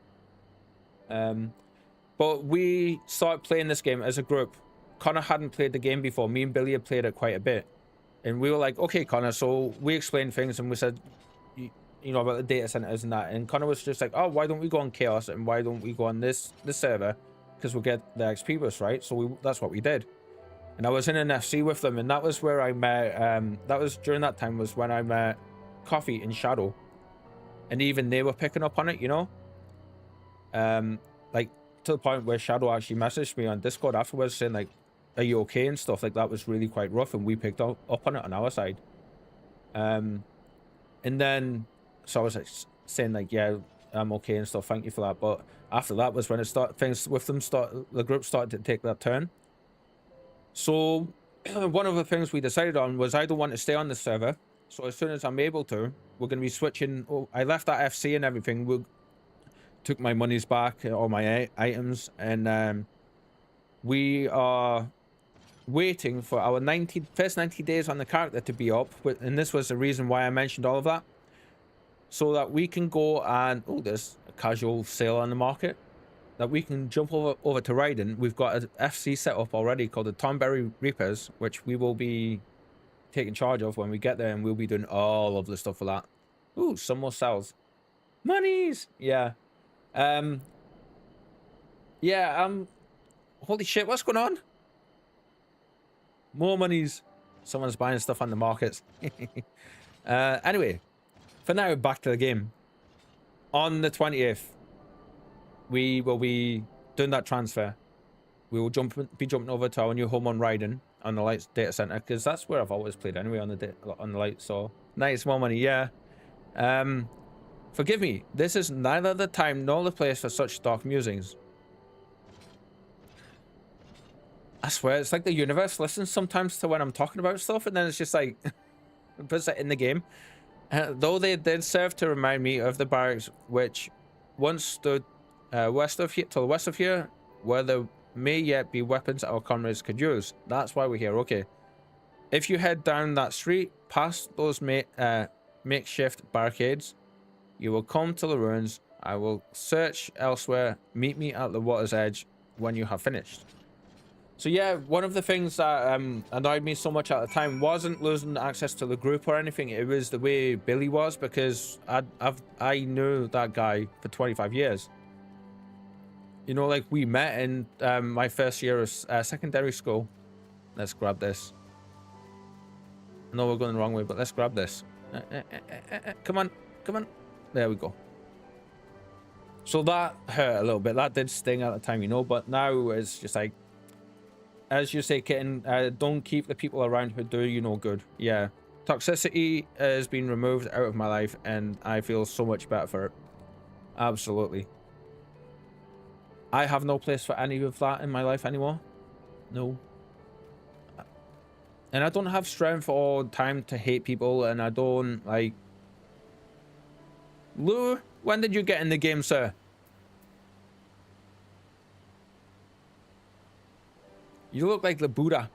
But we started playing this game as a group. Connor hadn't played the game before. Me and Billy had played it quite a bit. And we were like, okay, Connor. So we explained things and we said, you know, about the data centers and that. And Connor was just like, oh, why don't we go on Chaos? And why don't we go on this server? Because we'll get the XP boost, right? So that's what we did. And I was in an FC with them, and that was where I met, that was during that time was when I met Coffee and Shadow. And even they were picking up on it, you know? Like, to the point where Shadow actually messaged me on Discord afterwards saying, like, are you okay and stuff. Like, that was really quite rough, and we picked up on it on our side. And then, so I was like, saying, like, yeah, I'm okay and stuff, thank you for that. But after that was when the group started to take that turn. So one of the things we decided on was I don't want to stay on this server. So as soon as I'm able to, we're going to be switching. Oh, I left that FC and everything. We took my monies back, all my items, and we are waiting for our first 90 days on the character to be up. And this was the reason why I mentioned all of that. So that we can go and, oh, there's a casual sale on the market. That we can jump over to Raiden. We've got an FC set up already called the Thornberry Reapers, which we will be taking charge of when we get there, and we'll be doing all of the stuff for that. Ooh, some more cells. Monies! Yeah. Yeah, holy shit, what's going on? More monies. Someone's buying stuff on the markets. Anyway, for now, back to the game. On the 20th, we will be doing that transfer. We will be jumping over to our new home on Raiden on the Lights data center, because that's where I've always played anyway, on the Lights. So nice, more money, yeah. Forgive me, this is neither the time nor the place for such dark musings. I swear, it's like the universe listens sometimes to when I'm talking about stuff, and then it's just like, it puts it in the game. Though they did serve to remind me of the barracks which once stood west of here, to the west of here, where there may yet be weapons our comrades could use. That's why we're here. Okay. If you head down that street, past those makeshift barricades, you will come to the ruins. I will search elsewhere. Meet me at the water's edge when you have finished. So yeah, one of the things that annoyed me so much at the time wasn't losing access to the group or anything. It was the way Billy was, because I knew that guy for 25 years. You know, like we met in my first year of secondary school. Let's grab this. I know we're going the wrong way, but let's grab this. Come on, come on. There we go. So that hurt a little bit. That did sting at the time, you know, but now it's just like, as you say, Kitten, don't keep the people around who do you no good. Yeah. Toxicity has been removed out of my life, and I feel so much better for it. Absolutely. I have no place for any of that in my life anymore. No. And I don't have strength or time to hate people, and I don't, like... Lou, when did you get in the game, sir? You look like the Buddha.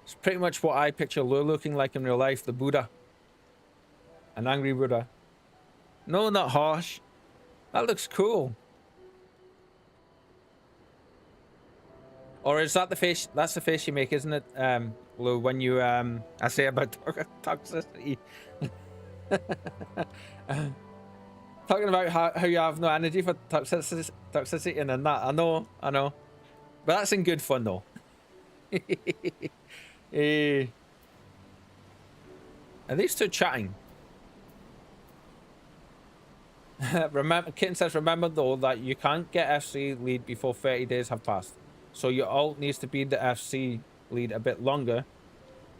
It's pretty much what I picture Lou looking like in real life, the Buddha. An angry Buddha. No, not harsh. That looks cool. Or is that the face? That's the face you make, isn't it, Lou, when you, I say about toxicity. Talking about how you have no energy for toxicity and then that. I know. But that's in good fun, though. Are these two chatting? Remember, Kitten says, remember though that you can't get FC lead before 30 days have passed. So your ult needs to be the FC lead a bit longer,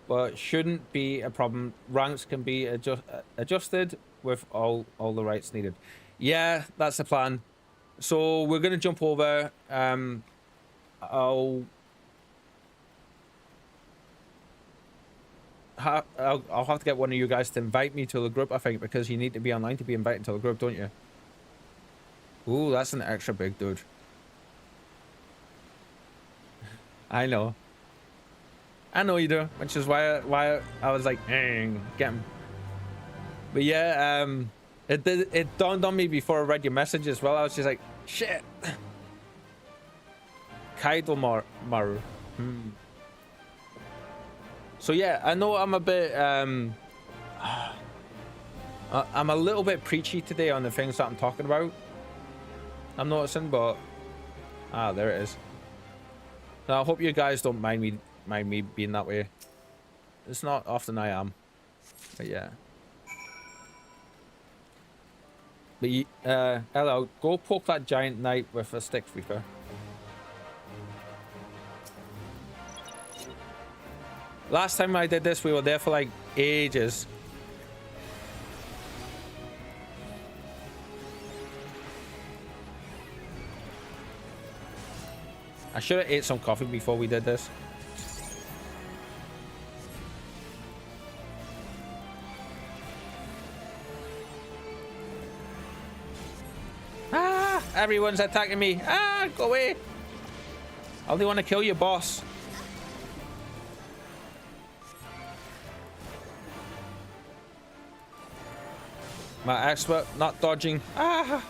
but shouldn't be a problem. Ranks can be adjusted with all the rights needed. Yeah, that's the plan. So we're gonna jump over. I'll have to get one of you guys to invite me to the group, I think, because you need to be online to be invited to the group, don't you? Ooh, that's an extra big dude. I know you do, which is why I was like, get him. But yeah, it dawned on me before I read your message as well. I was just like, shit. Kaido Maru. So yeah, I know I'm a bit I'm a little bit preachy today on the things that I'm talking about. I'm noticing, but there it is. Now I hope you guys don't mind me being that way. It's not often I am, but yeah. But hello, go poke that giant knight with a stick, Reeper. Last time I did this, we were there for like ages. I should have ate some coffee before we did this. Ah! Everyone's attacking me. Ah! Go away! I only want to kill your boss. My expert not dodging. Ah!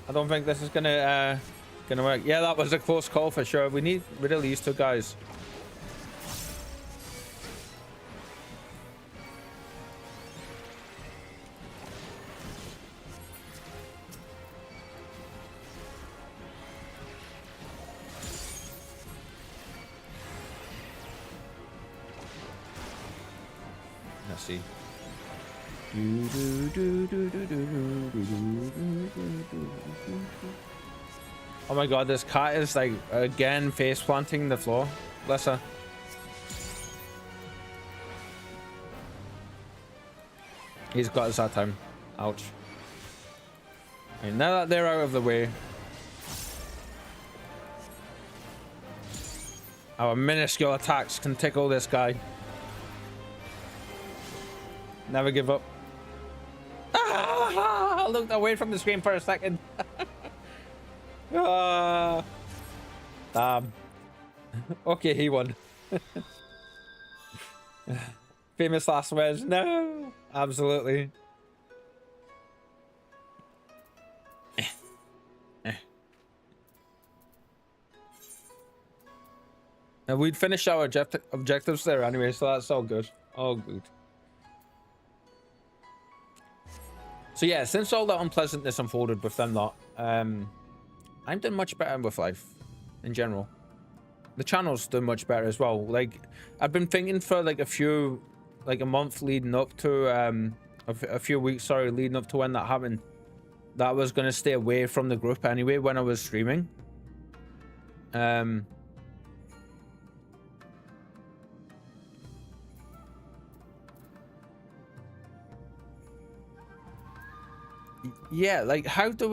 I don't think this is gonna work. Yeah, that was a close call for sure. We need rid of these two guys. Let's see. Oh my god, this cat is like again face planting the floor. Bless her. He's got us that time. Ouch. And now that they're out of the way, our minuscule attacks can tickle this guy. Never give up. Ah, I looked away from the screen for a second. Damn. Okay, he won. Famous last words. No, absolutely. And we'd finished our objectives there anyway, so that's all good. All good. So yeah, since all that unpleasantness unfolded with them lot, I'm doing much better with life in general. The channel's doing much better as well. Like, I've been thinking for like a month leading up to a few weeks, sorry, leading up to when that happened, that I was gonna stay away from the group anyway when I was streaming. Yeah, like how do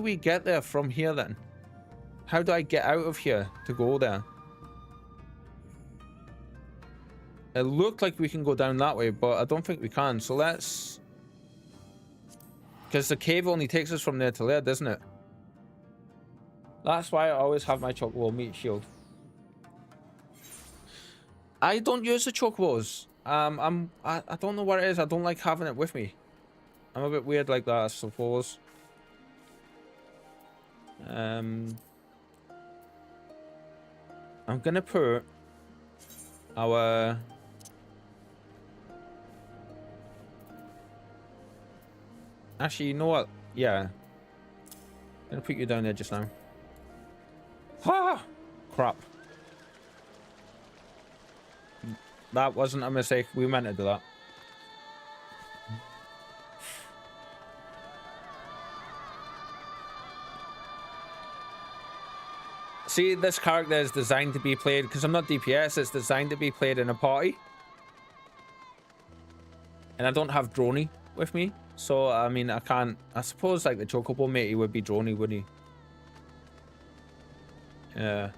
we get there from here then? How do I get out of here to go there? It looked like we can go down that way, but I don't think we can. So let's... Because the cave only takes us from there to there, doesn't it? That's why I always have my chocobo meat shield. I don't use the chocobos. I don't know what it is. I don't like having it with me. I'm a bit weird like that, I suppose. I'm gonna put our... Actually, you know what? Yeah. I'm gonna put you down there just now. Ha! Crap. That wasn't a mistake. We meant to do that. See, this character is designed to be played, because I'm not DPS, it's designed to be played in a party. And I don't have Droney with me, so I mean, I can't... I suppose like the chocobo matey would be Droney, wouldn't he? Yeah.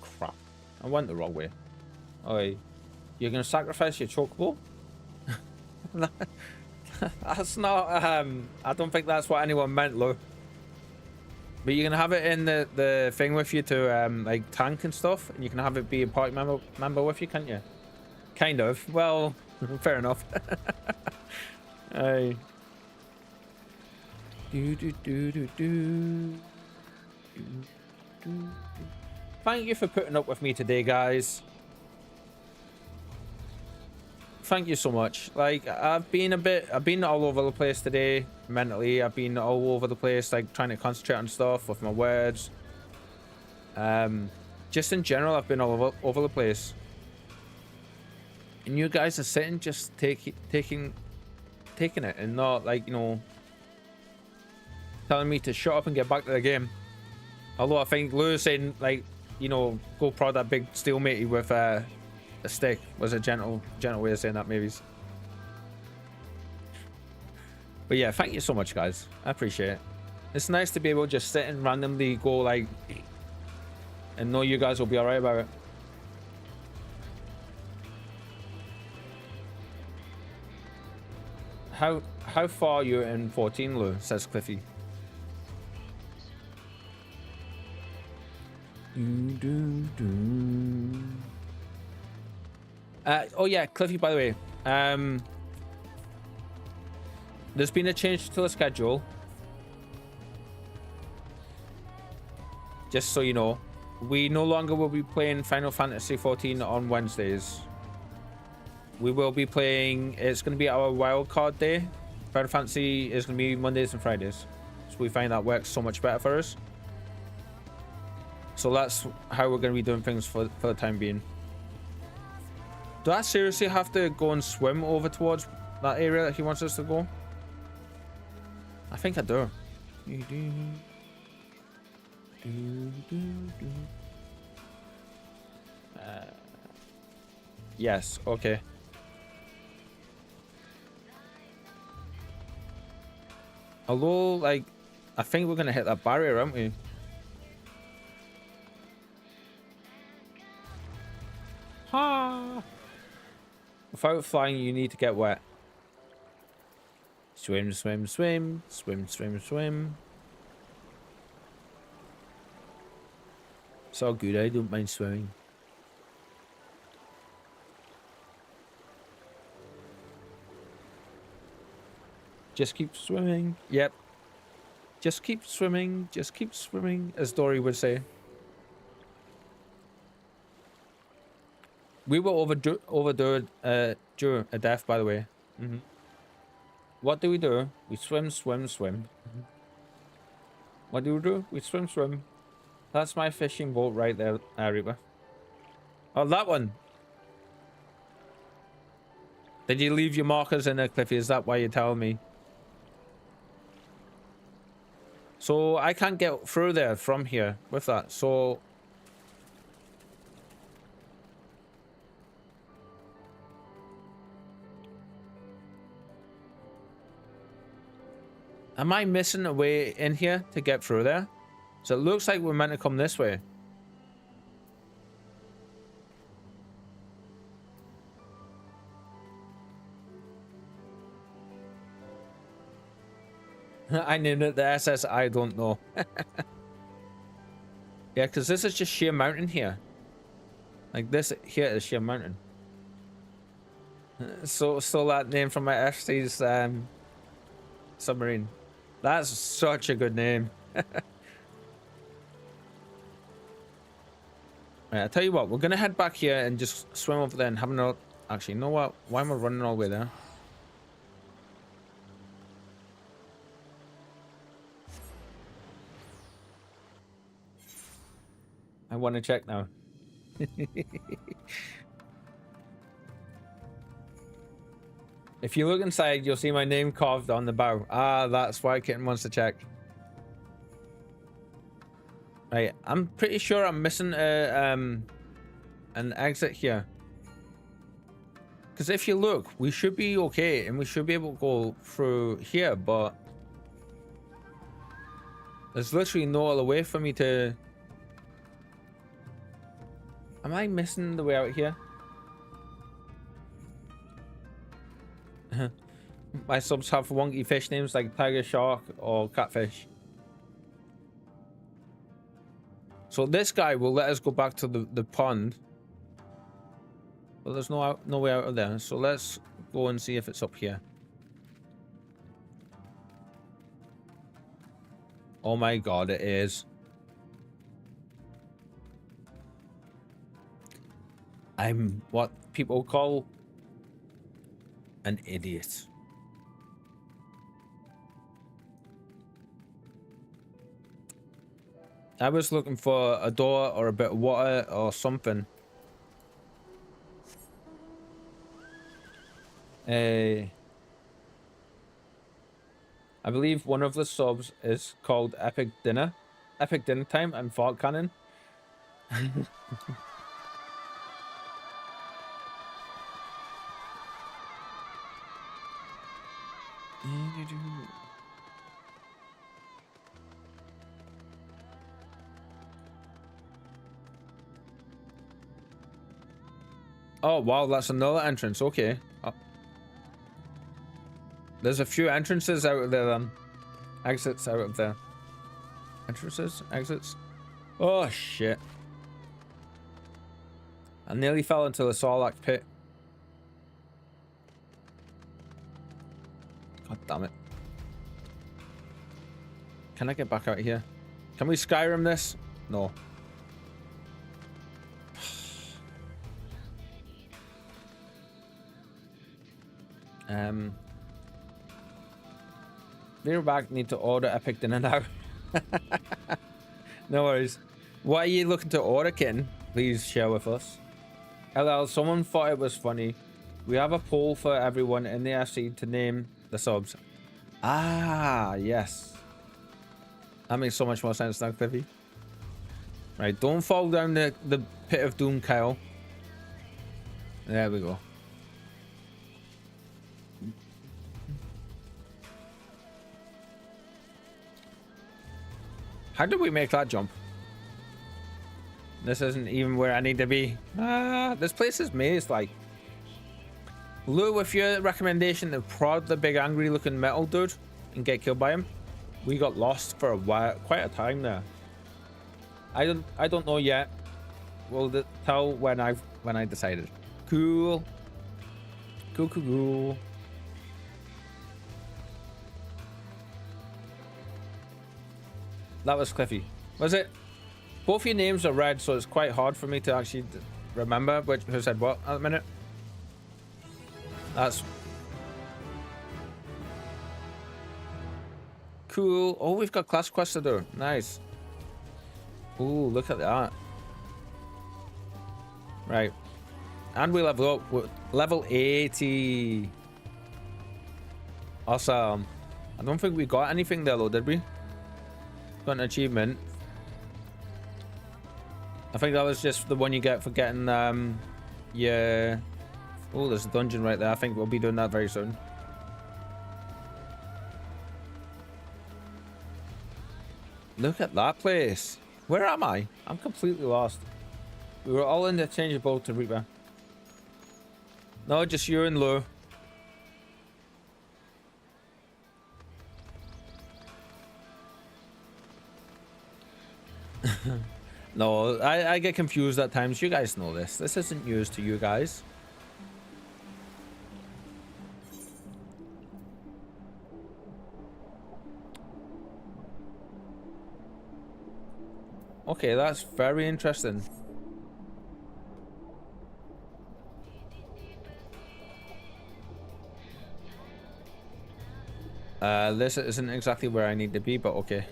Crap. I went the wrong way. Oi. You're gonna sacrifice your chocobo? That's not, I don't think that's what anyone meant, Lou. But you're gonna have it in the thing with you to, like, tank and stuff, and you can have it be a party member with you, can't you? Kind of. Well, fair enough. Hey. Thank you for putting up with me today, guys. Thank you so much. Like, I've been all over the place today mentally. I've been all over the place, like trying to concentrate on stuff with my words. Just in general, I've been all over the place. And you guys are sitting just taking it and not, like, you know, telling me to shut up and get back to the game. Although I think Lou saying, like, you know, go prod that big steel matey with a stick was a gentle way of saying that, maybe. But yeah, thank you so much, guys. I appreciate it. It's nice to be able to just sit and randomly go, like, and know you guys will be alright about it. How far are you in 14, Lou? Says Cliffy. Oh yeah, Cliffy, by the way, there's been a change to the schedule. Just so you know, we no longer will be playing Final Fantasy 14 on Wednesdays. We will be playing, it's going to be our wildcard day. Final Fantasy is going to be Mondays and Fridays. we find that works so much better for us. So that's how we're going to be doing things for the time being. Do I seriously have to go and swim over towards that area that he wants us to go? I think I do. Yes, okay. Although, like, I think we're going to hit that barrier, aren't we? Ha! Without flying, you need to get wet. Swim, swim, swim. Swim, swim, swim. It's all good, I don't mind swimming. Just keep swimming. Yep. Just keep swimming. Just keep swimming, as Dory would say. We were overdue a death, by the way. What do? We swim, swim, swim. What do? We swim, swim. That's my fishing boat right there, Reeper. Oh, that one. Did you leave your markers in there, Cliffy? Is that why you're telling me? So I can't get through there from here with that. So am I missing a way in here to get through there? So it looks like we're meant to come this way. I named it the SS I don't know. Yeah, because this is just sheer mountain here. Like this here is sheer mountain. So that name from my FC's submarine. That's such a good name. Right, I tell you what, we're gonna head back here and just swim over there and have another. Actually, you know what? Why am I running all the way there? I want to check now. If you look inside, you'll see my name carved on the bow. Ah, that's why Kitten wants to check. Right, I'm pretty sure I'm missing an exit here. Because if you look, we should be okay, and we should be able to go through here, but there's literally no other way for me to. Am I missing the way out here? My subs have wonky fish names like tiger shark or catfish. So this guy will let us go back to the pond. But there's no way out of there. So let's go and see if it's up here. Oh my god, it is. I'm what people call an idiot. I was looking for a door or a bit of water or something. I believe one of the subs is called Epic Dinner Time and Fart Cannon. Oh wow, that's another entrance. Okay. There's a few entrances out of there then. Exits out of there. Entrances? Exits? Oh shit. I nearly fell into the Sarlacc pit. God damn it. Can I get back out of here? Can we Skyrim this? No. We're back. Need to order epic dinner now. No worries. What are you looking to order, kitten? Please share with us. LL, someone thought it was funny. We have a poll for everyone in the FC to name the subs. Ah, yes. That makes so much more sense now, Cliffy. Right, don't fall down the pit of doom, Kyle. There we go. How did we make that jump? This isn't even where I need to be. Ah, this place is maze like. Lou, with your recommendation to prod the big angry looking metal dude and get killed by him, we got lost for a while, quite a time there. I don't know yet. We'll tell when I decided. Cool. Cool. That was Cliffy. Was it? Both your names are red, so it's quite hard for me to actually remember who said what at the minute. That's cool. Oh, we've got class quests to do. Nice. Ooh, look at that. Right. And we level up with level 80. Awesome. I don't think we got anything there though, did we? Got an achievement. I think that was just the one you get for getting yeah. Oh, there's a dungeon right there. I think we'll be doing that very soon. Look at that place. Where am I? I'm completely lost. We were all interchangeable to Reaper. No, just you and Lou. No, I get confused at times. You guys know this. This isn't news to you guys. Okay, that's very interesting. This isn't exactly where I need to be, but okay.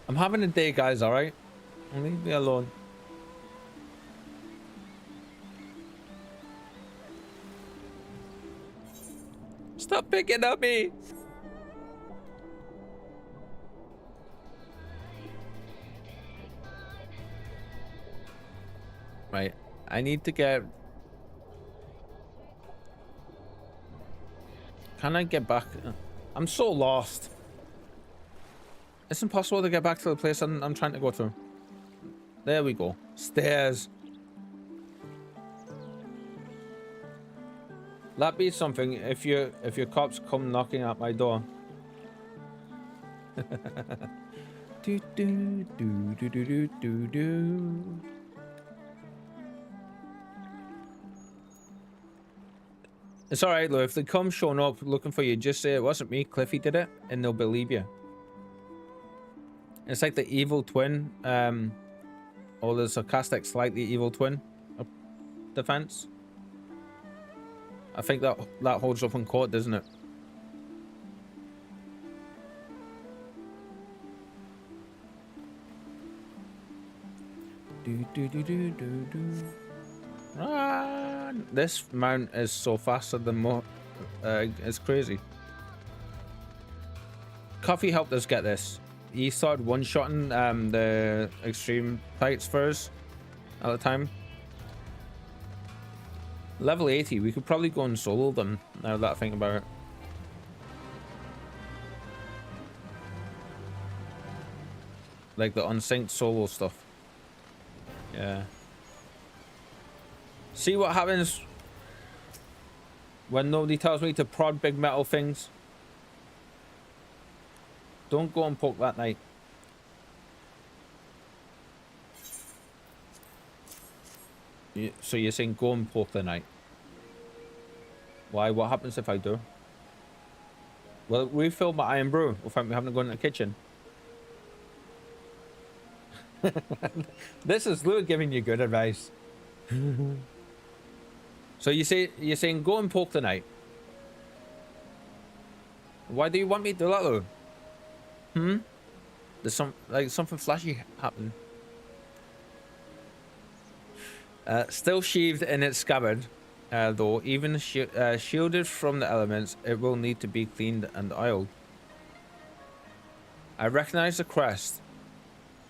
I'm having a day, guys, alright? Leave me alone. Stop picking at me! Right, I need to get... Can I get back? I'm so lost. It's impossible to get back to the place I'm trying to go to. There we go. Stairs. That be something if your cops come knocking at my door. do do do do do do do. It's alright, Lou. If they come showing up looking for you, just say it wasn't me. Cliffy did it, and they'll believe you. It's like the evil twin, or the sarcastic, slightly evil twin defense. I think that holds up in court, doesn't it? Do do do do do do. Run! This mount is so faster than more. It's crazy. Coffee helped us get this. He started one-shotting the extreme fights for us at the time. Level 80, we could probably go and solo them now that I think about it. Like the unsynced solo stuff. Yeah. See what happens when nobody tells me to prod big metal things. Don't go and poke that knight. So you're saying go and poke the knight? Why? What happens if I do? Well, refill my iron brew without me having to go in the kitchen. This is Lou giving you good advice. So you're saying go and poke the knight. Why do you want me to do that though? There's something flashy happening. Still sheathed in its scabbard, though even shielded from the elements, it will need to be cleaned and oiled. I recognize the crest.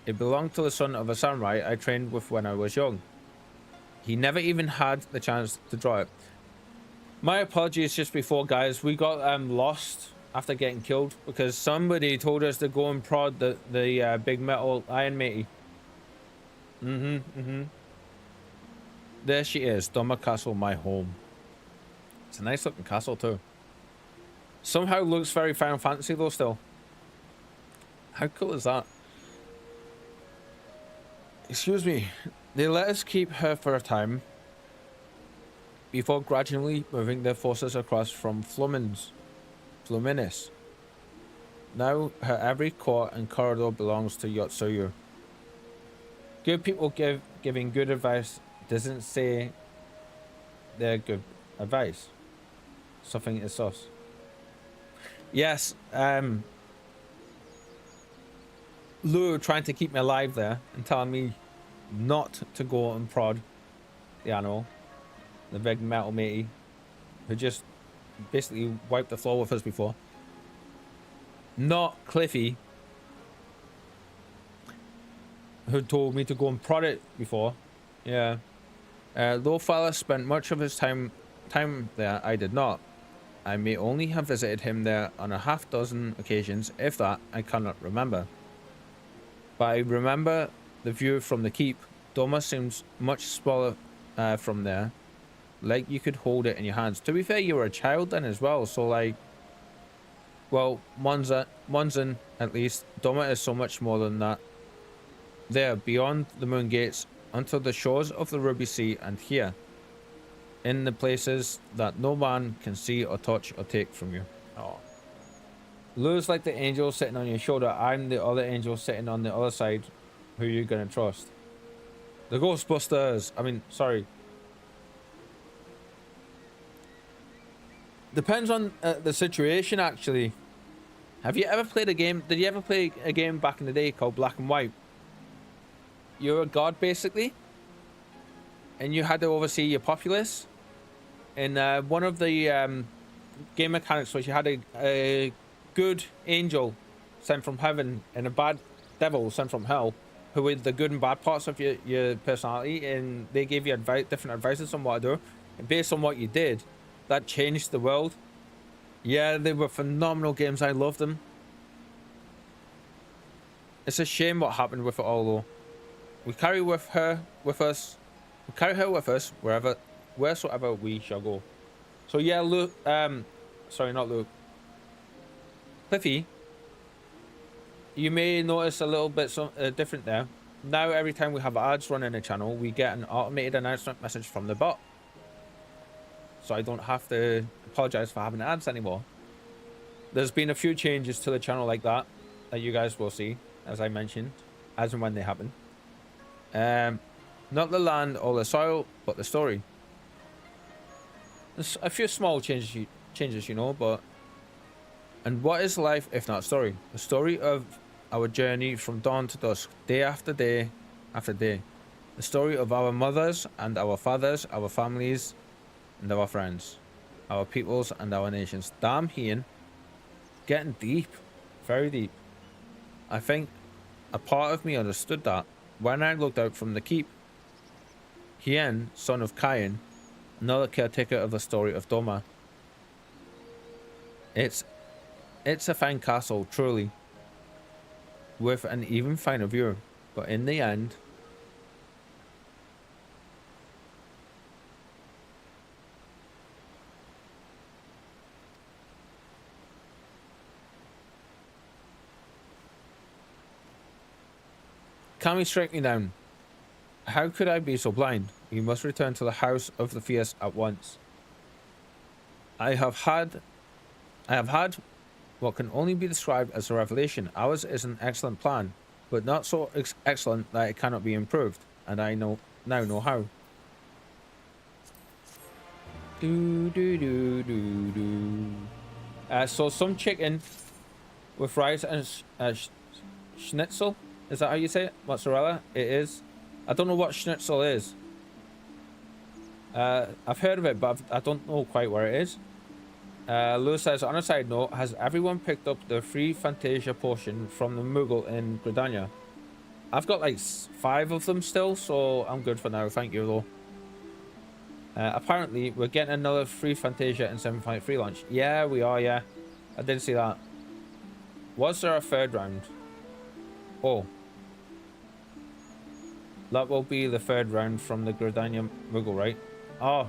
It belonged to the son of a samurai I trained with when I was young. He never even had the chance to draw it. My apologies just before, guys. We got lost after getting killed because somebody told us to go and prod the big metal iron matey. There she is, Doma Castle, my home. It's a nice looking castle too. Somehow looks very Final Fantasy though still. How cool is that? Excuse me. They let us keep her for a time before gradually moving their forces across from Fluminis. Now her every court and corridor belongs to Yotsuyu. Good people giving good advice doesn't say they're good advice. Something is sus. Yes, Lou trying to keep me alive there and telling me not to go and prod the animal, the big metal matey, who just basically wiped the floor with us before. Not Cliffy, who told me to go and prod it before. Yeah. Though Fala spent much of his time there, I did not. I may only have visited him there on a half dozen occasions, if that, I cannot remember. But I remember the view from the keep. Doma seems much smaller from there. Like you could hold it in your hands. To be fair, you were a child then as well, so like... Well, Monzon, at least. Doma is so much more than that. There, beyond the moon gates, unto the shores of the Ruby Sea, and here. In the places that no man can see or touch or take from you. Oh. Lou's like the angel sitting on your shoulder. I'm the other angel sitting on the other side. Who are you gonna trust? The Ghostbusters. I mean, sorry. Depends on the situation, actually. Have you ever played a game? Did you ever play a game back in the day called Black and White? You're a god, basically. And you had to oversee your populace. And one of the game mechanics was you had a good angel sent from heaven and a bad devil sent from hell, who were the good and bad parts of your personality, and they gave you different advices on what to do, and based on what you did, that changed the world. Yeah, they were phenomenal games. I loved them. It's a shame what happened with it all though. We carry her with us wheresoever we shall go. So yeah, Luke, sorry, not Luke, Cliffy, you may notice a little bit different there. Now every time we have ads running the channel, we get an automated announcement message from the bot. So I don't have to apologize for having ads anymore. There's been a few changes to the channel like that you guys will see, as I mentioned, as and when they happen. Not the land or the soil, but the story. There's a few small changes, you know, but... And what is life if not story? The story of our journey from dawn to dusk, day after day after day. The story of our mothers and our fathers, our families and our friends, our peoples and our nations. Damn, Ian. Getting deep. Very deep. I think a part of me understood that when I looked out from the keep. Hien, son of Kain, another caretaker of the story of Doma. It's a fine castle, truly, with an even finer view, but in the end, Kami strike me down. How could I be so blind? We must return to the house of the fierce at once. I have had what can only be described as a revelation. Ours is an excellent plan, but not so excellent that it cannot be improved, and I now know how. Do do do do do. So some chicken with rice and schnitzel. Is that how you say it? Mozzarella? It is. I don't know what schnitzel is. I've heard of it, but I don't know quite where it is. Lewis says, on a side note, has everyone picked up the free Fantasia potion from the Moogle in Gridania? I've got like 5 of them still, so I'm good for now. Thank you, though. Apparently, we're getting another free Fantasia in 7.3 launch. Yeah, we are, yeah. I did see that. Was there a 3rd round? Oh. That will be the 3rd round from the Gridania Moogle, right? Oh.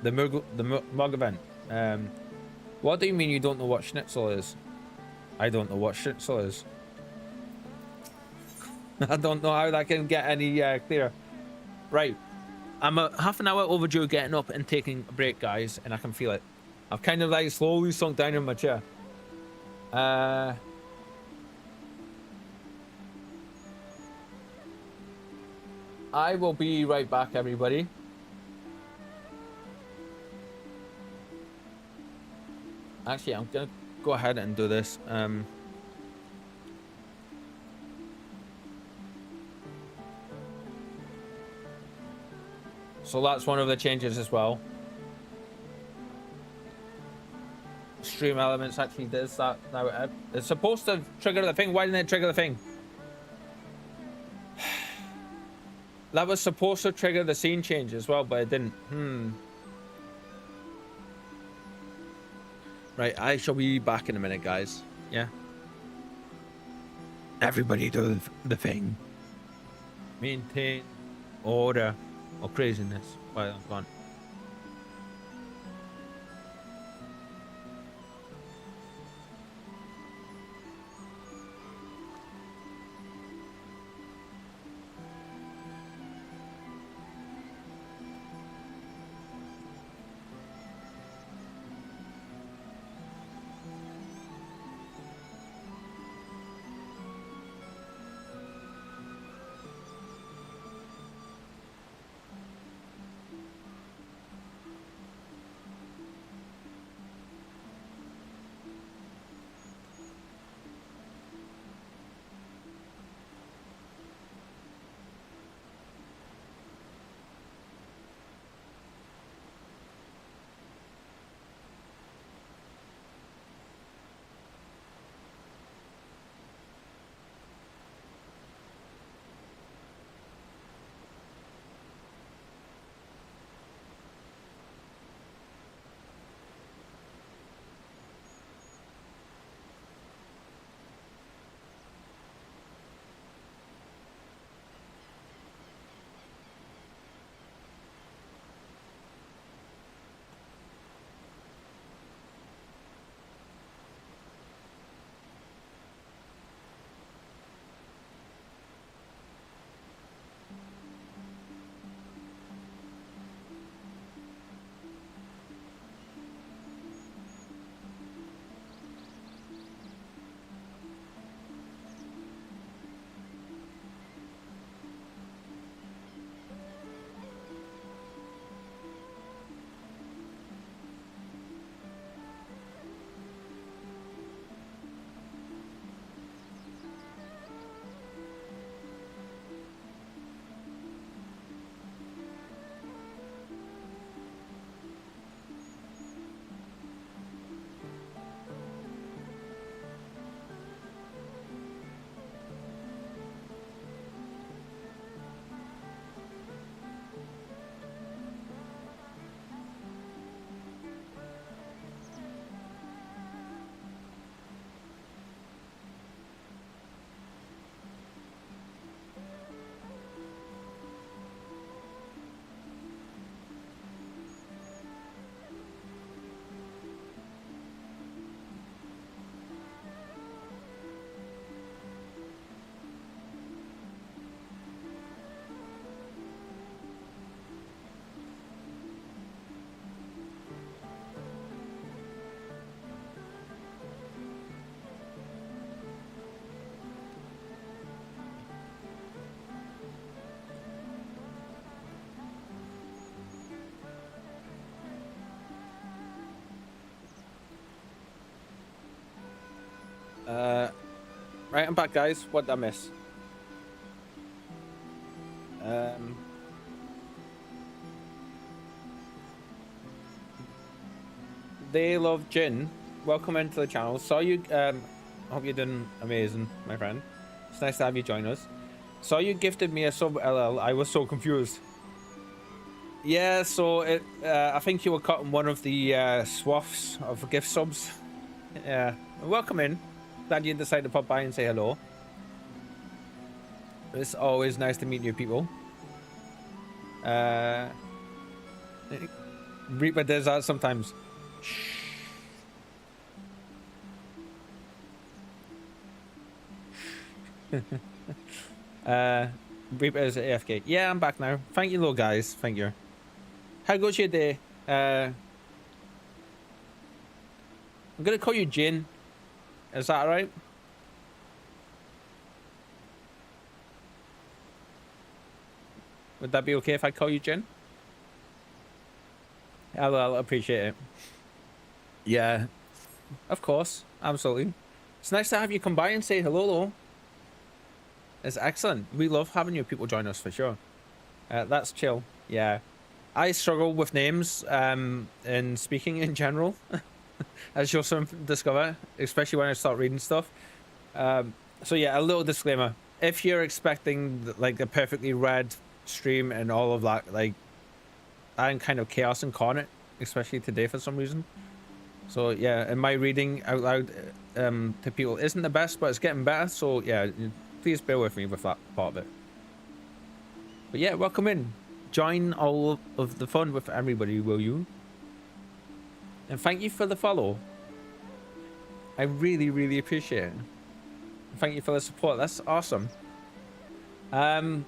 The Moogle, the Mug event. What do you mean you don't know what schnitzel is? I don't know what schnitzel is. I don't know how that can get any clearer. Right. I'm a half an hour overdue getting up and taking a break, guys, and I can feel it. I've kind of like slowly sunk down in my chair. I will be right back, everybody. Actually, I'm gonna go ahead and do this. So that's one of the changes as well. Stream Elements actually does that now. It's supposed to trigger the thing. Why didn't it trigger the thing? That was supposed to trigger the scene change as well, but it didn't. Right, I shall be back in a minute, guys. Yeah. Everybody do the thing. Maintain order or craziness while I'm gone. Right, I'm back, guys. What did I miss? They love gin. Welcome into the channel. Saw you. Hope you're doing amazing, my friend. It's nice to have you join us. Saw you gifted me a sub LL. I was so confused. Yeah, so it. I think you were cutting one of the swaths of gift subs. Yeah, welcome in. Glad you decided to pop by and say hello. It's always nice to meet new people. Reaper does that sometimes. Reaper is AFK. Yeah, I'm back now. Thank you, little guys. Thank you. How goes your day? I'm gonna call you Jin. Is that alright? Would that be okay if I call you Jin? I'll appreciate it. Yeah, of course. Absolutely. It's nice to have you come by and say hello, though. It's excellent. We love having new people join us for sure. That's chill. Yeah. I struggle with names and speaking in general, as you'll soon discover, especially when I start reading stuff. So yeah, a little disclaimer. If you're expecting like a perfectly read stream and all of that, like, I'm kind of chaos incarnate, especially today for some reason. So yeah, and my reading out loud to people isn't the best, but it's getting better. So yeah, please bear with me with that part of it. But yeah, welcome in. Join all of the fun with everybody, will you? And thank you for the follow. I really, really appreciate it. Thank you for the support. That's awesome. So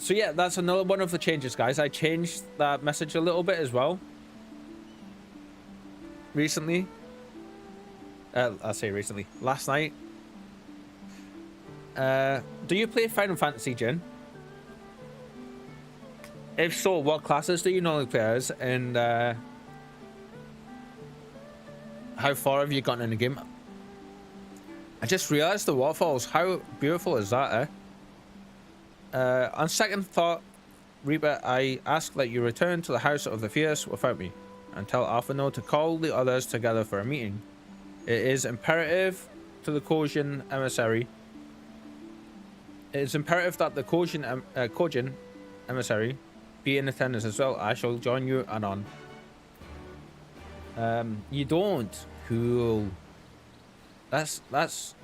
yeah, that's another one of the changes, guys. I changed that message a little bit as well recently. I say recently, last night. Do you play Final Fantasy, Jin? If so, what classes do you normally play as, and how far have you gotten in the game? I just realized the waterfalls. How beautiful is that, eh? On second thought, Reaper, I ask that you return to the House of the Fierce without me, and tell Alphino to call the others together for a meeting. It is imperative to the Kojin emissary. It is imperative that the Kojin emissary be in attendance as well. I shall join you anon. You don't. Cool. That's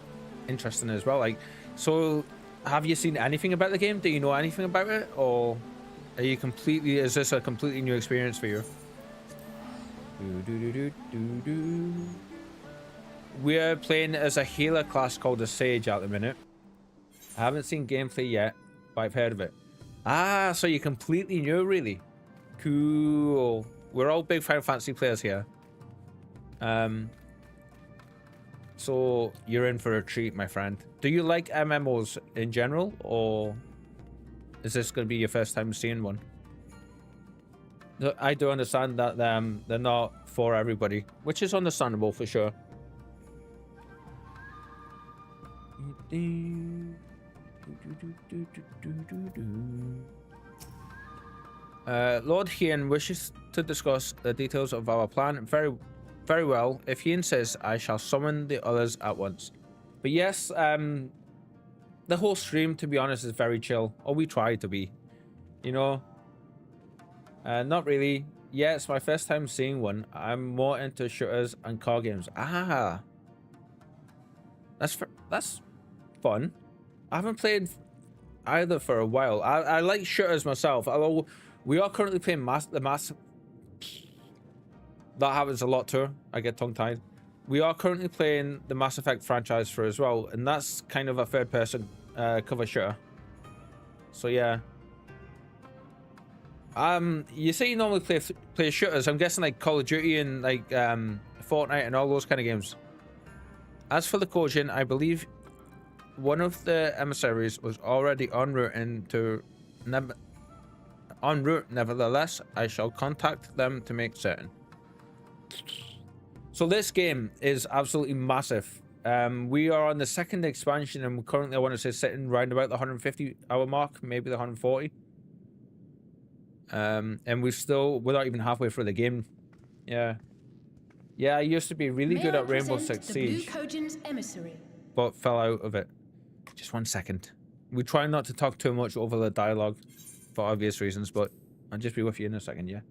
interesting as well. Like, so have you seen anything about the game? Do you know anything about it, or are you completely? Is this a completely new experience for you? We're playing as a healer class called a Sage at the minute. I haven't seen gameplay yet, but I've heard of it. Ah, so you're completely new, really? Cool. We're all big Final Fantasy players here. So you're in for a treat, my friend. Do you like MMOs in general, or is this going to be your first time seeing one? I do understand that they're not for everybody, which is understandable for sure. Lord Hien wishes to discuss the details of our plan. Very well. If he insists, I shall summon the others at once. But yes, the whole stream, to be honest, is very chill. Or we try to be. You know? Not really. Yeah, it's my first time seeing one. I'm more into shooters and car games. Ah. That's fun. I haven't played either for a while. I like shooters myself. Although we are currently playing the Mass. That happens a lot too. I get tongue-tied. We are currently playing the Mass Effect franchise for as well, and that's kind of a third-person cover shooter. So yeah. You say you normally play shooters. I'm guessing like Call of Duty and like Fortnite and all those kind of games. As for the Kojin, I believe one of the emissaries was already en route nevertheless, I shall contact them to make certain. So this game is absolutely massive. We are on the second expansion, and we're currently, I want to say, sitting around about the 150-hour mark, maybe the 140. And we're not even halfway through the game. Yeah. Yeah, I used to be really good at Rainbow Six Siege, but fell out of it. Just 1 second. We try not to talk too much over the dialogue for obvious reasons, but I'll just be with you in a second, yeah?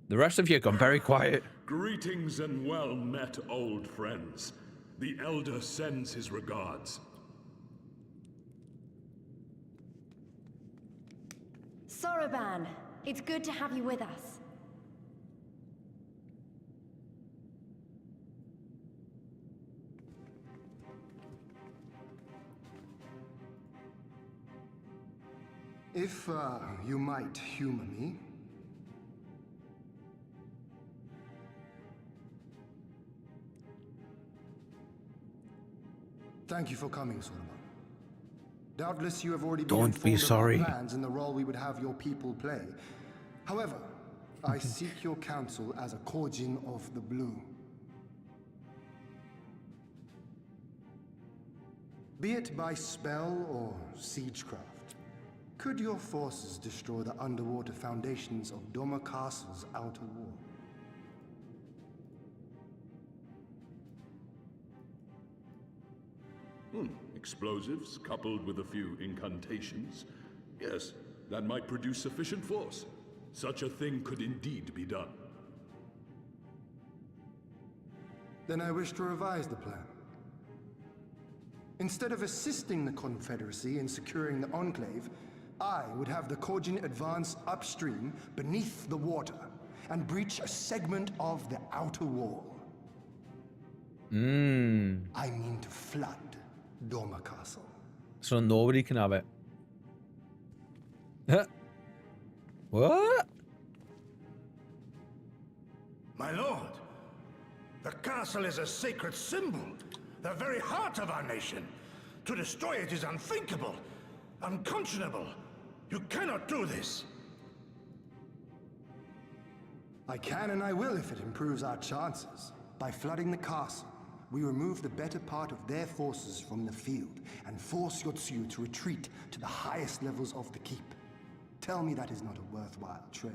The rest of you gone very quiet. Greetings and well met, old friends. The Elder sends his regards. Soroban, it's good to have you with us. If you might humor me. Thank you for coming, Soroban. Doubtless you have already been Don't be informed of sorry. our plans and the role we would have your people play. However, I seek your counsel as a Korjin of the Blue. Be it by spell or siegecraft, could your forces destroy the underwater foundations of Doma Castle's outer wall? Explosives coupled with a few incantations. Yes, that might produce sufficient force. Such a thing could indeed be done. Then I wish to revise the plan. Instead of assisting the Confederacy in securing the Enclave, I would have the Korjin advance upstream beneath the water and breach a segment of the outer wall. I mean to flood Doma Castle. So nobody can have it. What? My lord, the castle is a sacred symbol, the very heart of our nation. To destroy it is unthinkable, unconscionable. You cannot do this. I can and I will if it improves our chances. By flooding the castle, we remove the better part of their forces from the field and force Yotsuyu to retreat to the highest levels of the keep. Tell me that is not a worthwhile trade.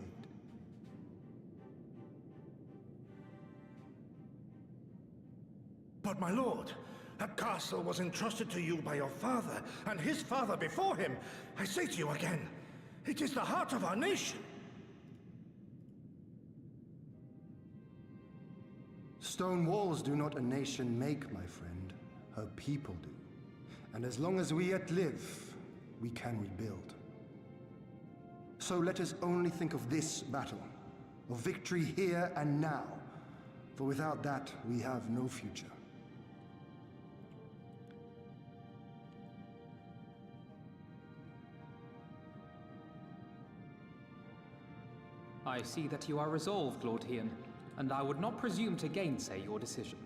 But my lord, that castle was entrusted to you by your father and his father before him. I say to you again, it is the heart of our nation. Stone walls do not a nation make, my friend. Her people do. And as long as we yet live, we can rebuild. So let us only think of this battle, of victory here and now. For without that, we have no future. I see that you are resolved, Lord Hien, and I would not presume to gainsay your decision.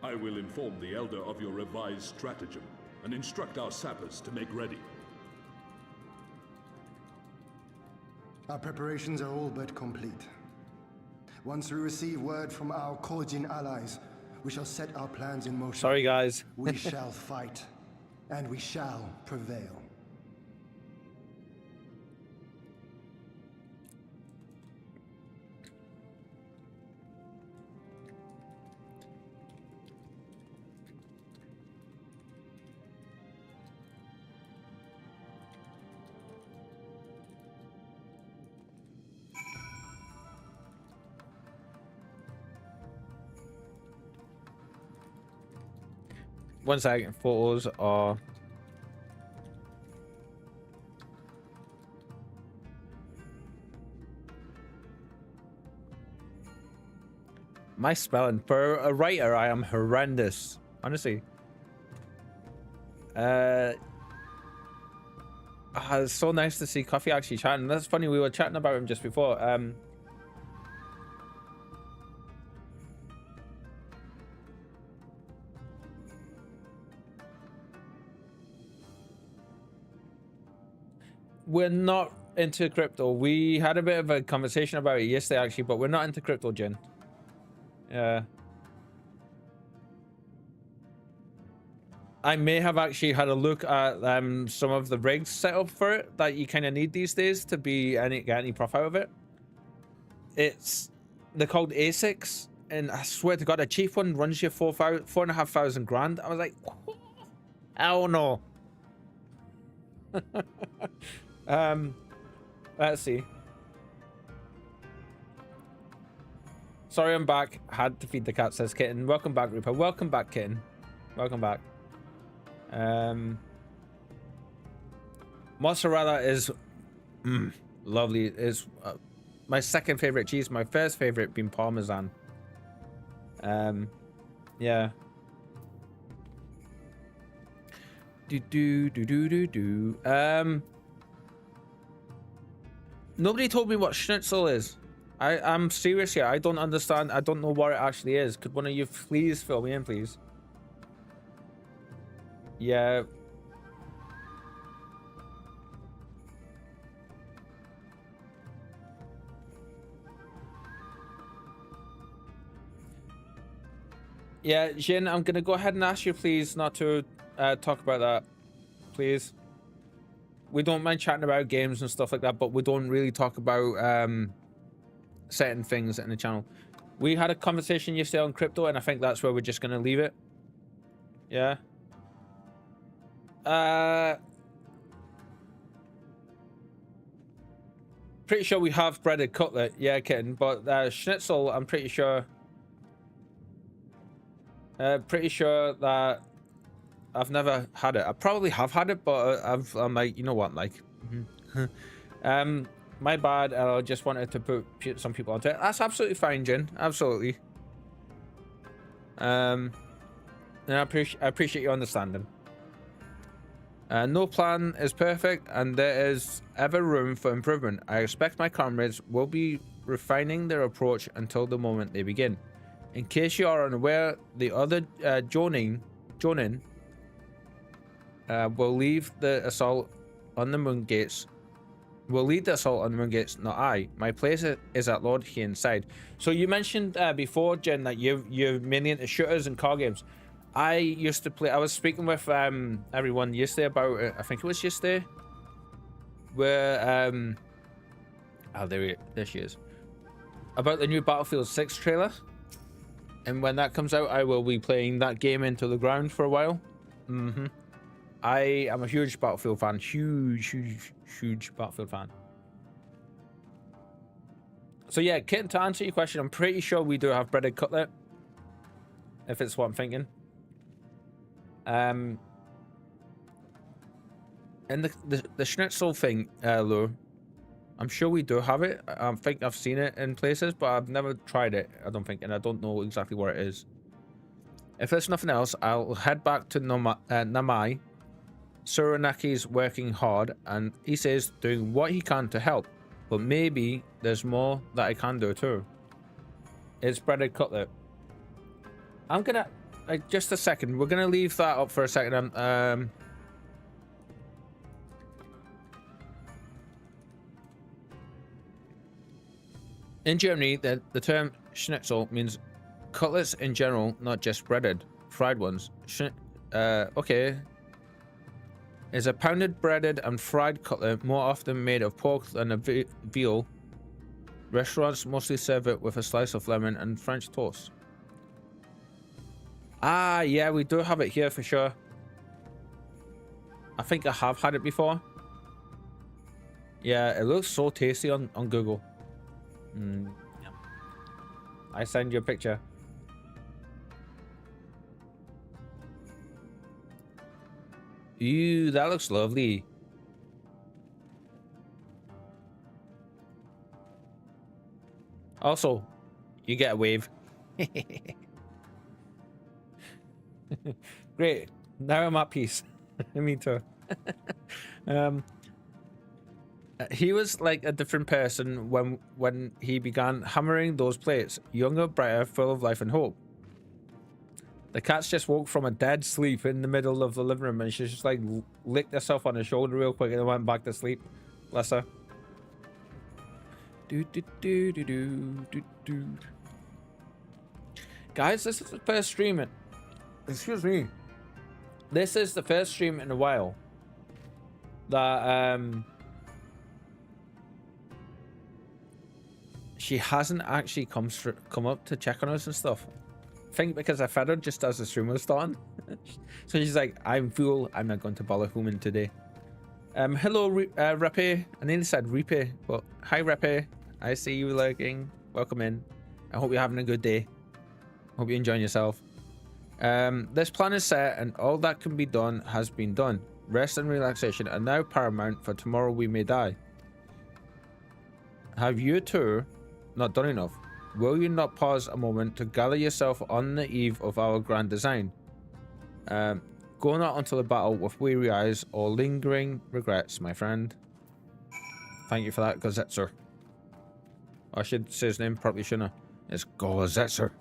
I will inform the Elder of your revised stratagem and instruct our sappers to make ready. Our preparations are all but complete. Once we receive word from our Korjin allies, we shall set our plans in motion. Sorry, guys. We shall fight, and we shall prevail. One second, photos are... My spelling, for a writer, I am horrendous. Honestly. It's so nice to see Coffee actually chatting. That's funny, we were chatting about him just before. We're not into crypto. We had a bit of a conversation about it yesterday, actually, but we're not into crypto, Jin. Yeah. I may have actually had a look at some of the rigs set up for it that you kind of need these days to get any profit out of it. They're called ASICs, and I swear to God, a cheap one runs you 4,500 grand. I was like, hell no. Let's see. Sorry, I'm back. Had to feed the cat, says Kitten. Welcome back, Reaper. Welcome back, Kitten. Welcome back. Mozzarella is lovely. Is my second favorite cheese. My first favorite being Parmesan. Yeah. Nobody told me what schnitzel is. I'm serious here. I don't understand. I don't know what it actually is. Could one of you please fill me in, please? Yeah. Yeah, Jin, I'm gonna go ahead and ask you, please, not to talk about that, please. We don't mind chatting about games and stuff like that, but we don't really talk about certain things in the channel. We had a conversation yesterday on crypto, and I think that's where we're just gonna leave it. Yeah. Pretty sure we have breaded cutlet, yeah, kitten, but schnitzel, I'm pretty sure that I've never had it. I probably have had it, but I'm like, you know what, like, my bad. I just wanted to put some people onto it. That's absolutely fine, Jin. Absolutely. And I appreciate your understanding. No plan is perfect, and there is ever room for improvement. I expect my comrades will be refining their approach until the moment they begin. In case you are unaware, the other Jonin will leave the assault on the moon gates. Will lead the assault on the moon gates, not I. My place is at Lord Hien's side. So you mentioned before, Jen, that you're mainly into shooters and car games. I used to play. I was speaking with everyone yesterday about it. I think it was yesterday, where oh, there she is, about the new Battlefield 6 trailer. And when that comes out, I will be playing that game into the ground for a while. I am a huge Battlefield fan. Huge Battlefield fan. So yeah, Kitten, to answer your question, I'm pretty sure we do have breaded cutlet. If it's what I'm thinking. And the schnitzel thing, Lou, I'm sure we do have it. I think I've seen it in places, but I've never tried it, I don't think, and I don't know exactly where it is. If there's nothing else, I'll head back to Namai. Suranaki's working hard, and he says doing what he can to help, but maybe there's more that I can do too. It's breaded cutlet. I'm gonna... just a second. We're gonna leave that up for a second. In Germany, the term schnitzel means cutlets in general, not just breaded, fried ones. Okay. Is a pounded, breaded, and fried cutlet more often made of pork than a veal. Restaurants mostly serve it with a slice of lemon and French toast. Ah, yeah, we do have it here for sure. I think I have had it before. Yeah, it looks so tasty on Google. Yeah. I send you a picture. Ew, that looks lovely. Also, you get a wave. Great. Now I'm at peace. Me too. He was like a different person when he began hammering those plates. Younger, brighter, full of life and hope. The cat's just woke from a dead sleep in the middle of the living room, and she just like licked herself on her shoulder real quick and then went back to sleep. Bless her. Guys, this is the first stream. Excuse me. This is the first stream in a while that she hasn't actually come up to check on us and stuff. I think because I fed her just as the stream was starting. So she's like, I'm full, I'm not going to bother human today. Hello, Reeper. I nearly said Reeper, but hi, Reeper. I see you lurking. Welcome in. I hope you're having a good day. Hope you're enjoying yourself. This plan is set, and all that can be done has been done. Rest and relaxation are now paramount, for tomorrow we may die. Have you two not done enough? Will you not pause a moment to gather yourself on the eve of our grand design? Go not until the battle with weary eyes or lingering regrets, my friend. Thank you for that, Gazetzer. I should say his name properly, shouldn't I? It's Gazetzer.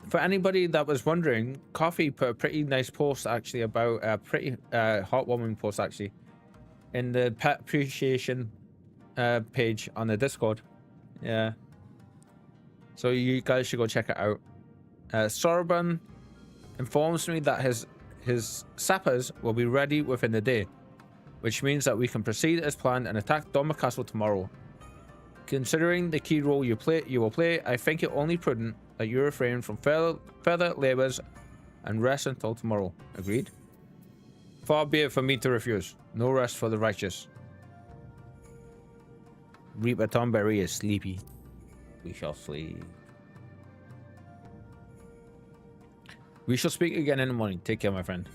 For anybody that was wondering, Coffee put a pretty nice post actually about a pretty heartwarming post actually in the pet appreciation page on the Discord. Yeah. So you guys should go check it out. Sorbon informs me that his sappers will be ready within the day, which means that we can proceed as planned and attack Dormer Castle tomorrow. Considering the key role you will play, I think it only prudent that you refrain from further labors and rest until tomorrow. Agreed? Far be it from me to refuse. No rest for the righteous. Reaper Tomberry is sleepy. We shall sleep. We shall speak again in the morning. Take care, my friend.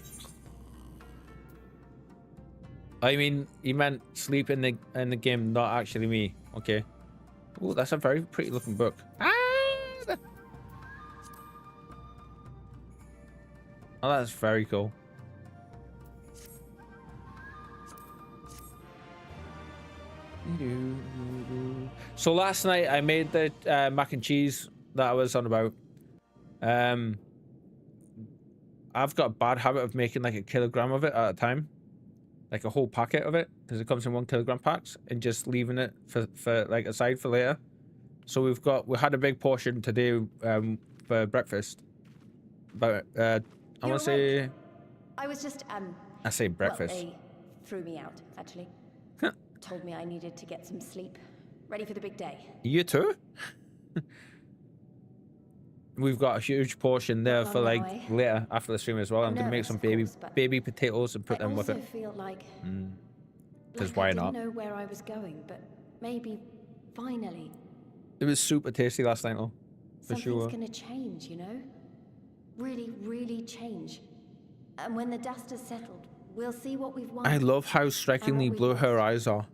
I mean, he meant sleep in the game, not actually me. Okay. Oh, that's a very pretty looking book. Ah! Oh, that's very cool. So last night I made the mac and cheese that I was on about. I've got a bad habit of making like a kilogram of it at a time, like a whole packet of it, because it comes in 1 kilogram packs, and just leaving it for like aside for later. So we had a big portion today for breakfast. But I want to say, I was just I say breakfast. Well, they threw me out actually. Told me I needed to get some sleep, ready for the big day. You too? We've got a huge portion there for like later after the stream as well. I'm gonna make some baby potatoes and put them with it. I also feel like Because why not? I didn't know where I was going, but maybe finally. It was super tasty last night, though. For sure. Something's gonna change, you know? Really, really change. And when the dust has settled, we'll see what we've won. I love how strikingly blue her eyes are.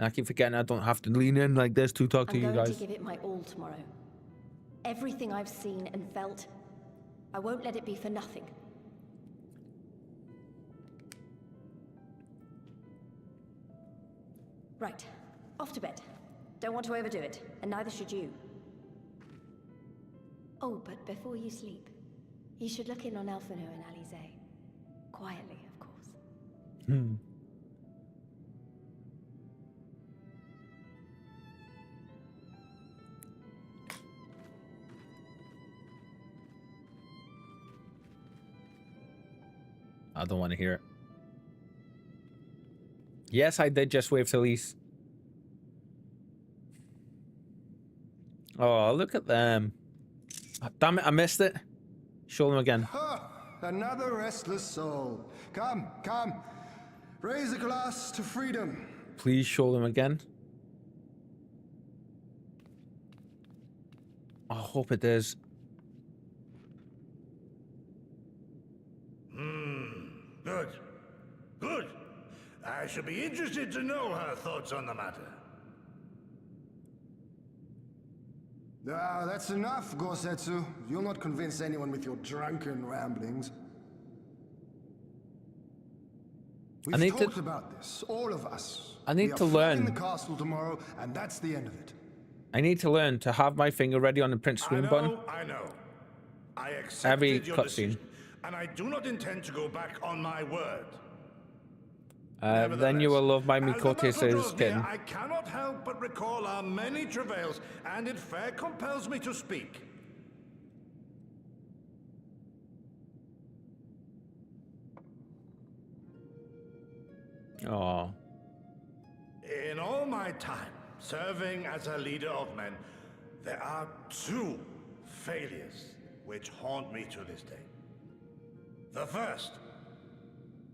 I keep forgetting I don't have to lean in like this to talk to you guys. I'm going to give it my all tomorrow. Everything I've seen and felt, I won't let it be for nothing. Right, off to bed. Don't want to overdo it, and neither should you. Oh, but before you sleep, you should look in on Alphino and Alize. Quietly, of course. I don't want to hear it. Yes, I did just wave to Lise. Oh, look at them. Oh, damn it, I missed it. Show them again. Another restless soul. Come, come. Raise a glass to freedom. Please show them again. I hope it is. Good. Good. I shall be interested to know her thoughts on the matter. Ah, that's enough, Gosetsu. You'll not convince anyone with your drunken ramblings. We've talked about this, all of us. I need to learn. In the castle tomorrow, and that's the end of it. I need to learn to have my finger ready on the print screen button. I know. I Every accepted your cutscene. decision, and I do not intend to go back on my word. Then you will love my As the Mikote battle says draws near, kitten. I cannot help but recall our many travails, and it fair compels me to speak. Oh, In all my time serving as a leader of men, there are two failures which haunt me to this day. The first,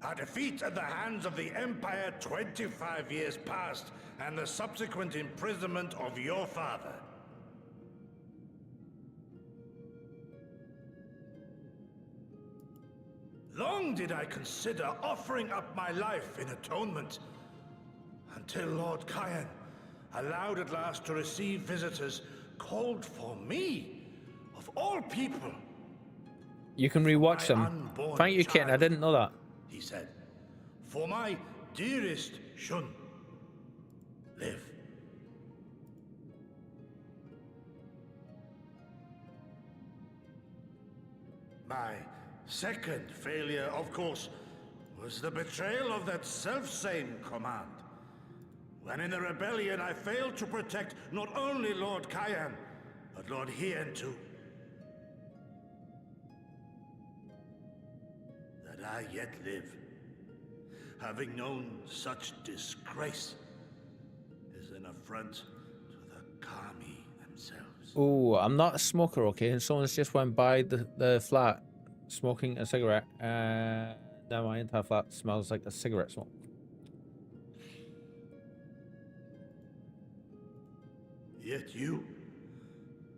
a defeat at the hands of the Empire 25 years past, and the subsequent imprisonment of your father. Long did I consider offering up my life in atonement, until Lord Cayenne allowed at last to receive visitors called for me, of all people. you can rewatch My them. unborn Thank you, kitten. I child, didn't know that. he said, for my dearest Shun, live. My second failure, of course, was the betrayal of that self-same command. When in the rebellion I failed to protect not only Lord Cayenne, but Lord Hien too. That I yet live, having known such disgrace, is an affront to the Kami themselves. Oh, I'm not a smoker, okay? And someone's just went by the flat smoking a cigarette. Now my entire flat smells like a cigarette smoke. Yet you,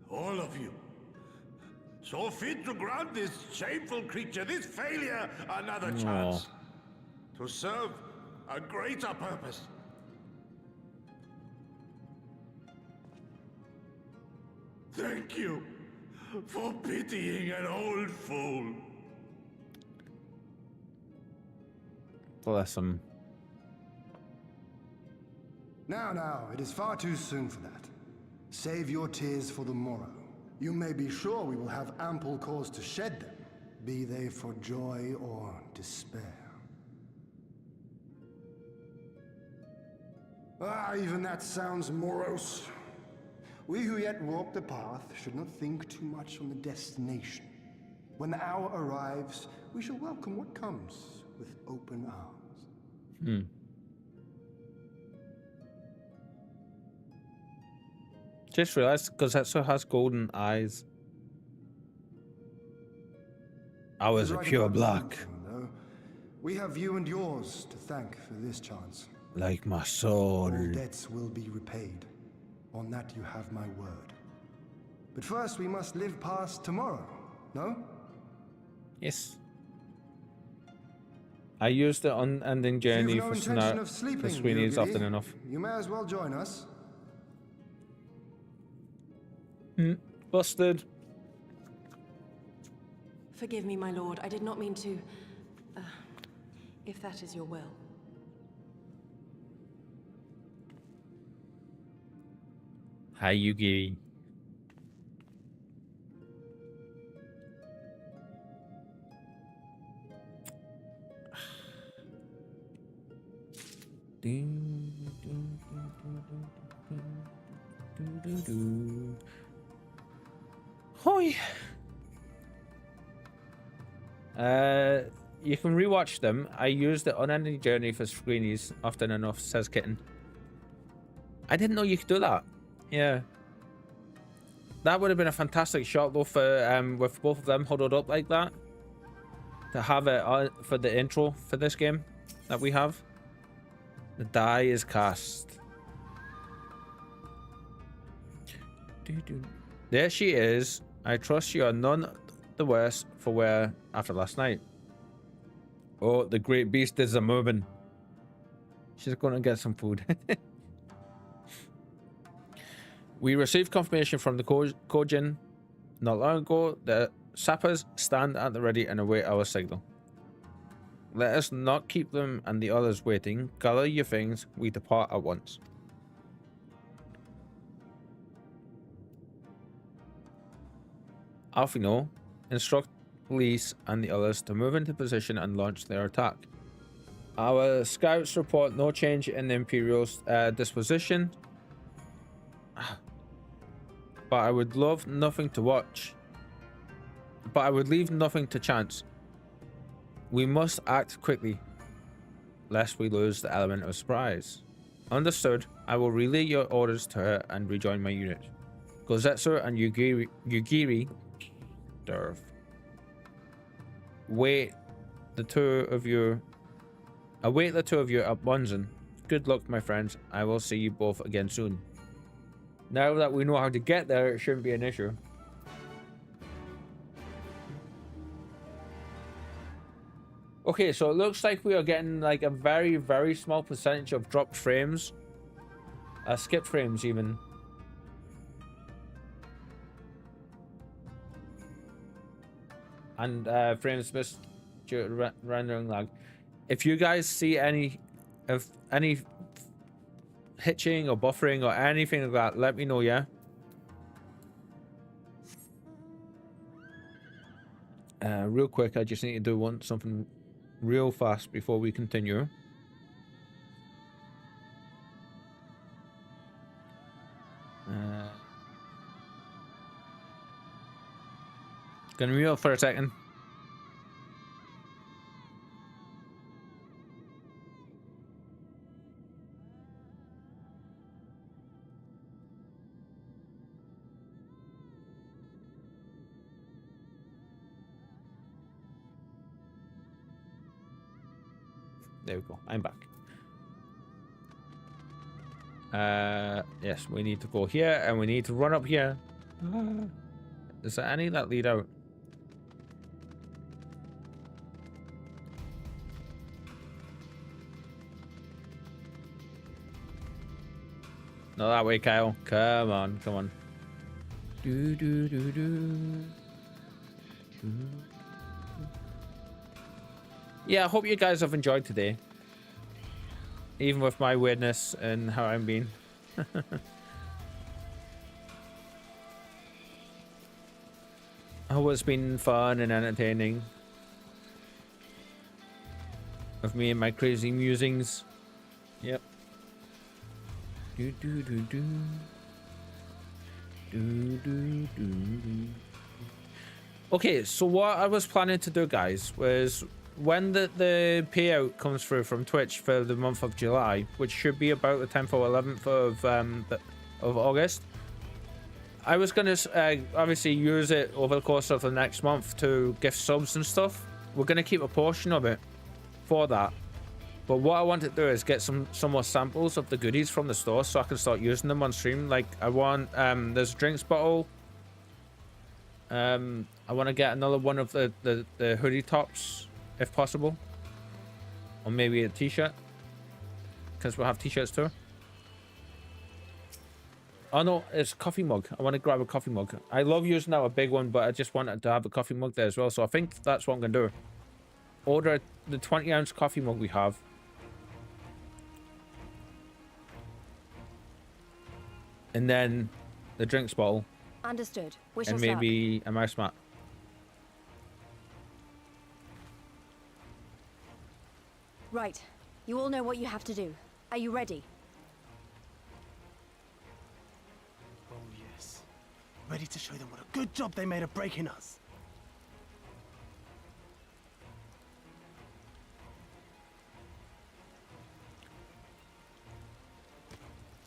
all of you, so fit to grant this shameful creature, this failure, another chance. To serve a greater purpose. Thank you for pitying an old fool. Bless him. Now, it is far too soon for that. Save your tears for the morrow. You may be sure we will have ample cause to shed them, be they for joy or despair. Even that sounds morose. We who yet walk the path should not think too much on the destination. When the hour arrives, we shall welcome what comes with open arms. Just realized because Zetsu has golden eyes. Ours are Right pure about black, you, though. We have you and yours to thank for this chance. like my soul. All debts will be repaid. On that you have my word. But first we must live past tomorrow, no? Yes. I used the unending journey If you've no for intention of sleeping, Sweeney's Gilly, often enough. you may as well join us. Busted. Forgive me, my lord. I did not mean to... if that is your will. Hi, Yugi. Hoi. You can rewatch them. I use the unending journey for screenies often enough, says Kitten. I didn't know you could do that. Yeah. That would have been a fantastic shot though for with both of them huddled up like that. To have it for the intro for this game that we have. The die is cast. There she is. I trust you are none the worse for wear after last night. Oh, the great beast is a moving. She's going to get some food. We received confirmation from the Kojin not long ago. The sappers stand at the ready and await our signal. Let us not keep them and the others waiting. Gather your things. We depart at once. Alfino, instruct Lise and the others to move into position and launch their attack. Our scouts report no change in the Imperial's disposition, but I would love nothing to watch. But I would leave nothing to chance. We must act quickly, lest we lose the element of surprise. Understood. I will relay your orders to her and rejoin my unit. Gozetsu and Yugiri Derv. Await the two of you at Bunzen. Good luck, my friends. I will see you both again soon. Now that we know how to get there, it shouldn't be an issue. Okay, so it looks like we are getting like a very, very small percentage of dropped frames. Skip frames even. And frames missed due to rendering lag. If you guys see any hitching or buffering or anything like that, let me know, yeah? Real quick, I just need to do something real fast before we continue. Gonna mute up for a second. There we go. I'm back. Yes, we need to go here and we need to run up here. Is there any that lead out? Not that way, Kyle. Come on, come on. Do do do do. Yeah, I hope you guys have enjoyed today. Even with my weirdness and how I'm being. I hope it's been fun and entertaining. With me and my crazy musings. Yep. Do do do do. Do do do do. Okay, so what I was planning to do, guys, was when the payout comes through from Twitch for the month of July, which should be about the 10th or 11th of August, I was going to obviously use it over the course of the next month to gift subs and stuff. We're going to keep a portion of it for that. But what I want to do is get some more samples of the goodies from the store so I can start using them on stream. Like, I want, there's a drinks bottle. I want to get another one of the hoodie tops, if possible. Or maybe a t-shirt. Because we'll have t-shirts too. Oh no, it's a coffee mug. I want to grab a coffee mug. I love using now a big one, but I just wanted to have a coffee mug there as well. So I think that's what I'm going to do. Order the 20-ounce coffee mug we have. And then the drinks bottle. Understood. Wish us and luck. maybe a mouse mat. Right. You all know what you have to do. Are you ready? Oh yes. Ready to show them what a good job they made of breaking us.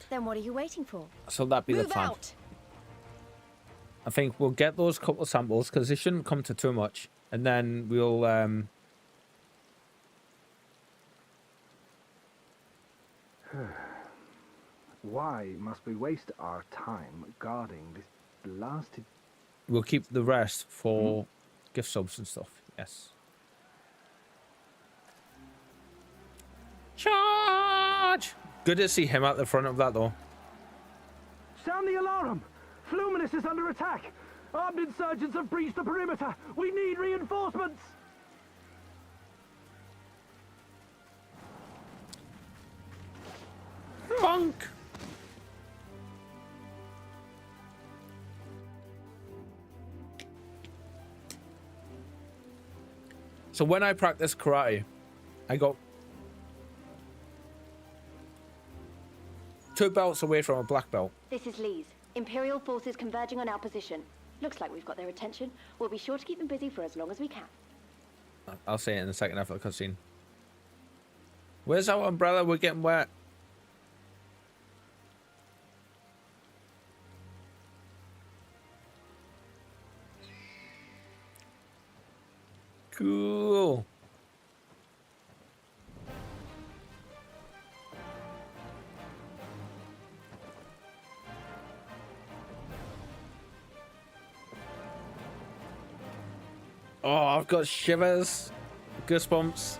Then what are you waiting for? So that'd be the Move plan. out! I think we'll get those couple of samples because they shouldn't come to too much. And then we'll Why must we waste our time guarding this blasted... we'll keep the rest for gift subs and stuff. Yes. Charge! Good to see him at the front of that though. Sound the alarm! Fluminous is under attack! Armed insurgents have breached the perimeter! We need reinforcements! Funk! So when I practiced karate, I got 2 belts away from a black belt. This is Lee's. Imperial forces converging on our position. Looks like we've got their attention. We'll be sure to keep them busy for as long as we can. I'll say it in the second half of the cutscene. Where's our umbrella? We're getting wet. Cool. Oh, I've got shivers, goosebumps.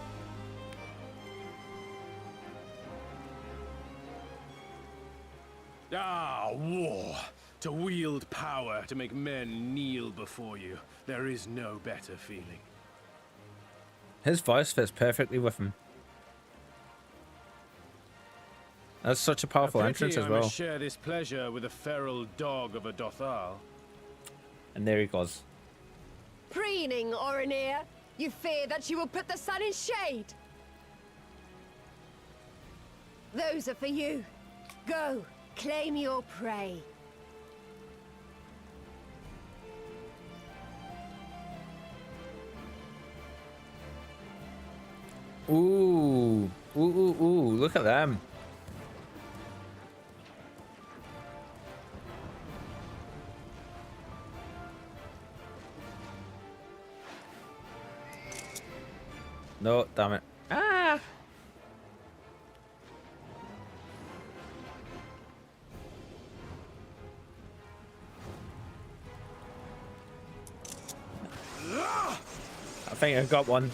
Ah, war. To wield power, to make men kneel before you. There is no better feeling. His voice fits perfectly with him. That's such a powerful entrance as I well. must share this pleasure with a feral dog of a Dothal. And there he goes. Preening, Oreneer. You fear that she will put the sun in shade. Those are for you. Go, claim your prey. Ooh, ooh, ooh, ooh! Look at them. No, damn it. Ah! I think I got one.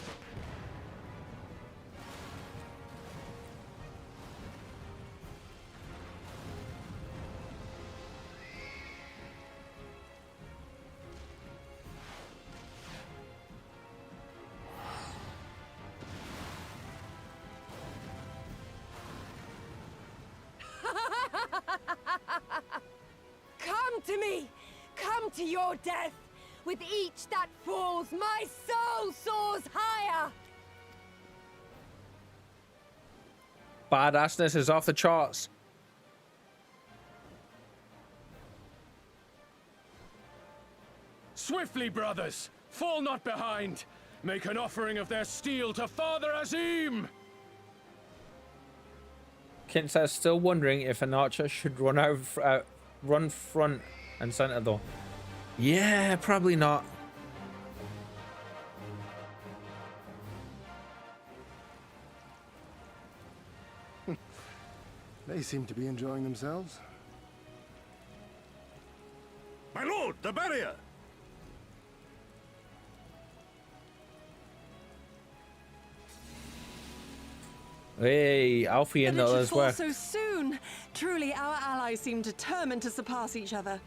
Come to me! Come to your death! With each that falls, my soul soars higher! Badassness is off the charts. Swiftly, brothers! Fall not behind! Make an offering of their steel to Father Azim! Kint says, still wondering if an archer should run front and center though. Yeah, probably not. They seem to be enjoying themselves. My lord, the barrier! Hey, Alfie and But it should others fall were. so soon. Truly, our allies seem determined to surpass each other.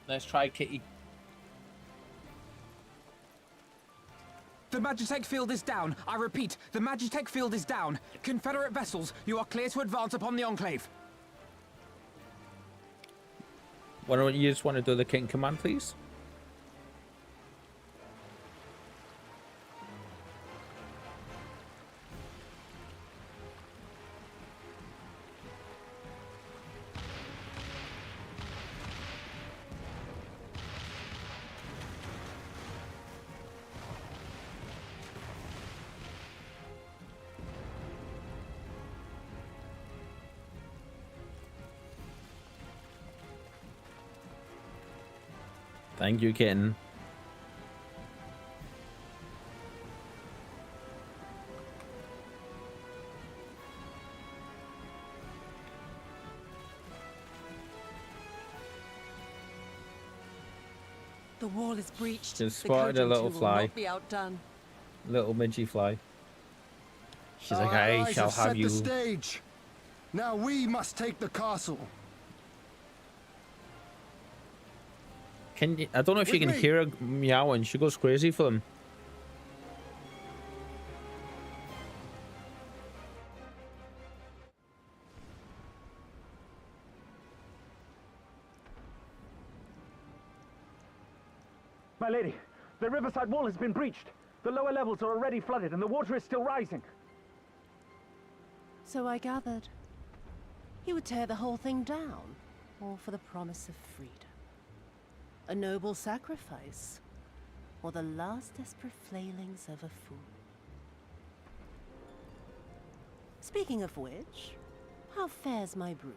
Let's try Kitty. The Magitech field is down. I repeat, the Magitech field is down. Confederate vessels, you are clear to advance upon the Enclave. Why don't you just want to do the King command, please? Thank you, kitten. The wall is breached. Just The spotted a Khojin little will fly. not be outdone. Little midgy fly. She's like, Our I allies shall have set have you. the stage. Now we must take the castle. Can you, I don't know if you With can me. hear her meowing. She goes crazy for them. My lady, the riverside wall has been breached. The lower levels are already flooded and the water is still rising. So I gathered. He would tear the whole thing down, all for the promise of freedom. A noble sacrifice, or the last desperate flailings of a fool. Speaking of which, how fares my brute?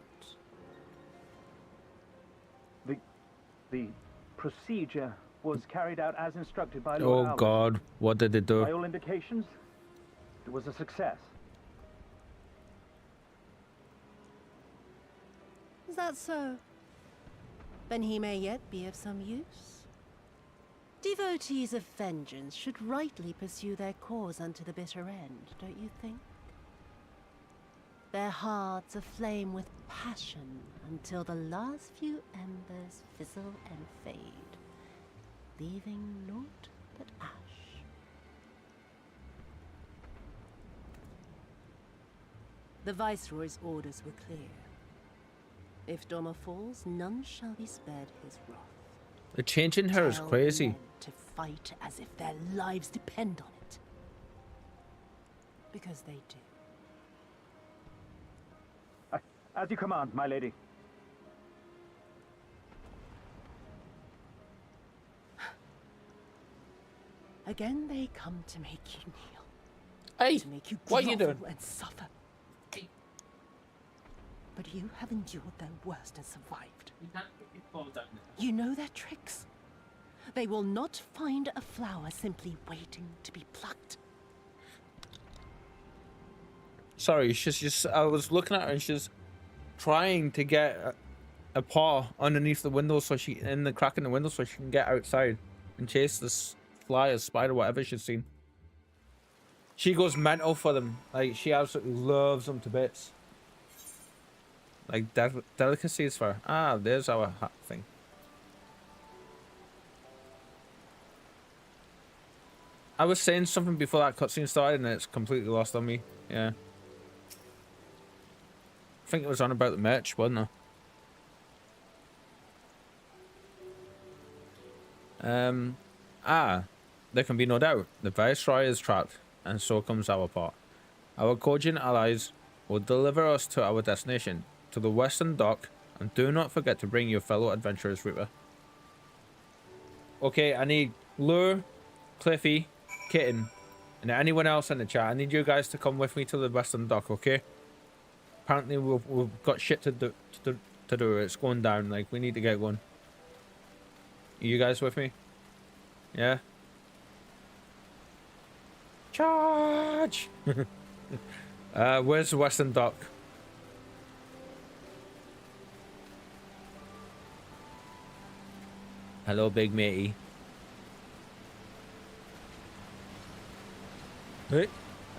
The procedure was carried out as instructed by Lord Oh Albert. God, what did they do? By all indications, it was a success. Is that so? Then he may yet be of some use. Devotees of vengeance should rightly pursue their cause unto the bitter end, don't you think? Their hearts aflame with passion until the last few embers fizzle and fade, leaving naught but ash. The Viceroy's orders were clear. If Doma falls, none shall be spared his wrath. The changing her is Tell crazy. men to fight as if their lives depend on it. Because they do. As you command, my lady. Again they come to make you kneel. Hey, to make you what are you grovel doing? and suffer. But you have endured their worst and survived. You know their tricks. They will not find a flower simply waiting to be plucked. Sorry, she's just. I was looking at her and she's trying to get a paw underneath the window so she in the crack in the window so she can get outside and chase this fly or spider, whatever she's seen. She goes mental for them. Like she absolutely loves them to bits. Like delicacies for her. Ah, there's our hat thing. I was saying something before that cutscene started and it's completely lost on me. Yeah. I think it was on about the merch, wasn't it? There can be no doubt. The Viceroy is trapped, and so comes our part. Our Kojian allies will deliver us to our destination, to the western dock, and do not forget to bring your fellow adventurers, Reaper. Okay, I need Lure, Cliffy, Kitten, and anyone else in the chat. I need you guys to come with me to the western dock, okay? Apparently we've got shit to do. It's going down. Like we need to get going. Are you guys with me? Yeah. Charge! Where's the western dock? Hello, big matey. Hey,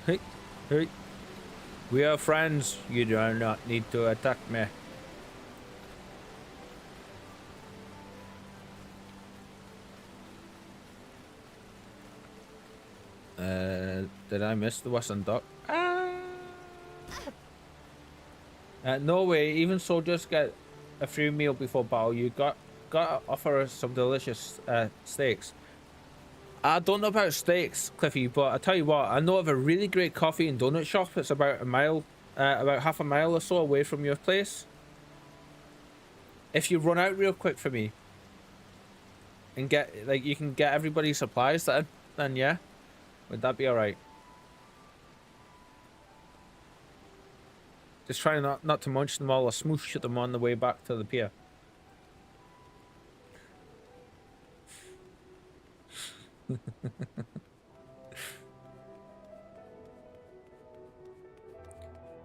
hey, hey. We are friends. You do not need to attack me. Did I miss the western dock? No way. Even soldiers get a free meal before battle. You got to offer us some delicious steaks. I don't know about steaks, Cliffy, but I tell you what, I know of a really great coffee and donut shop. It's about about half a mile or so away from your place. If you run out real quick for me and get like you can get everybody's supplies, then yeah, would that be all right? Just try not to munch them all or smoosh them on the way back to the pier.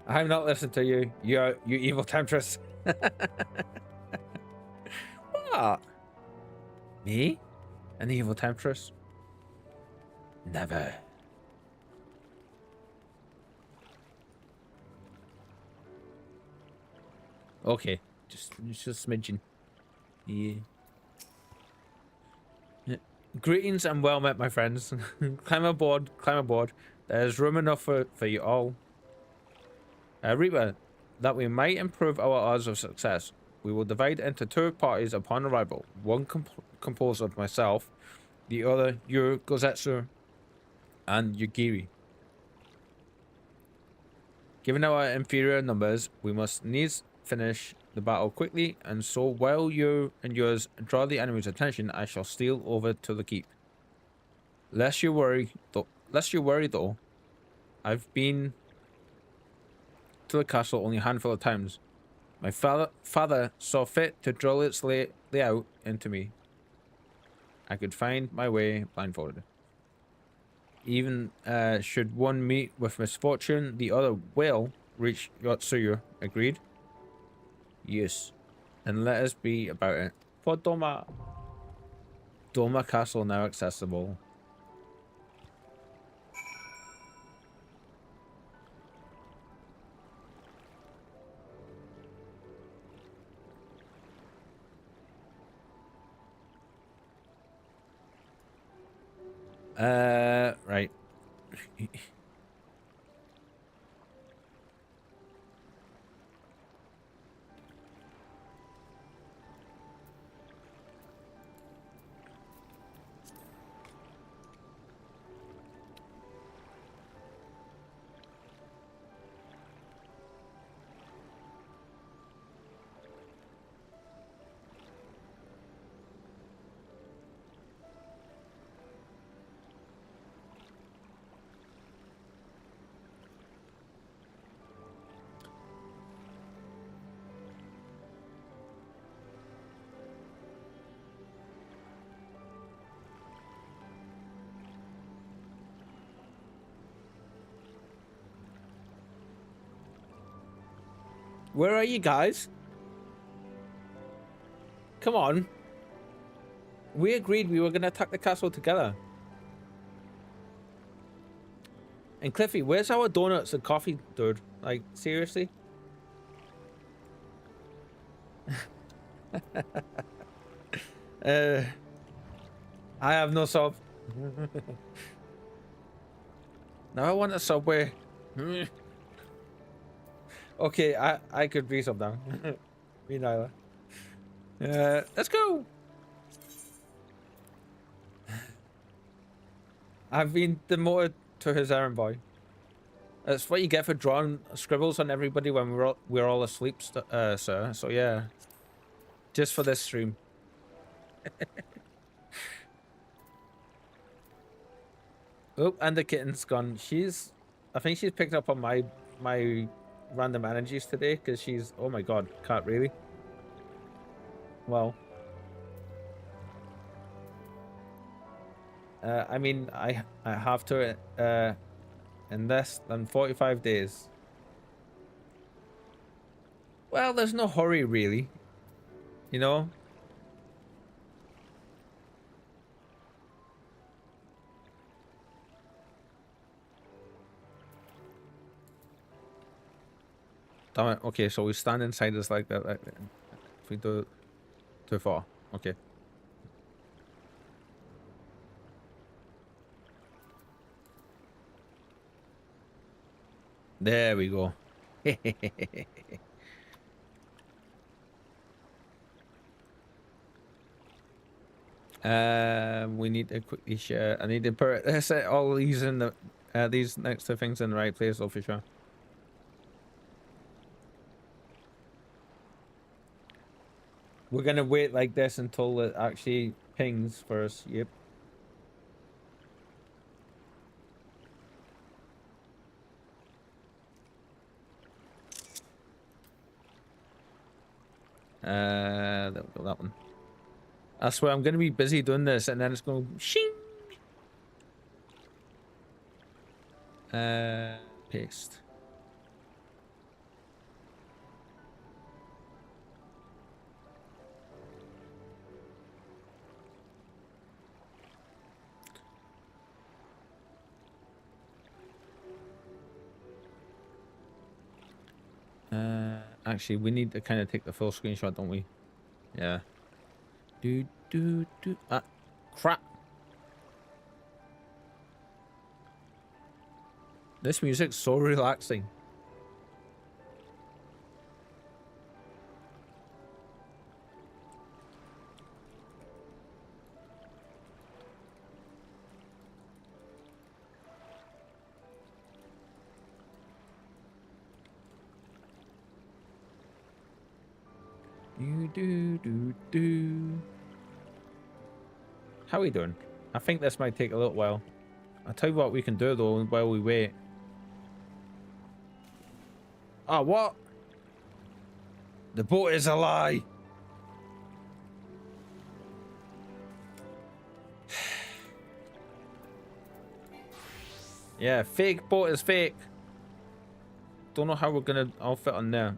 I'm not listening to you, you evil temptress. What? Me? An evil temptress? Never. Okay, just smidgen. Yeah. Greetings and well met, my friends. Climb aboard, climb aboard. There's room enough for you all. Reaper, that we might improve our odds of success, we will divide into two parties upon arrival. One composed of myself the other Gozetsu, and Yugiri. Given our inferior numbers, we must needs finish the battle quickly, and so while you and yours draw the enemy's attention, I shall steal over to the keep. Lest you worry though, I've been to the castle only a handful of times. My father saw fit to drill its layout into me. I could find my way blindfolded. Even should one meet with misfortune, the other will reach Yotsuyu. Agreed? Yes. And let us be about it. For Doma. Doma Castle now accessible. Right. Where are you guys? Come on. We agreed we were going to attack the castle together. And Cliffy, where's our donuts and coffee, dude? Like, seriously? I have no sub. Now I want a Subway. Okay, I could be sub down. Me neither. Let's go. I've been demoted to his errand boy. That's what you get for drawing scribbles on everybody when we're all asleep, sir. So yeah, just for this stream. Oh, and the kitten's gone. I think she's picked up on my random energies today because she's, oh my god, can't really. Well, I mean, I have to in less than 45 days. Well, there's no hurry really, you know. Damn it. Okay, so we stand inside this like that. If we do it too far. Okay. There we go. We need to quickly share. I need to put set all these in the these next to things in the right place, though, for sure. We're gonna wait like this until it actually pings for us. Yep. That one. I swear I'm gonna be busy doing this, and then it's going shing. Paste. Actually, we need to kind of take the full screenshot, don't we? Yeah. Ah, crap. This music's so relaxing. How are we doing? I think this might take a little while. I'll tell you what we can do though while we wait. Oh, what? The boat is a lie. Yeah, fake boat is fake. Don't know how we're gonna all fit on there.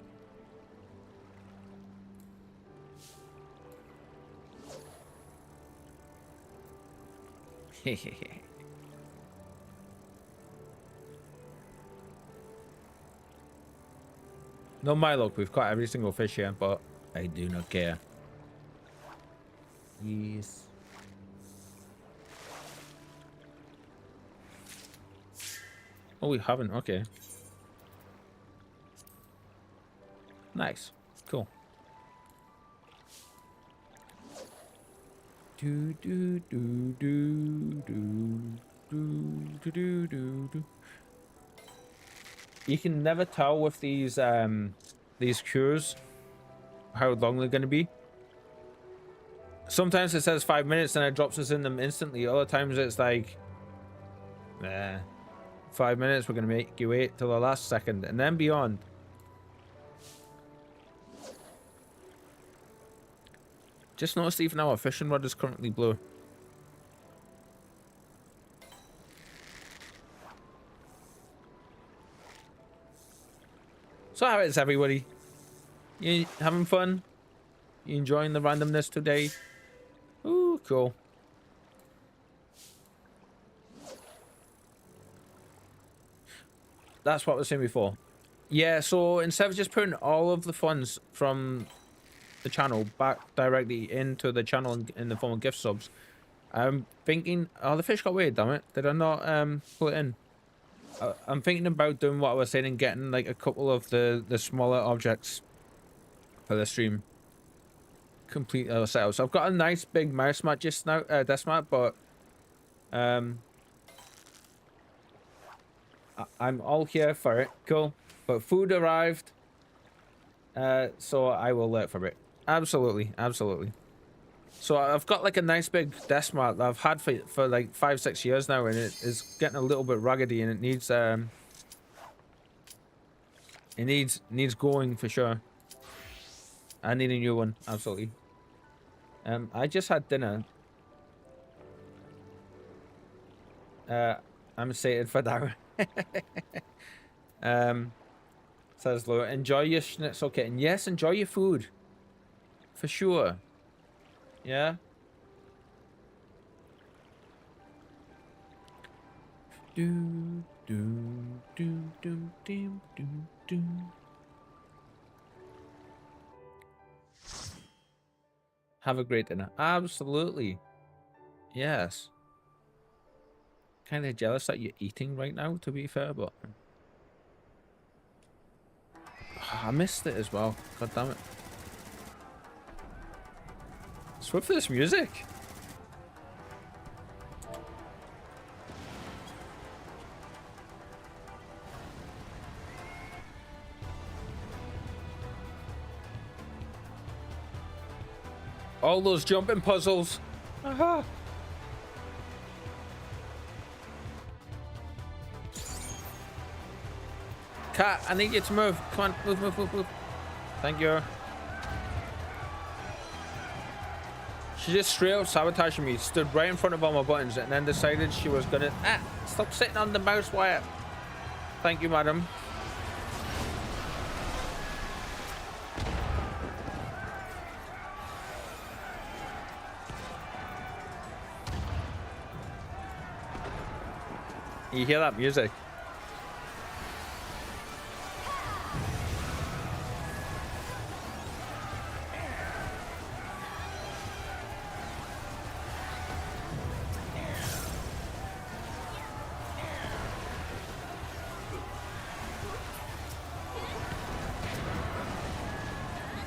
No, my luck, we've caught every single fish here, but I do not care. Yes. Oh, we haven't. Okay. Nice. Cool. Do do do do do do do do do. You can never tell with these cures how long they're gonna be. Sometimes it says 5 minutes and it drops us in them instantly. Other times it's like, 5 minutes. We're gonna make you wait till the last second and then beyond. Just noticed even our fishing rod is currently blue. So how is everybody? You having fun? You enjoying the randomness today? Ooh, cool. That's what I was saying before. Yeah, so instead of just putting all of the funds from the channel back directly into the channel in the form of gift subs, I'm thinking, oh, the fish got away, damn it. Did I not put it in? I'm thinking about doing what I was saying and getting like a couple of the smaller objects for the stream complete set up. So I've got a nice big mouse mat just now, desk mat, but I'm all here for it. Cool. But food arrived, so I will let for it. Absolutely, absolutely. So I've got like a nice big desk mat that I've had for like 5-6 years now, and it is getting a little bit raggedy, and it needs going for sure. I need a new one, absolutely. I just had dinner. I'm excited for that. Says Lou, enjoy your schnitzel kitten. Yes, enjoy your food. For sure. Yeah. Do do do do do do do. Have a great dinner. Absolutely. Yes. Kind of jealous that you're eating right now, to be fair, but I missed it as well. God damn it. What's with this music? All those jumping puzzles. Aha. Cat, I need you to move. Come on, move, move, move, move. Thank you. She just straight up sabotaged me, stood right in front of all my buttons, and then decided she was gonna... stop sitting on the mouse wire. Thank you, madam. You hear that music?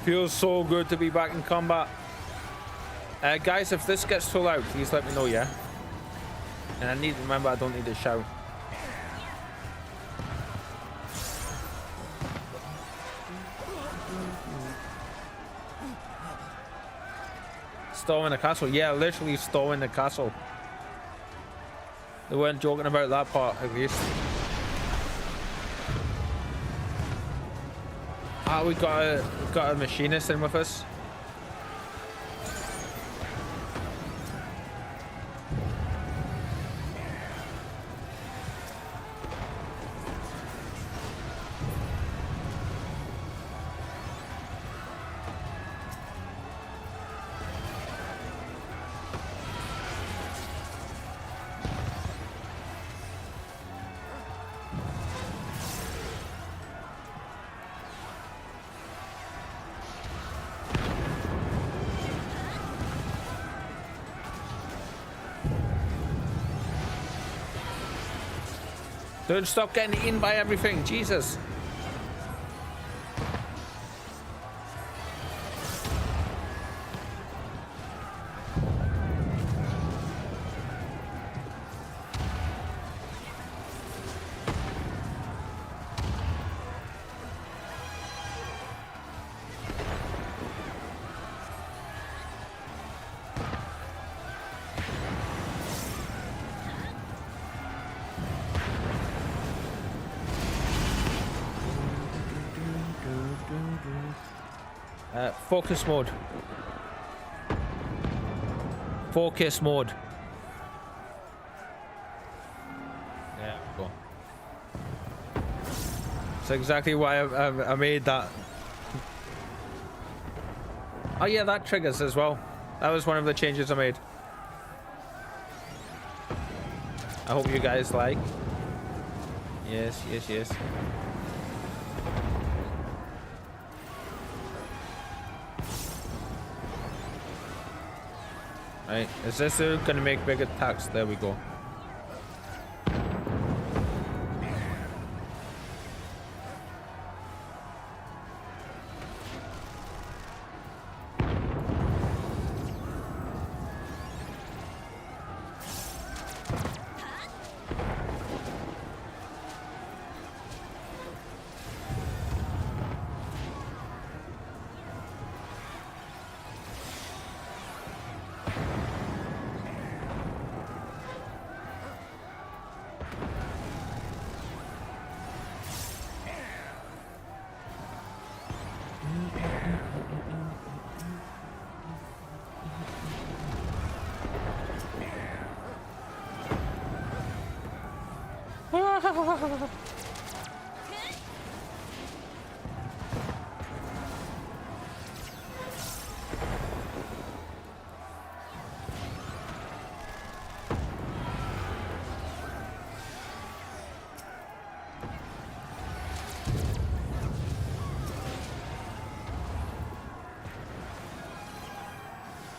Feels so good to be back in combat. Guys, if this gets too loud, please let me know, yeah? And I need to remember I don't need to shout. Storming the castle. Yeah, literally storming the castle. They weren't joking about that part, at least. Ah, we got a machinist in with us. Don't stop getting eaten by everything, Jesus. Focus mode. Focus mode. Yeah, cool. That's exactly why I made that. Oh yeah, that triggers as well. That was one of the changes I made. I hope you guys like. Yes, yes, yes. Right, is this gonna make big attacks? There we go.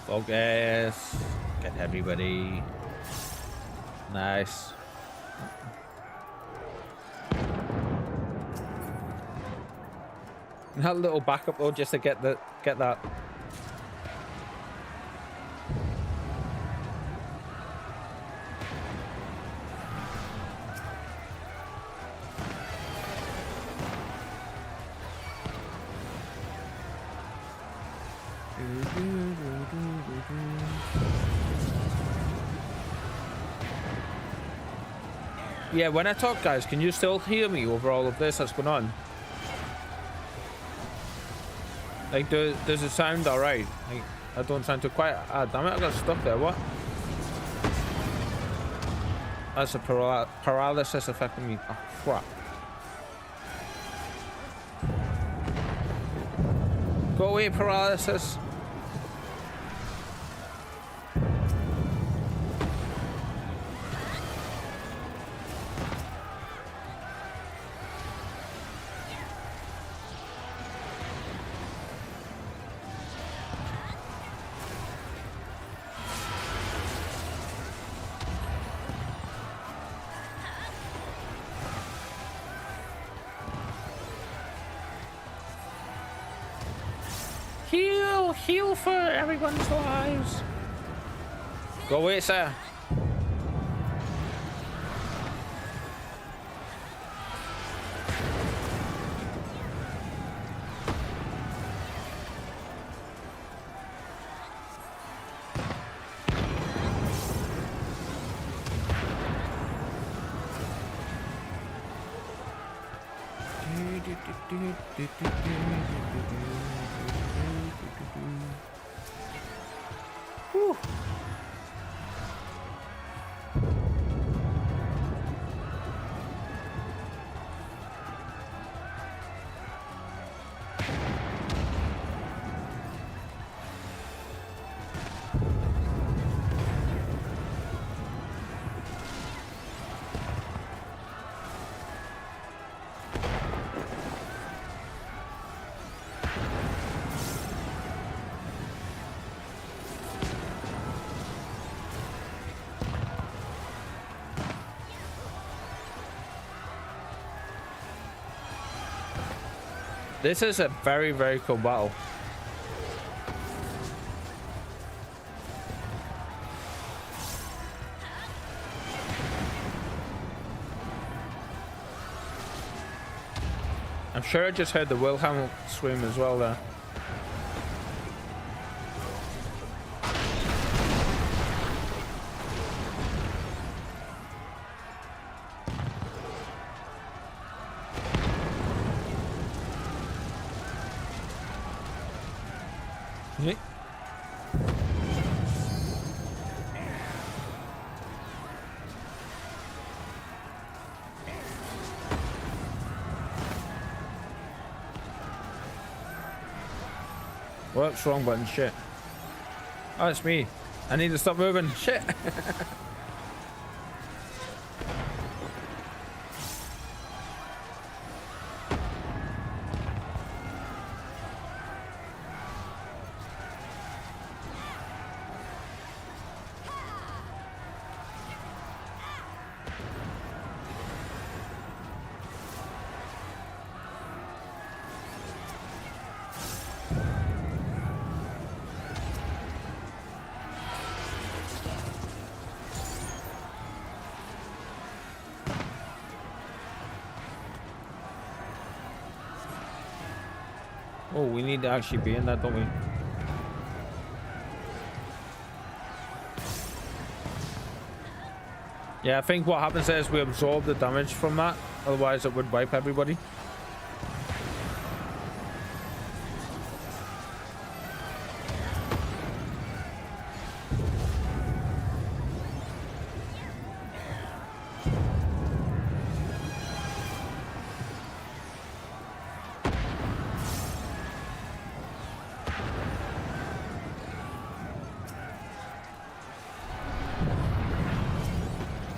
Focus. Get everybody. Nice. That little backup though, just to get that. Yeah, when I talk, guys, can you still hear me over all of this that's going on? Like, does it sound alright? Like, I don't sound too quiet. Ah, damn it, I got stuck there. What? That's a paralysis affecting me. Oh, crap. Go away, paralysis. Heal for everyone's lives. Go away, sir. Whew. This is a very, very cool battle. I'm sure I just heard the Wilhelm scream as well there. Yeah. Whoops, wrong button, shit. Oh, it's me. I need to stop moving, shit. Oh, we need to actually be in that, don't we? Yeah, I think what happens is we absorb the damage from that, otherwise it would wipe everybody.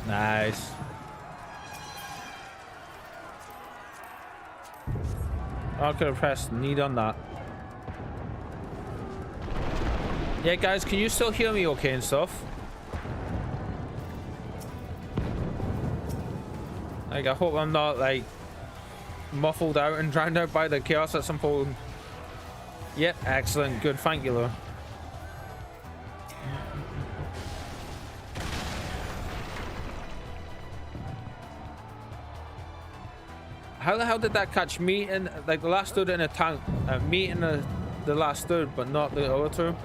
Nice. I could have pressed need on that. Yeah, guys, can you still hear me okay and stuff? Like, I hope I'm not, like, muffled out and drowned out by the chaos at some point. Yep, excellent. Good. Thank you, Lou. How the hell did that catch me in, like, the last dude in a tank, me in the last dude, but not the other two?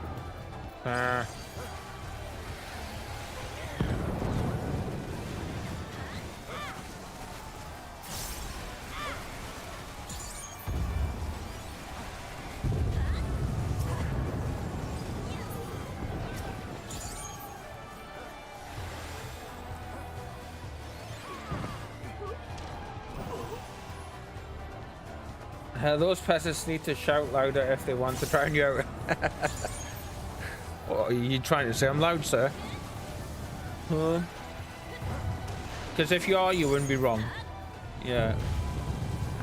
Those peasants need to shout louder if they want to drown you out. What are you trying to say? I'm loud, sir. Huh? Because if you are, you wouldn't be wrong. Yeah.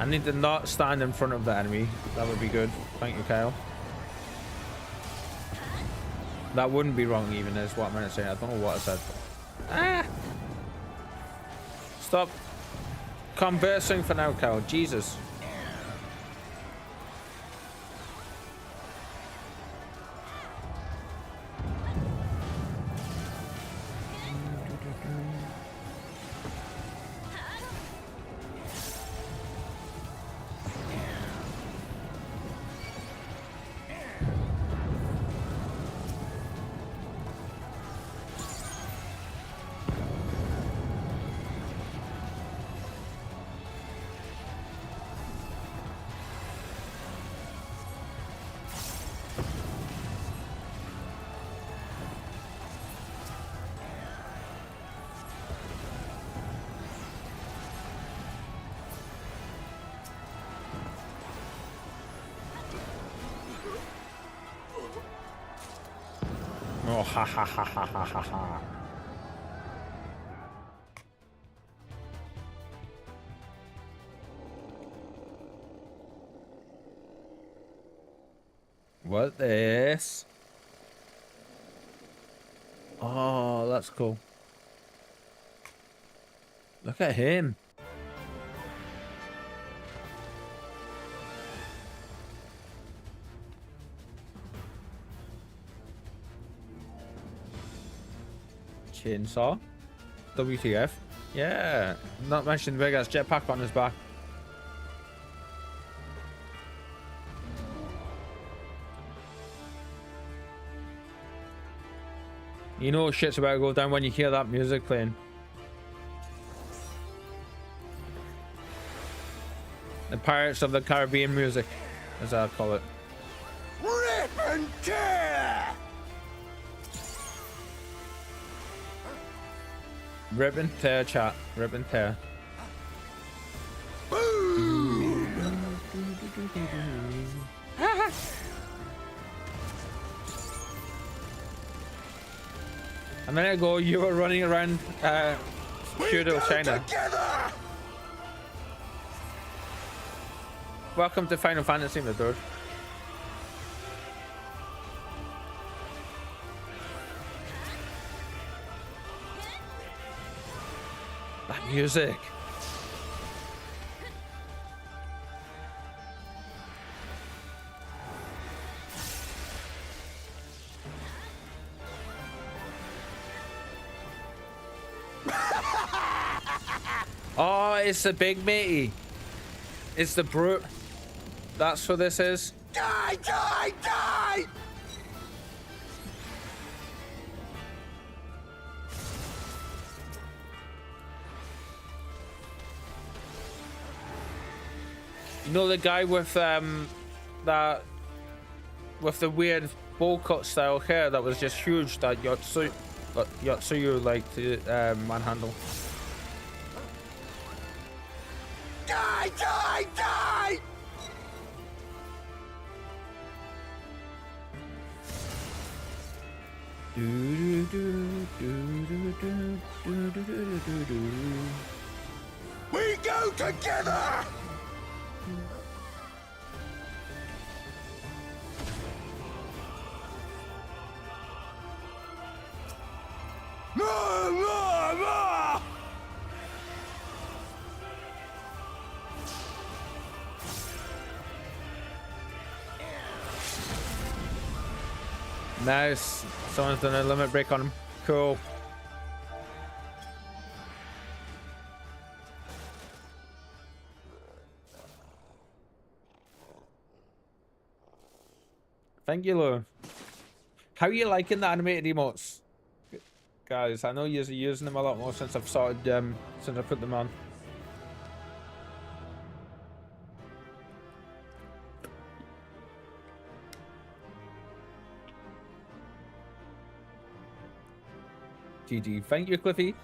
I need to not stand in front of the enemy. That would be good. Thank you, Kyle. That wouldn't be wrong even, is what I'm going to say. I don't know what I said. Ah! Stop conversing for now, Kyle. Jesus. ha ha ha ha ha ha ha. What this? Oh, that's cool. Look at him. Chainsaw. WTF? Yeah. Not mentioned big ass jetpack on his back. You know shit's about to go down when you hear that music playing. The Pirates of the Caribbean music, as I call it. Rip and tear! Rip and tear, chat. Rip and tear. A minute ago, you were running around feudal China. Together! Welcome to Final Fantasy, my dude. That music. Oh, it's the big matey. It's the brute. That's what this is. Die, die, die! You know the guy with that with the weird bowl cut style hair that was just huge that Yotsuyu liked to manhandle. Die, die, die! We go together! No, no, no! Nice. Someone's done a limit break on him. Cool. Thank you, Lou. How are you liking the animated emotes? Guys, I know you're using them a lot more since I've started, since I put them on. GG. Thank you, Cliffy.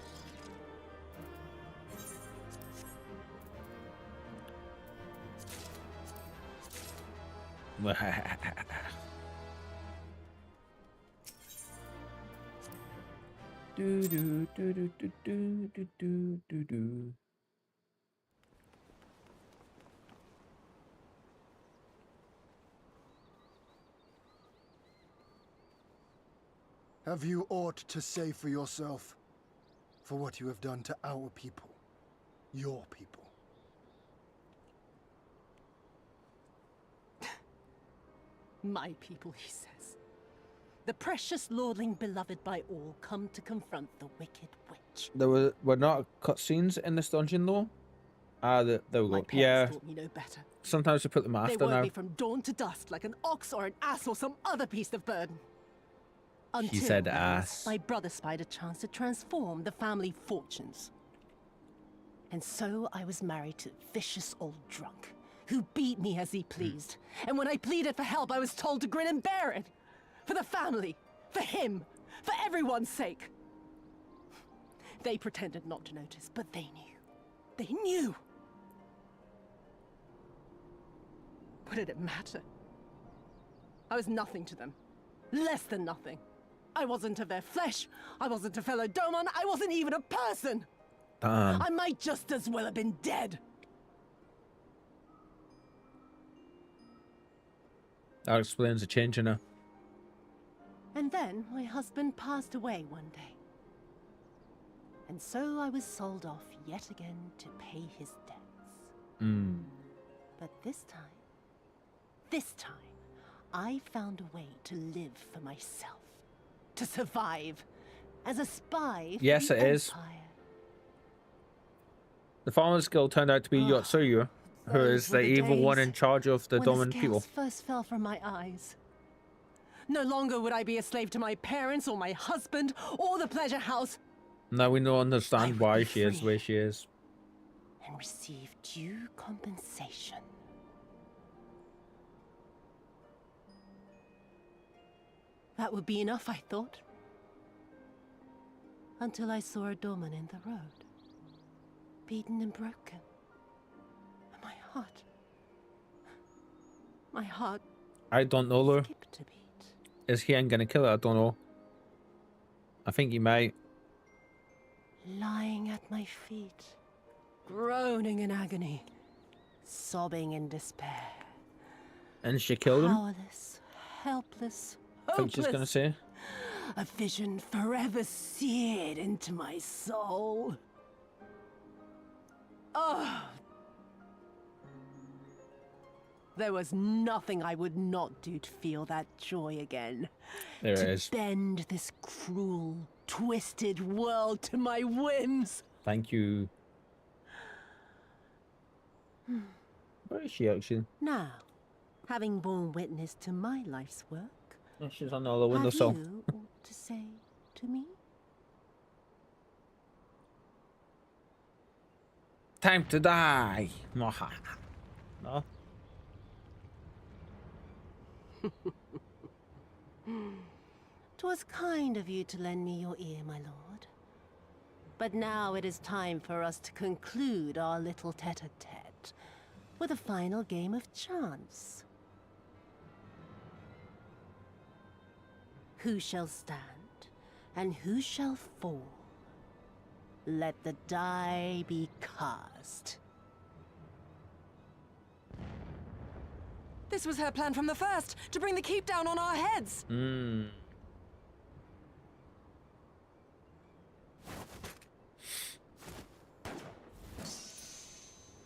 Do do do do do do do do do do. Have you aught to say for yourself? For what you have done to our people? Your people? My people, he says. The precious lordling beloved by all come to confront the wicked witch. There were not cutscenes in this dungeon though. There we My go. parents Yeah. taught me no better. Sometimes we put them They after worked now. me from dawn to dusk like an ox or an ass or some other beast of burden. Until said once, ass. my brother spied a chance to transform the family fortunes. And so I was married to a vicious old drunk who beat me as he pleased. And when I pleaded for help, I was told to grin and bear it. For the family, for him, for everyone's sake. They pretended not to notice, but they knew. They knew. What did it matter? I was nothing to them. Less than nothing. I wasn't of their flesh. I wasn't a fellow Domon. I wasn't even a person. Damn. I might just as well have been dead. That explains the change in her. And then my husband passed away one day. And so I was sold off yet again to pay his debts. But this time, I found a way to live for myself. To survive. As a spy for Yes, the it is. Empire. The Farmer's Guild turned out to be Yotsuyu, who is the evil one in charge of the Doman people. The scales first fell from my eyes. No longer would I be a slave to my parents or my husband or the pleasure house. Now we don't understand why she is the way she is. And receive due compensation. That would be enough, I thought. Until I saw a Doman in the road. Beaten and broken. And my heart I don't know, Lou. skipped a beat. Is he ain't gonna kill her? I don't know. I think he might. Lying at my feet, groaning in agony, sobbing in despair. And she killed him? Powerless, helpless, I think she's gonna hopeless. say. A vision forever seared into my soul. Oh! There was nothing I would not do to feel that joy again. There it to is. bend this cruel, twisted world to my whims. Thank you. Where is she actually? Now, having borne witness to my life's work, Oh, she's on the other windowsill. have you aught to say to me? Time to die. No. 'Twas kind of you to lend me your ear, my lord. But now it is time for us to conclude our little tete-a-tete with a final game of chance. Who shall stand and who shall fall? Let the die be cast. This was her plan from the first, to bring the keep down on our heads.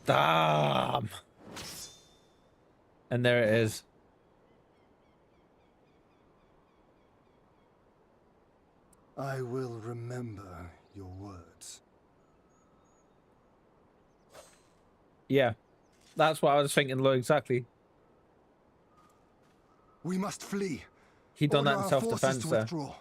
Damn. And there it is. I will remember your words. Yeah. That's what I was thinking, Lou, exactly. We must flee. He done Order that in our self-defense forces to there. withdraw.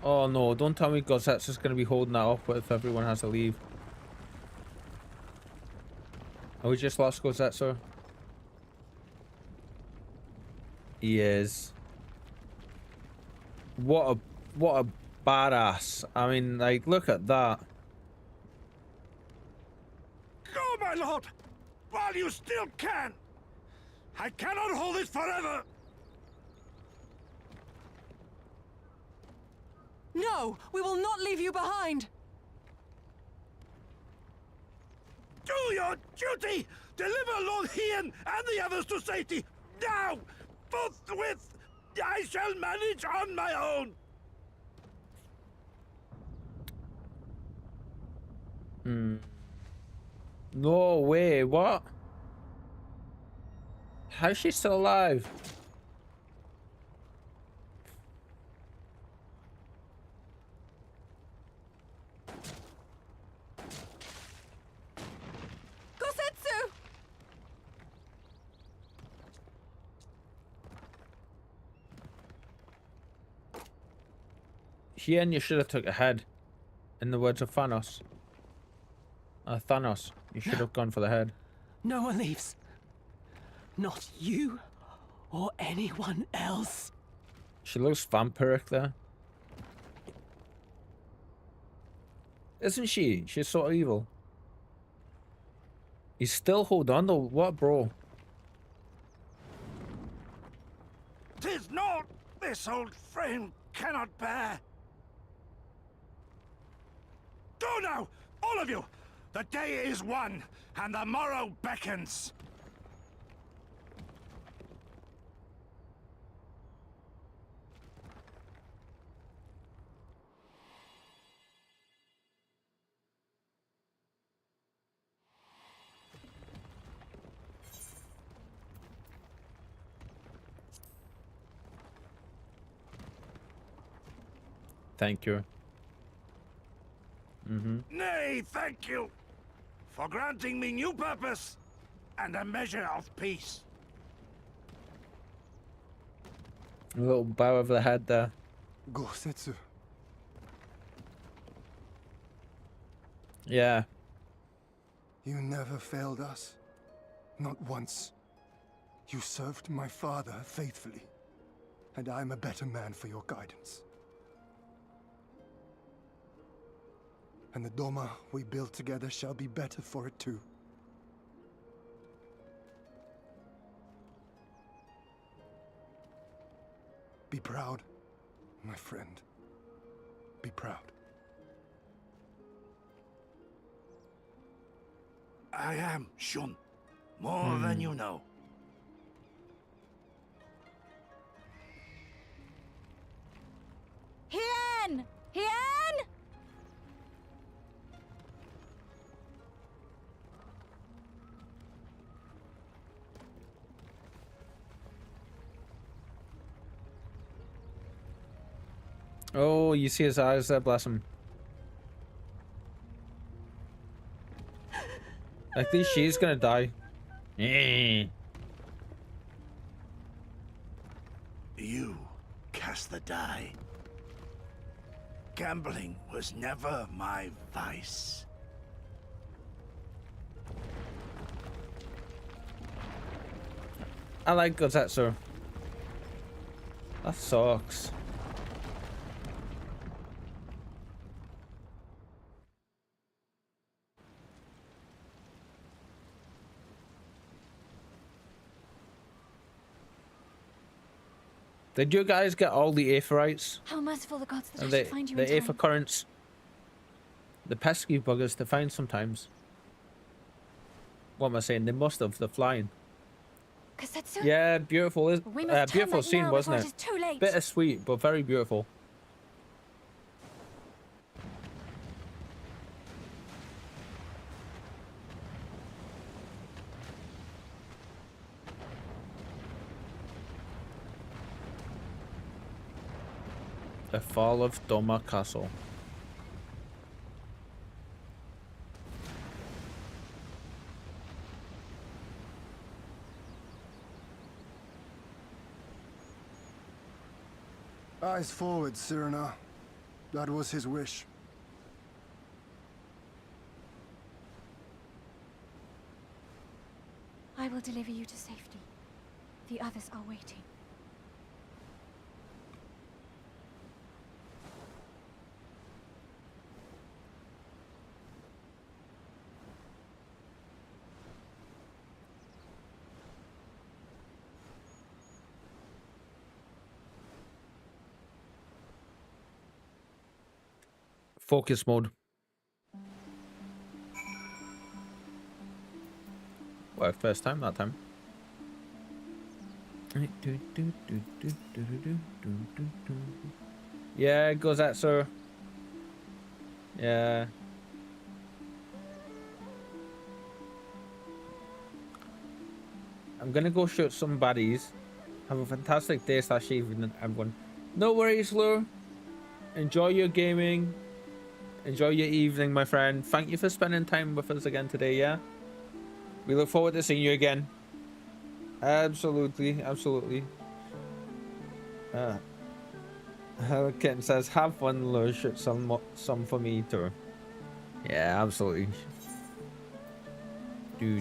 Oh no, don't tell me Gozette's just going to be holding that up if everyone has to leave. Oh, we just lost Gozette, sir. He is. What a badass. I mean, like, look at that. Go, my lord! While you still can! I cannot hold this forever! No, we will not leave you behind. Do your duty! Deliver Lord Hien and the others to safety! Now! Forthwith! I shall manage on my own! No way, what? How's she still alive? Gosetsu! Hien, you should have took a head. In the words of Thanos. Thanos, you should have gone for the head. No one leaves. Not you or anyone else. She looks vampiric there. Isn't she? She's sort of evil. He's still holding on though. What, bro? 'Tis naught this old frame cannot bear. Go now, all of you! The day is won, and the morrow beckons. Thank you. Nay, thank you for granting me new purpose and a measure of peace. A little bow of the head there. Gosetsu. Yeah. You never failed us. Not once. You served my father faithfully. And I'm a better man for your guidance. And the Doma we build together shall be better for it too. Be proud, my friend. Be proud. I am, Shun. More than you know. Hien! Hien! Oh, you see his eyes there, bless him. At least she's gonna die. You cast the die. Gambling was never my vice. I like Gozetsu. That sucks. Did you guys get all the aetherites? How merciful the gods that I And should find you the in aether time. currents? The pesky buggers to find sometimes. What am I saying? They must have. They're flying. Kasetsu? Yeah, beautiful. We must turn Beautiful back scene, now wasn't before it? it is too late. Bittersweet, but very beautiful. The fall of Doma Castle. Eyes forward, Cyrano. That was his wish. I will deliver you to safety. The others are waiting. Focus mode. Well, first time that time. Yeah, it goes that, sir. Yeah. I'm gonna go shoot some baddies. Have a fantastic day / evening, everyone. No worries, Lou. Enjoy your gaming. Enjoy your evening, my friend. Thank you for spending time with us again today, yeah? We look forward to seeing you again. Absolutely, absolutely. Kitten says, have fun, Lou. Shoot some for me, too. Yeah, absolutely. Do.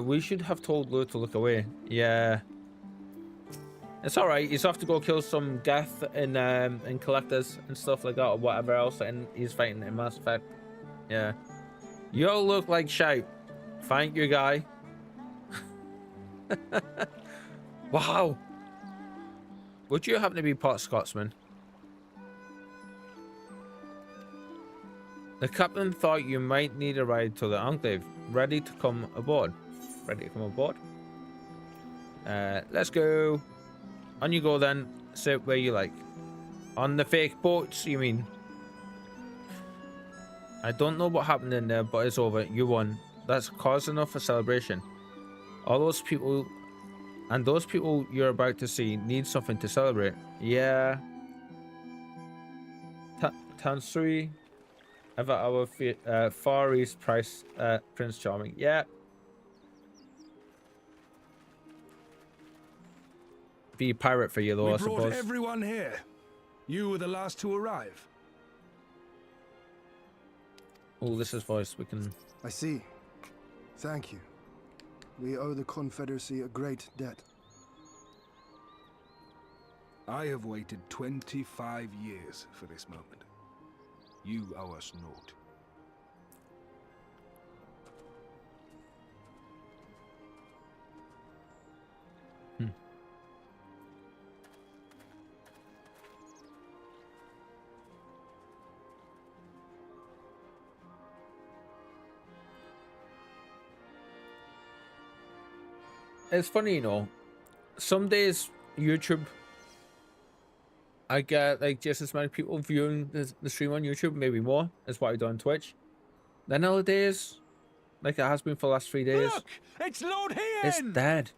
We should have told Lou to look away. Yeah. It's alright. He's off to go kill some Geth and collectors and stuff like that, or whatever else, and he's fighting in Mass Effect. Yeah. You all look like shite. Thank you, guy. Wow. Would you happen to be part Scotsman? The captain thought you might need a ride to the Enclave. Ready to come aboard? Ready to come aboard? Let's go. On you go then. Sit where you like. On the fake boats, you mean? I don't know what happened in there, but it's over. You won. That's cause enough for celebration. All those people and those people you're about to see need something to celebrate. Yeah. Tansui, ever our Far East Prince Charming. Yeah. Be a pirate for you, though, I suppose. We brought everyone here. You were the last to arrive. Oh, this is voice. We can. I see. Thank you. We owe the Confederacy a great debt. I have waited 25 years for this moment. You owe us naught. It's funny, you know. Some days YouTube, I get like just as many people viewing the stream on YouTube, maybe more. That's what I do on Twitch. Then other days, like it has been for the last 3 days. Look! It's Lord Hien! It's dead.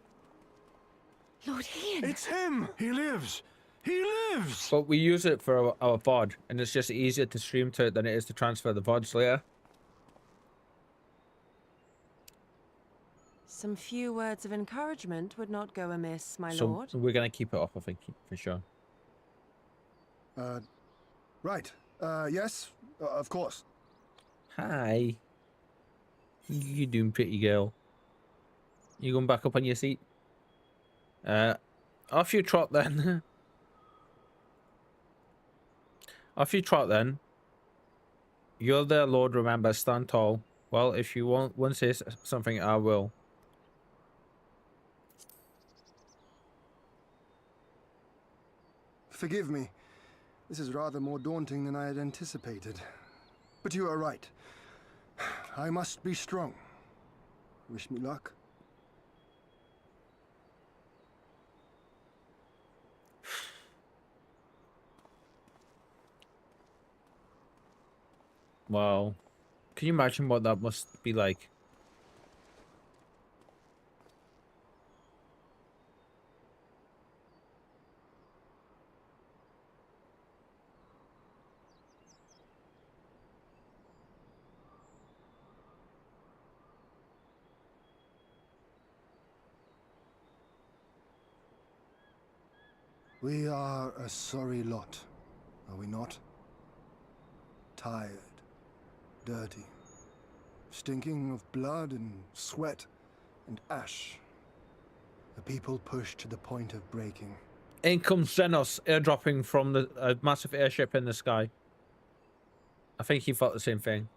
Lord Hien! It's him! He lives! He lives! But we use it for our VOD, and it's just easier to stream to it than it is to transfer the VODs later. Some few words of encouragement would not go amiss, my So lord. we're gonna keep it off, I think, for sure. Right. Yes, of course. Hi. You doing, pretty girl? You going back up on your seat? Off you trot then. Off you trot then. You're the Lord, remember, stand tall. Well, if you want to say something, I will. Forgive me. This is rather more daunting than I had anticipated. But you are right. I must be strong. Wish me luck. Wow. Can you imagine what that must be like? We are a sorry lot, are we not? Tired, dirty, stinking of blood and sweat and ash. A people pushed to the point of breaking. In comes Xenos airdropping from the massive airship in the sky. I think he felt the same thing.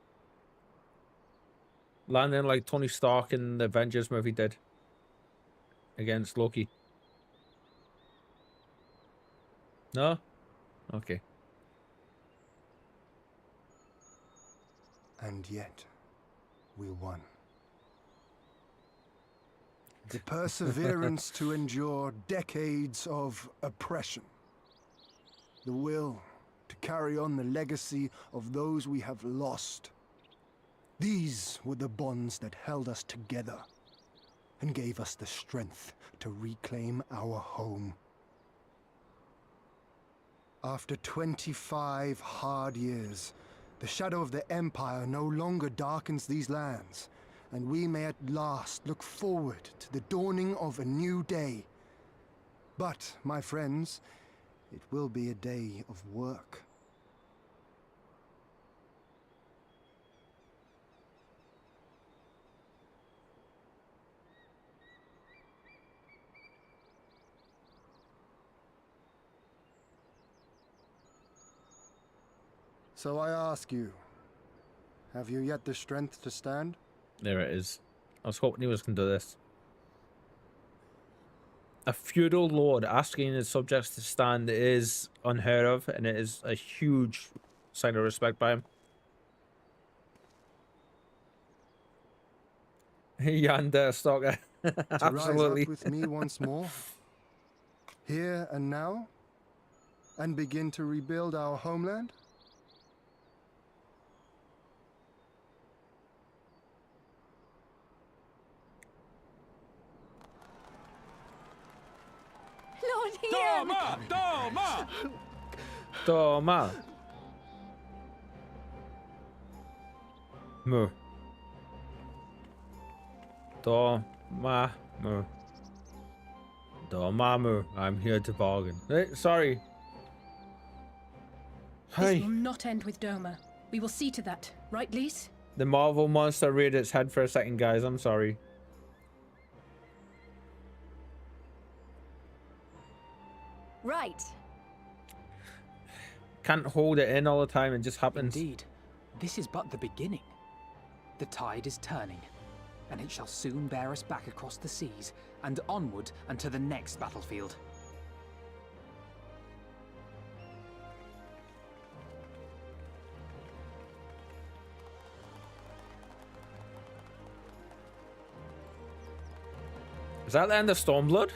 Landing like Tony Stark in the Avengers movie did. Against Loki. No? Okay. And yet, we won. The perseverance to endure decades of oppression. The will to carry on the legacy of those we have lost. These were the bonds that held us together and gave us the strength to reclaim our home. After 25 hard years, the shadow of the Empire no longer darkens these lands, and we may at last look forward to the dawning of a new day. But, my friends, it will be a day of work. So I ask you, have you yet the strength to stand? There it is. I was hoping he was going to do this. A feudal lord asking his subjects to stand is unheard of, and it is a huge sign of respect by him. Yonder stalker. Absolutely. To rise up with me once more, here and now, and begin to rebuild our homeland? Lord Ian! Toma! Toma. Mu. Toma. Mu. Dormammu, I'm here to bargain. Sorry. This Hey. will not end with Doma. We will see to that, right, Lise? The Marvel monster reared its head for a second, guys. I'm sorry. Right. Can't hold it in all the time. It just happens. Indeed, this is but the beginning. The tide is turning, and it shall soon bear us back across the seas and onward unto the next battlefield. Is that the end of Stormblood?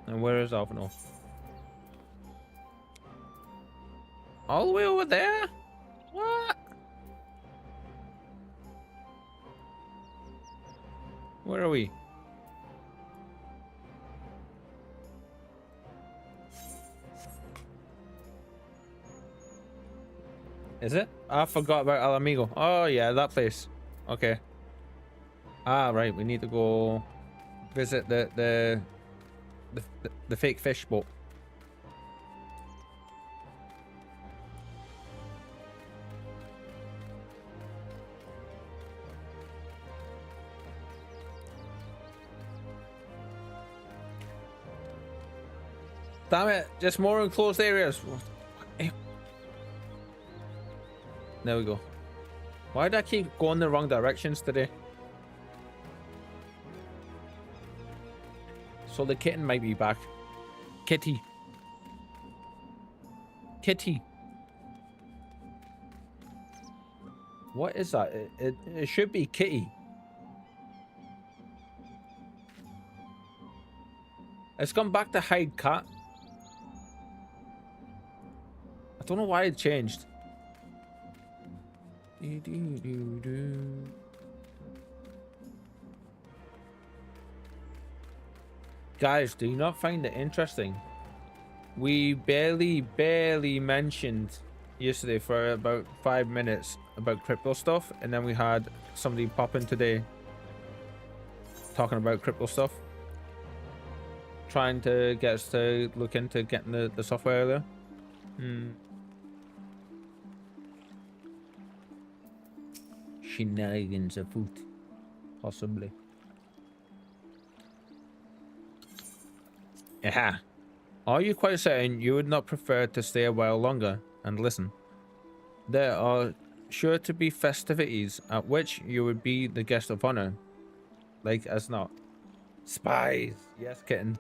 And where is Alphonse? All the way over there? What? Where are we? Is it? I forgot about Al Amigo. Oh yeah, that place. Okay. Ah, right. We need to go visit the fake fish boat. Damn it! Just more enclosed areas. There we go. Why did I keep going the wrong directions today? So the kitten might be back. Kitty. Kitty. What is that? It should be Kitty. It's gone back to hide cat. I don't know why it changed. Guys, do you not find it interesting? We barely mentioned yesterday for about 5 minutes about crypto stuff, and then we had somebody pop in today talking about crypto stuff, trying to get us to look into getting the software there. Shenanigans afoot, possibly. Yeah. Are you quite certain you would not prefer to stay a while longer and listen? There are sure to be festivities at which you would be the guest of honor. Like as not. Spies. Yes, kitten.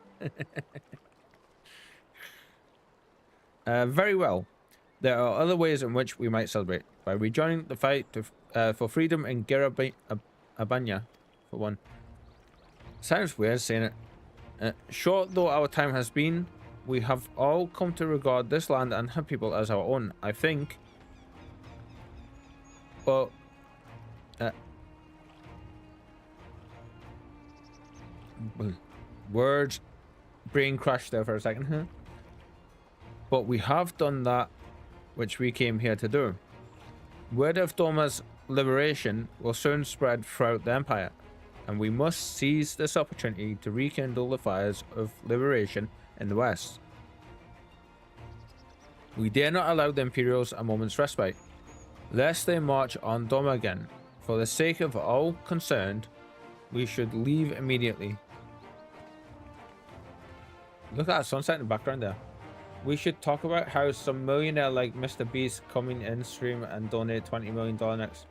Very well. There are other ways in which we might celebrate. By rejoining the fight for freedom in Abanya, for one. Sounds weird saying it. Short though our time has been, we have all come to regard this land and her people as our own, I think. But words, brain crashed there for a second. But we have done that which we came here to do. Word of Doma's liberation will soon spread throughout the Empire, and we must seize this opportunity to rekindle the fires of liberation in the West. We dare not allow the Imperials a moment's respite, lest they march on Doma again. For the sake of all concerned, We should leave immediately. Look at that sunset in the background there. We should talk about how some millionaire like Mr. Beast coming in stream and donate $20 million next.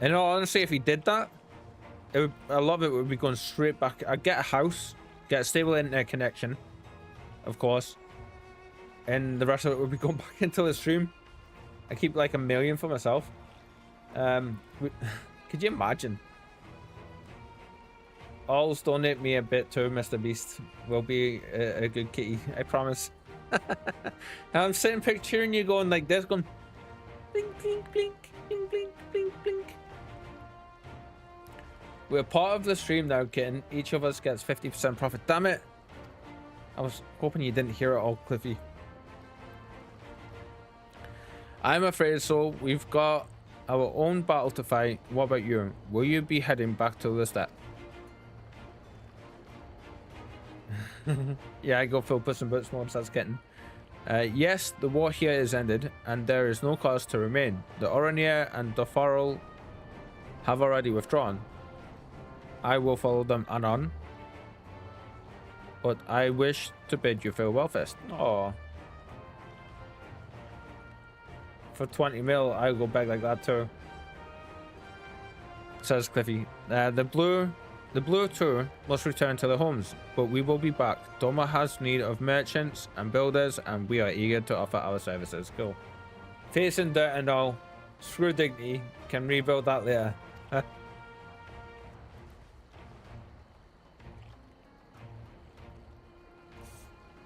And honestly, if he did that, a lot of it would be going straight back. I'd get a house, get a stable internet connection, of course, and the rest of it would be going back into the stream. I keep like $1 million for myself. Could you imagine? Always donate me a bit too, Mr. Beast. Will be a good kitty, I promise. I'm sitting picturing you going like this, going blink, blink, blink, blink, blink, blink, blink. We're part of the stream now, kitten. Each of us gets 50% profit. Damn it! I was hoping you didn't hear it all, Cliffy. I'm afraid so. We've got our own battle to fight. What about you? Will you be heading back to the step? Yeah, I go full Puss in Boots mode, that's getting. Yes, the war here is ended, and there is no cause to remain. The Oranier and the Farrell have already withdrawn. I will follow them anon. But I wish to bid you farewell first. Aww. For 20 mil, I'll go back like that too. Says Cliffy. The blue tour must return to their homes, but we will be back. Doma has need of merchants and builders, and we are eager to offer our services. Cool. Face and dirt and all. Screw dignity. Can rebuild that later.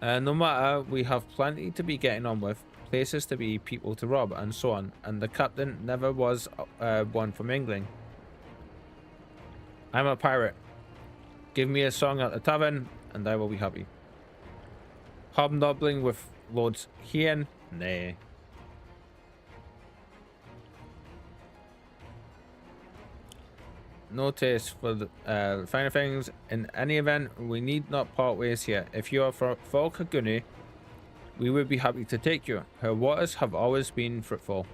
No matter, we have plenty to be getting on with, places to be, people to rob, and so on. And the captain never was one for mingling. I'm a pirate. Give me a song at the tavern, and I will be happy. Hobnobbling with Lords Hien? Nay. No taste for the finer things. In any event, we need not part ways here. If you are for Kaguni, we would be happy to take you. Her waters have always been fruitful.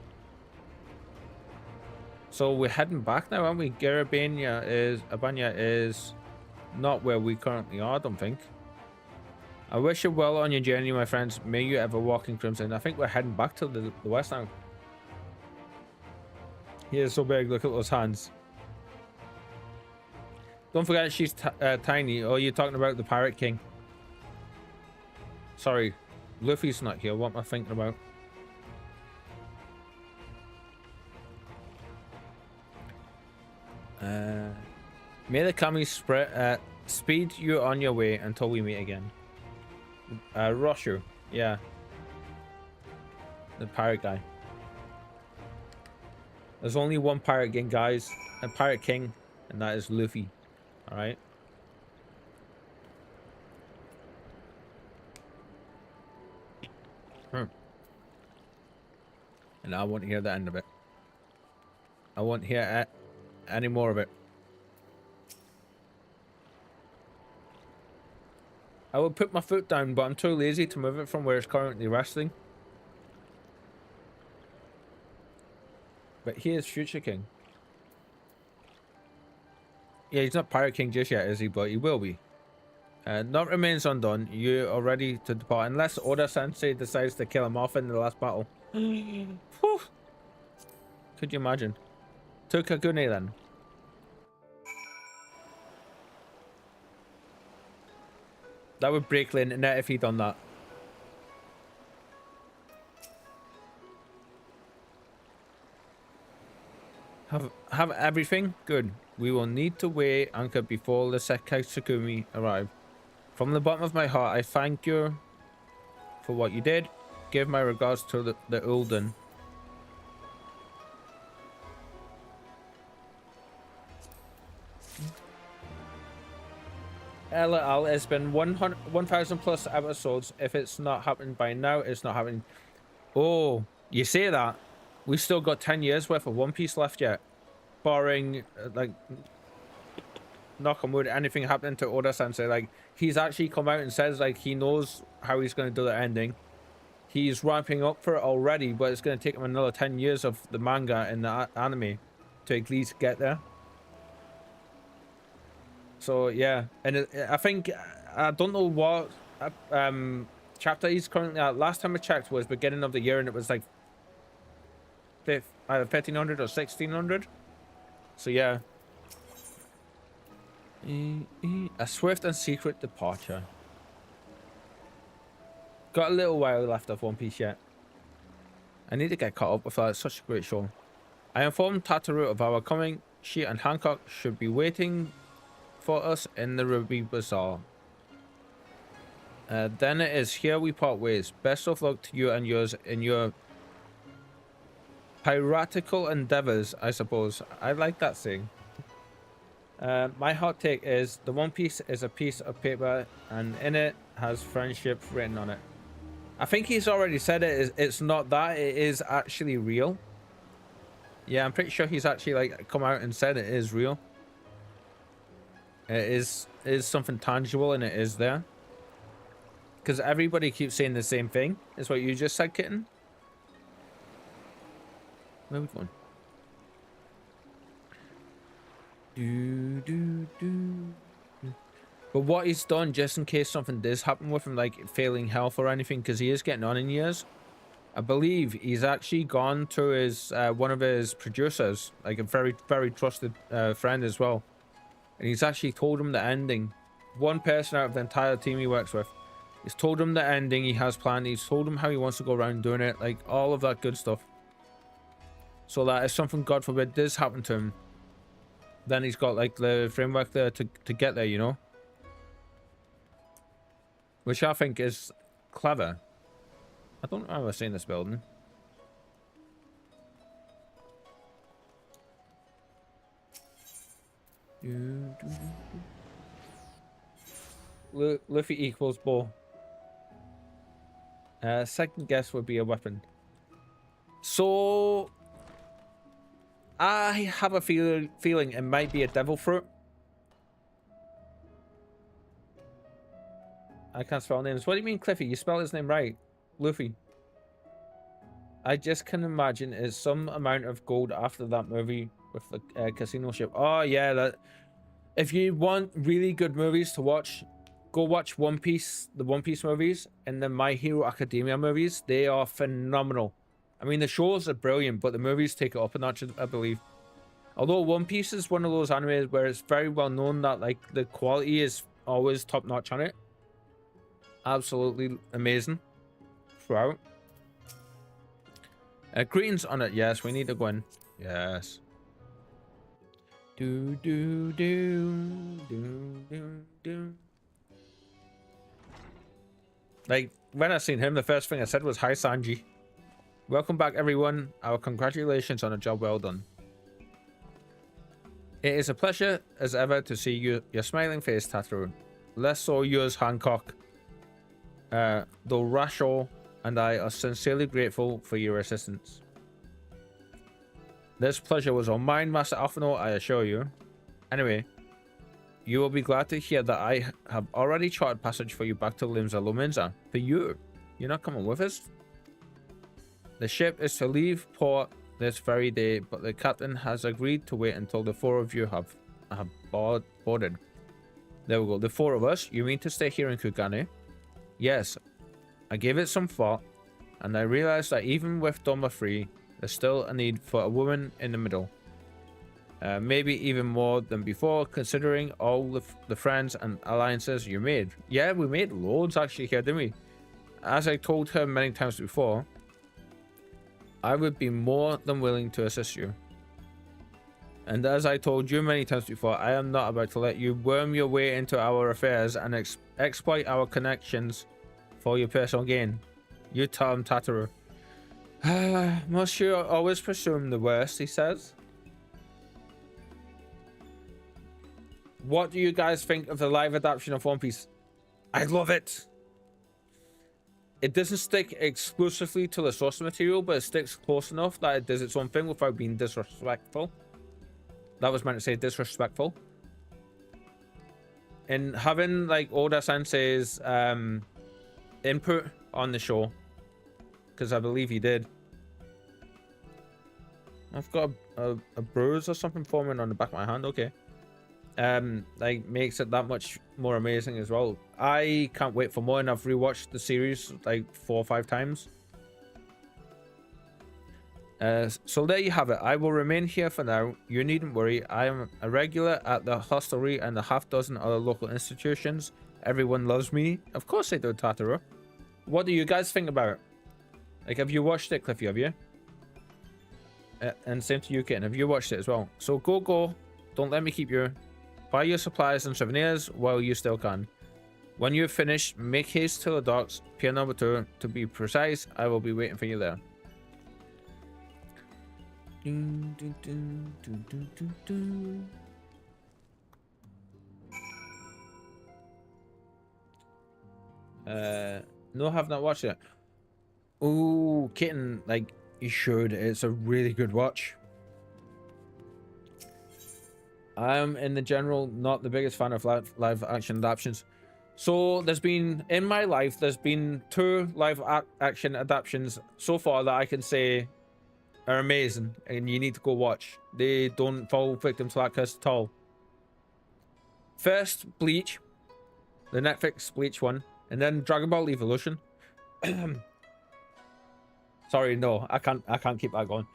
So we're heading back now, aren't we? Garabania is not where we currently are, I don't think. I wish you well on your journey, my friends. May you ever walk in crimson. I think we're heading back to the west now. He is so big, look at those hands. Don't forget she's tiny. Oh, you're talking about the Pirate King. Sorry, Luffy's not here. What am I thinking about? May the Kami speed you on your way until we meet again. Roshu, yeah. The pirate guy. There's only one Pirate King, guys. A Pirate King, and that is Luffy. Alright. And I won't hear the end of it. I won't hear any more of it. I would put my foot down, but I'm too lazy to move it from where it's currently resting. But he is Future King. Yeah, he's not Pirate King just yet, is he? But he will be. Naught remains undone. You are ready to depart. Unless Oda Sensei decides to kill him off in the last battle. Could you imagine? To Kagune then. That would break the internet if he'd done that. Have everything? Good. We will need to weigh anchor before the Sekai Tsukumi arrive. From the bottom of my heart, I thank you for what you did. Give my regards to the Ulden. LL, it's been 1,000 plus episodes. If it's not happening by now, it's not happening. Oh, you say that? We still got 10 years worth of One Piece left yet. Barring, like, knock on wood, anything happening to Oda Sensei. Like, he's actually come out and says, like, he knows how he's going to do the ending. He's ramping up for it already, but it's going to take him another 10 years of the manga and the anime to at least get there. So yeah, and I think I don't know what chapter he's currently at. Last time I checked was beginning of the year, and it was like either 1300 or 1600. So yeah, a swift and secret departure. Got a little while left of One Piece yet. I need to get caught up with that. It's such a great show. I informed Tataru of our coming. She and Hancock should be waiting for us in the Ruby Bazaar. Then it is here we part ways. Best of luck to you and yours in your piratical endeavors, I suppose. I like that saying. My hot take is the One Piece is a piece of paper and in it has friendship written on it. I think he's already said it. It's not that. It is actually real. Yeah, I'm pretty sure he's actually like come out and said it is real. It is something tangible and it is there. Because everybody keeps saying the same thing. Is what you just said, Kitten. Where are we going? But what he's done, just in case something does happen with him, like failing health or anything, because he is getting on in years, I believe he's actually gone to his one of his producers, like a very, very trusted friend as well. And he's actually told him the ending. One person out of the entire team he works with. He's told him the ending he has planned. He's told him how he wants to go around doing it. Like, all of that good stuff. So that if something, God forbid, does happen to him, then he's got, like, the framework there to get there, you know? Which I think is clever. I don't know how I've seen this building. Luffy equals bow. Second guess would be a weapon. So I have a feeling it might be a devil fruit. I can't spell names. What do you mean, Cliffy? You spelled his name right. Luffy. I just can imagine it's some amount of gold after that movie with the casino ship. Oh yeah, that. If you want really good movies to watch, go watch One Piece, the One Piece movies, and the My Hero Academia movies. They are phenomenal. I mean, the shows are brilliant, but the movies take it up a notch, I believe. Although One Piece is one of those animes where it's very well known that like the quality is always top notch on it. Absolutely amazing throughout. Greetings on it. Yes, we need to go in. Yes. Do. Like, when I seen him, the first thing I said was, "Hi, Sanji." Welcome back, everyone. Our congratulations on a job well done. It is a pleasure, as ever, to see your smiling face, Tataru. Less so yours, Hancock. Though Rasho and I are sincerely grateful for your assistance. This pleasure was all mine, Master Alphino, I assure you. Anyway, you will be glad to hear that I have already charted passage for you back to Limsa Lominsa. For you? You're not coming with us? The ship is to leave port this very day, but the captain has agreed to wait until the four of you have boarded. There we go. The four of us? You mean to stay here in Kugane? Yes. I gave it some thought, and I realized that even with Doma free, there's still a need for a woman in the middle. Maybe even more than before, considering all the friends and alliances you made. Yeah, we made loads actually here, didn't we? As I told her many times before, I would be more than willing to assist you. And as I told you many times before, I am not about to let you worm your way into our affairs and exploit our connections for your personal gain. You tell him, Tataru. Must you always presume the worst, he says. What do you guys think of the live adaptation of One Piece? I love it. It doesn't stick exclusively to the source material, but it sticks close enough that it does its own thing without being disrespectful. That was meant to say disrespectful. And having like Oda Sensei's input on the show, because I believe he did. I've got a bruise or something forming on the back of my hand. Okay. like makes it that much more amazing as well. I can't wait for more, and I've rewatched the series like 4 or 5 times. So there you have it. I will remain here for now. You needn't worry. I am a regular at the hostelry and a half-dozen other local institutions. Everyone loves me. Of course they do, Tataru. What do you guys think about it? Like, have you watched it, Cliffy? Have you? And same to you, Kitten. Have you watched it as well? So go. Don't let me keep you. Buy your supplies and souvenirs while you still can. When you've finished, make haste to the docks. Pier number 2. To be precise, I will be waiting for you there. No, have not watched it. Ooh, Kitten, like, you should. It's a really good watch. I'm, in the general, not the biggest fan of live action adaptations. So there's been, in my life, there's been 2 live action adaptations so far that I can say are amazing, and you need to go watch. They don't fall victim to that curse at all. First, Bleach, the Netflix Bleach one, and then Dragon Ball Evolution. Sorry, no, I can't keep that going.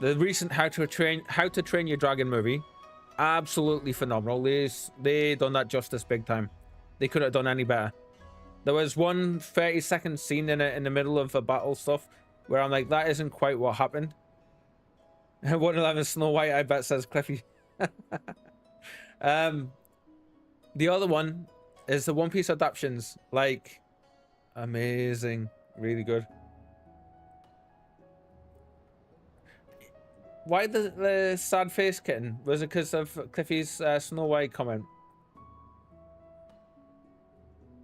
The recent How to Train Your Dragon movie, absolutely phenomenal. They done that justice big time. They couldn't have done any better. There was one 30-second scene in it in the middle of a battle stuff where I'm like, that isn't quite what happened. 111 Snow White, I bet, says Cliffy. The other one is the One Piece adaptations. Like, amazing. Really good. Why the sad face, Kitten? Was it because of Cliffy's Snow White comment?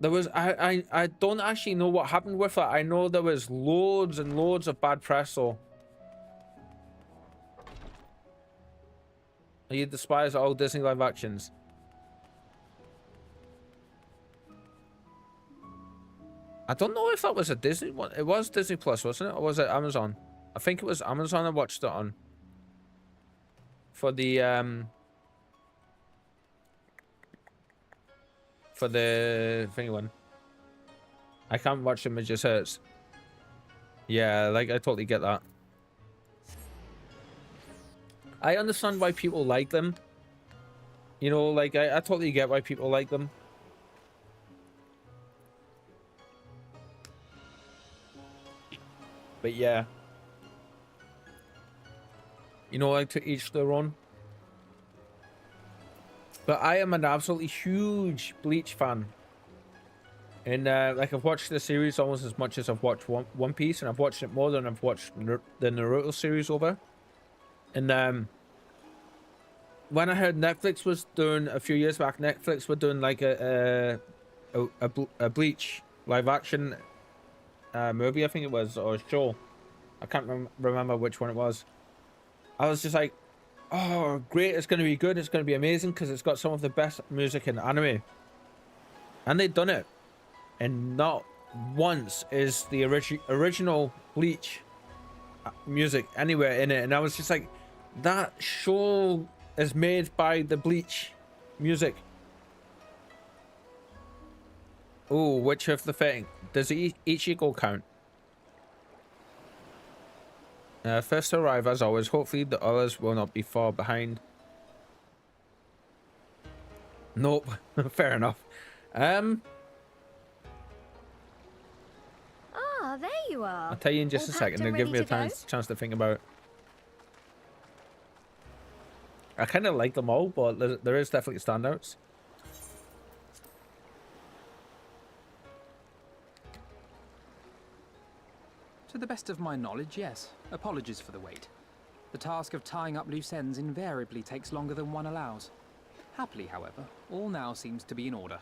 There was I don't actually know what happened with that. I know there was loads and loads of bad press. So you despise all Disney live actions. I don't know if that was a Disney one. It was Disney Plus, wasn't it? Or was it Amazon? I think it was Amazon I watched it on. For the thingy one. I can't watch them, it just hurts. Yeah, like, I totally get that. I understand why people like them. You know, like, I totally get why people like them. But yeah. You know, like, to each their own. But I am an absolutely huge Bleach fan. And, like, I've watched the series almost as much as I've watched One Piece. And I've watched it more than I've watched the Naruto series over. And, when I heard Netflix was doing, a few years back, Netflix were doing, like, a Bleach live action movie, I think it was, or show. I can't remember which one it was. I was just like, oh, great, it's going to be good, it's going to be amazing, because it's got some of the best music in anime. And they've done it. And not once is the original Bleach music anywhere in it. And I was just like, that show is made by the Bleach music. Oh, which of the thing? Does Ichigo count? First to arrive as always. Hopefully the others will not be far behind. Nope. Fair enough. Ah, there you are. I'll tell you in just All a second. packed and They'll give me a ready to chance to think about it. I kind of like them all, but there is definitely standouts. To the best of my knowledge, yes. Apologies for the wait. The task of tying up loose ends invariably takes longer than one allows. Happily, however, all now seems to be in order.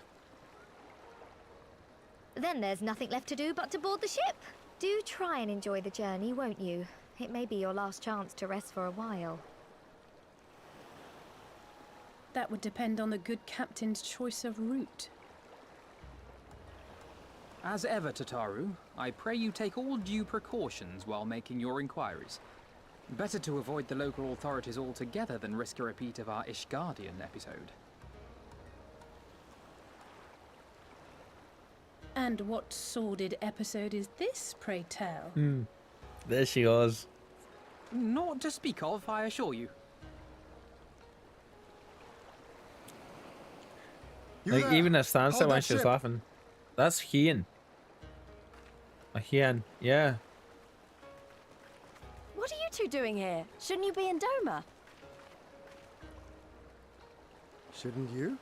Then there's nothing left to do but to board the ship. Do try and enjoy the journey, won't you? It may be your last chance to rest for a while. That would depend on the good captain's choice of route. As ever, Tataru, I pray you take all due precautions while making your inquiries. Better to avoid the local authorities altogether than risk a repeat of our Ishgardian episode. And what sordid episode is this, pray tell? There she goes. Not to speak of, I assure you. Like, even a standstill when she was laughing. That's Hien. A Hien, yeah. What are you two doing here? Shouldn't you be in Doma? Shouldn't you?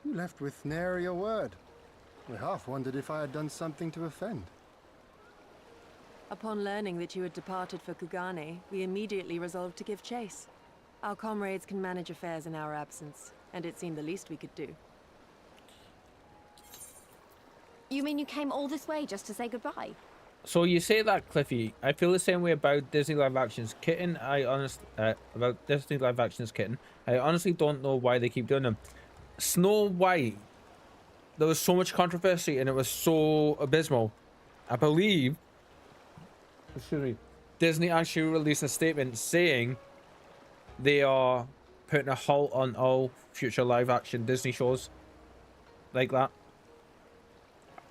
You left with nary a word. I half wondered if I had done something to offend. Upon learning that you had departed for Kugane, we immediately resolved to give chase. Our comrades can manage affairs in our absence, and it seemed the least we could do. You mean you came all this way just to say goodbye? So you say that, Cliffy. I feel the same way about Disney live actions. Kitten, about Disney live actions, Kitten. I honestly don't know why they keep doing them. Snow White. There was so much controversy and it was so abysmal. I believe, Disney actually released a statement saying they are putting a halt on all future live action Disney shows like that.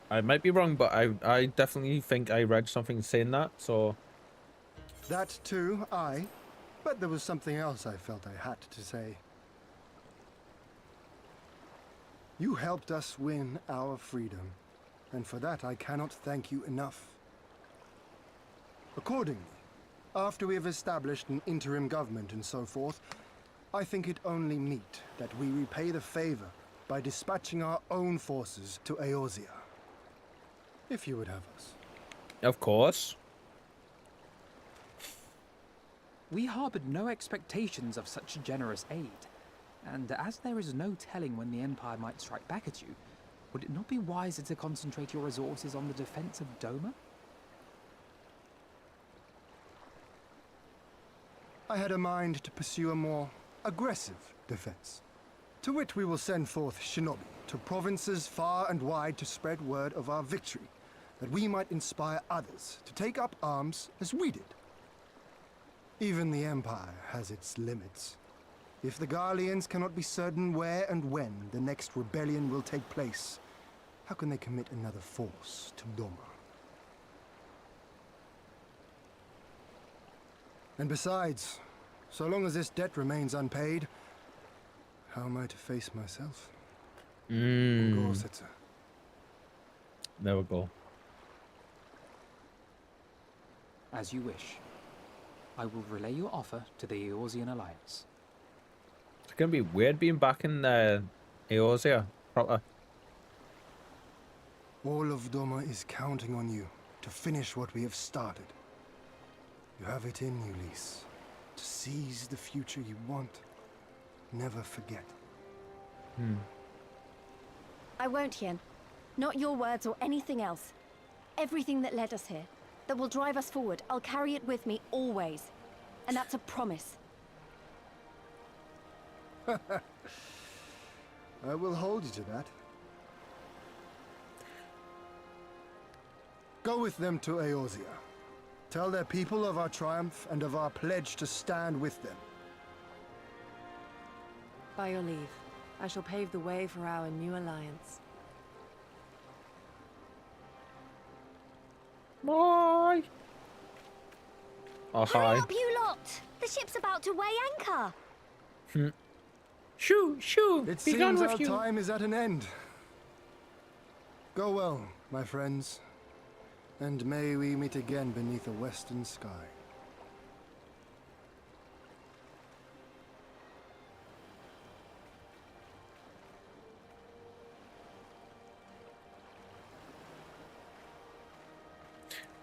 I might be wrong, but I definitely think I read something saying that, so... That too, aye. But there was something else I felt I had to say. You helped us win our freedom, and for that I cannot thank you enough. Accordingly, after we have established an interim government and so forth, I think it only meet that we repay the favor by dispatching our own forces to Eorzea. If you would have us. Of course. We harbored no expectations of such generous aid, and as there is no telling when the Empire might strike back at you, would it not be wiser to concentrate your resources on the defense of Doma? I had a mind to pursue a more aggressive defense, to which we will send forth shinobi to provinces far and wide to spread word of our victory, that we might inspire others to take up arms as we did. Even the Empire has its limits. If the Garleans cannot be certain where and when the next rebellion will take place, how can they commit another force to Doma? And besides, so long as this debt remains unpaid, how am I to face myself? There we go. As you wish. I will relay your offer to the Eorzean Alliance. It's gonna be weird being back in Eorzea, proper. All of Doma is counting on you to finish what we have started. You have it in you, Lise, to seize the future you want. Never forget. I won't, Hien. Not your words or anything else. Everything that led us here, that will drive us forward, I'll carry it with me always. And that's a promise. I will hold you to that. Go with them to Eorzea. Tell their people of our triumph and of our pledge to stand with them. By your leave, I shall pave the way for our new alliance. Bye. Oh, Hurry hi. up, you lot! The ship's about to weigh anchor. Shoo, shoo. It Be gone seems with our you. time is at an end. Go well, my friends, and may we meet again beneath a western sky.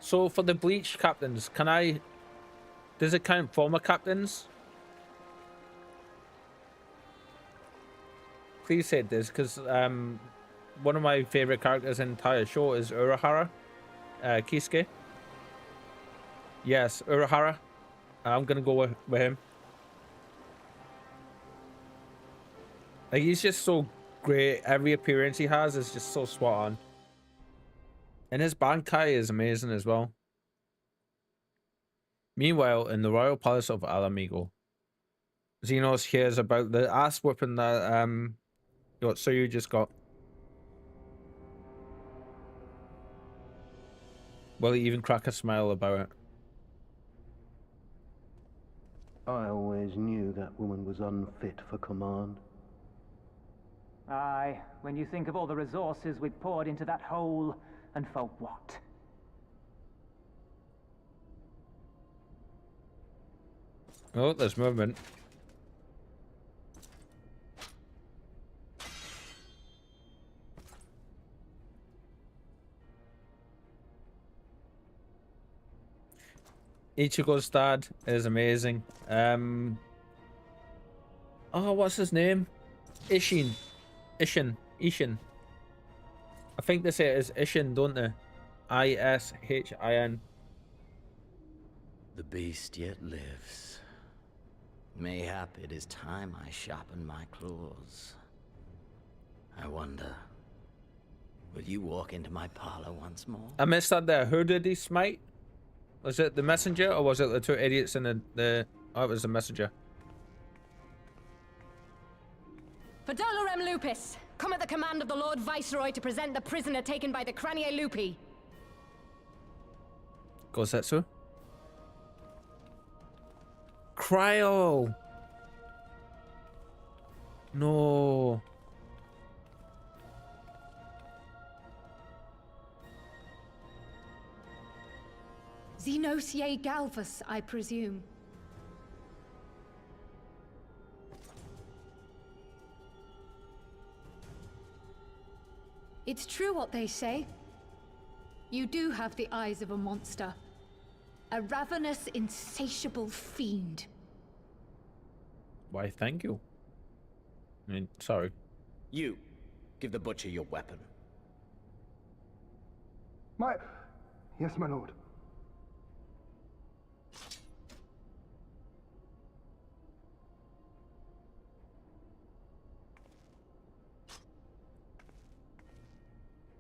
So for the Bleach captains, does it count former captains? Please say this, because one of my favorite characters in the entire show is Urahara, Kisuke. Yes, Urahara. I'm gonna go with him. Like, he's just so great. Every appearance he has is just so spot on. And his Bankai is amazing as well. Meanwhile, in the royal palace of Alamigo, Xenos hears about the ass whooping that Yotsuyu just got. Will he even crack a smile about it? I always knew that woman was unfit for command. Aye, when you think of all the resources we've poured into that hole, and for what? Oh, there's movement. Ichigo's dad is amazing. Oh, what's his name? Ishin. I think they say it is Ishin, don't they? Ishin. The beast yet lives. Mayhap it is time I sharpen my claws. I wonder, will you walk into my parlor once more? I missed that there. Who did he smite? Was it the messenger, or was it the two idiots in the... Oh, it was the messenger. For Dolorem Lupus, come at the command of the Lord Viceroy to present the prisoner taken by the Cranie Lupi. Gosetsu? Cryo! No. Xenosie Galvus, I presume. It's true what they say. You do have the eyes of a monster. A ravenous, insatiable fiend. Why, thank you. I mean, sorry. You, give the butcher your weapon. Yes, my lord.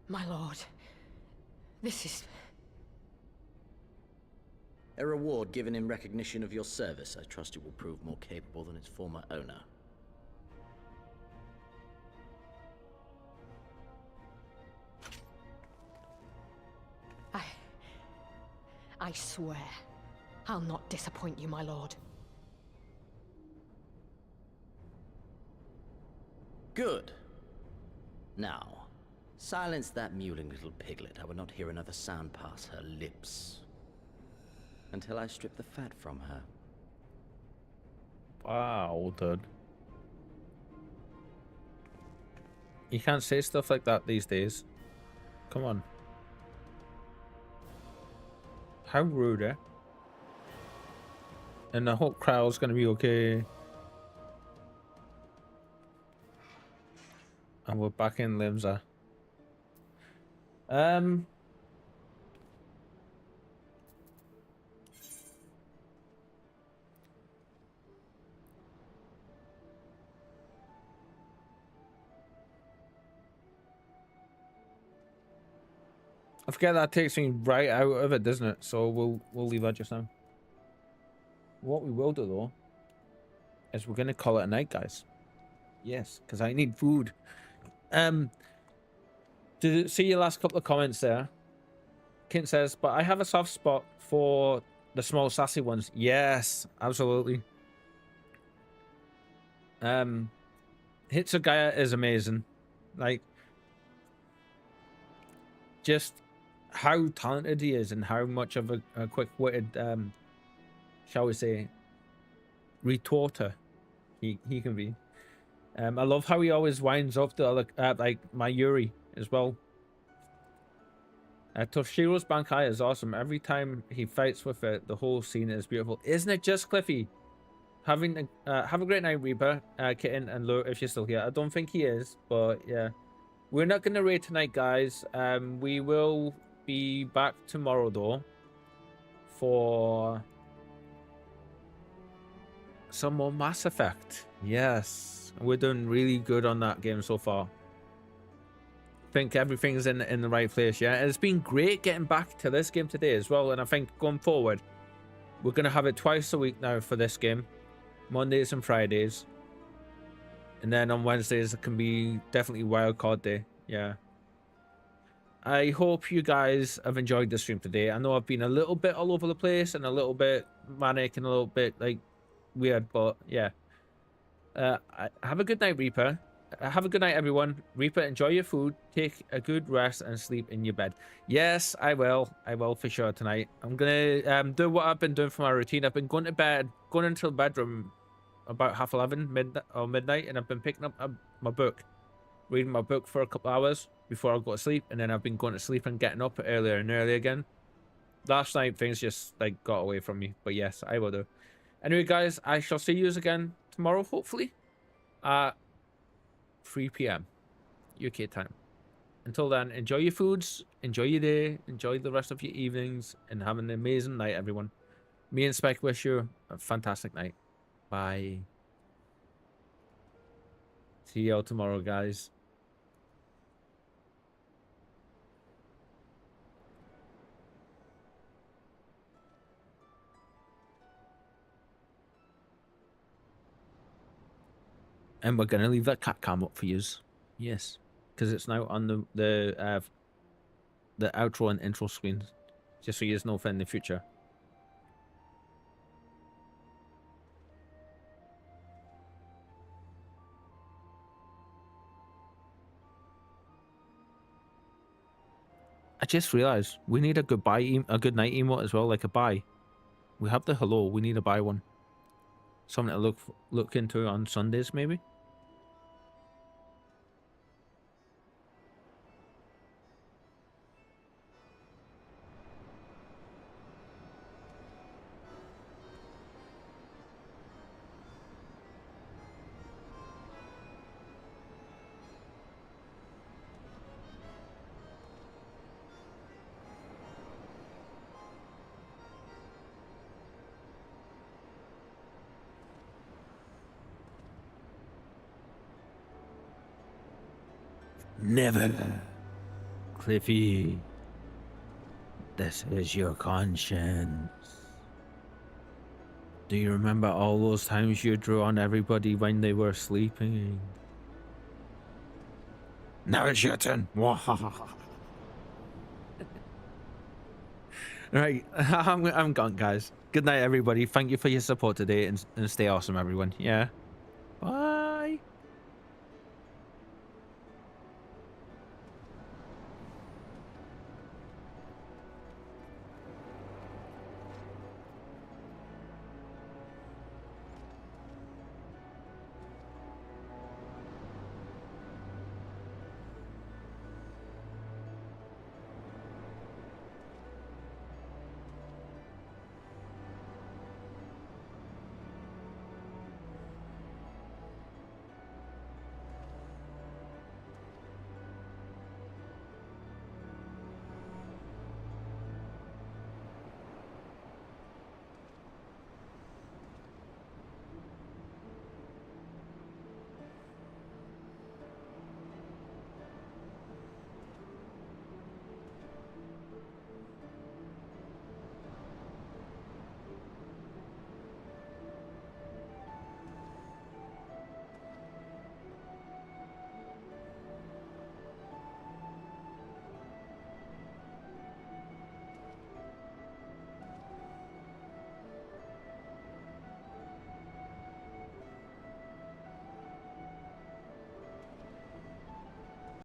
My lord, this is... A reward given in recognition of your service. I trust it will prove more capable than its former owner. I swear, I'll not disappoint you, my lord. Good. Now, silence that mewling little piglet. I will not hear another sound pass her lips. Until I strip the fat from her. Wow, dude. You can't say stuff like that these days. Come on. How rude, eh? And the whole crowd's gonna be okay. And we're back in Limsa. I forget that takes me right out of it, doesn't it? So we'll leave that just now. What we will do though is we're gonna call it a night, guys. Yes, because I need food. Did you see your last couple of comments there? Kint says, but I have a soft spot for the small sassy ones. Yes, absolutely. Hitsugaya is amazing. Like, just how talented he is and how much of a quick-witted, shall we say, retorter he can be. I love how he always winds up the other, like Mayuri as well. Toshiro's Bankai is awesome. Every time he fights with it, the whole scene is beautiful. Isn't it just, Cliffy? Have a great night, Reaper, Kitten, and Lure, if you're still here. I don't think he is, but yeah. We're not going to raid tonight, guys. We will be back tomorrow, though, for some more Mass Effect. Yes, we're doing really good on that game so far. I think everything's in the right place, yeah. And it's been great getting back to this game today as well, and I think going forward, We're going to have it twice a week now for this game. Mondays and Fridays. And then on Wednesdays, it can be definitely wildcard day. Yeah. I hope you guys have enjoyed the stream today. I know I've been a little bit all over the place and a little bit manic and a little bit like weird, but yeah. Have a good night, Reaper. Have a good night, everyone. Reaper, enjoy your food. Take a good rest and sleep in your bed. Yes, I will. I will for sure tonight. I'm gonna do what I've been doing for my routine. I've been going to bed, going into the bedroom about 11:30 midnight, and I've been picking up my book, reading my book for a couple hours before I go to sleep, and then I've been going to sleep and getting up earlier and earlier again. Last night things just like got away from me, but yes, I will do. Anyway, guys, I shall see you again tomorrow, hopefully, at 3 p.m. UK time. Until then, enjoy your foods, enjoy your day, enjoy the rest of your evenings, and have an amazing night, everyone. Me and Spike wish you a fantastic night. Bye. See you all tomorrow, guys. And we're gonna leave that cat cam up for yous. Yes, because it's now on the outro and intro screens, just so you know for in the future. I just realized we need a goodbye, a good night emote as well, like a bye. We have the hello. We need a bye one. Something to look into on Sundays, maybe. Never, Cliffy. This is your conscience. Do you remember all those times you drew on everybody when they were sleeping? Now it's your turn. Right, I'm gone, guys. Good night, everybody. Thank you for your support today, and stay awesome, everyone. Yeah. Bye.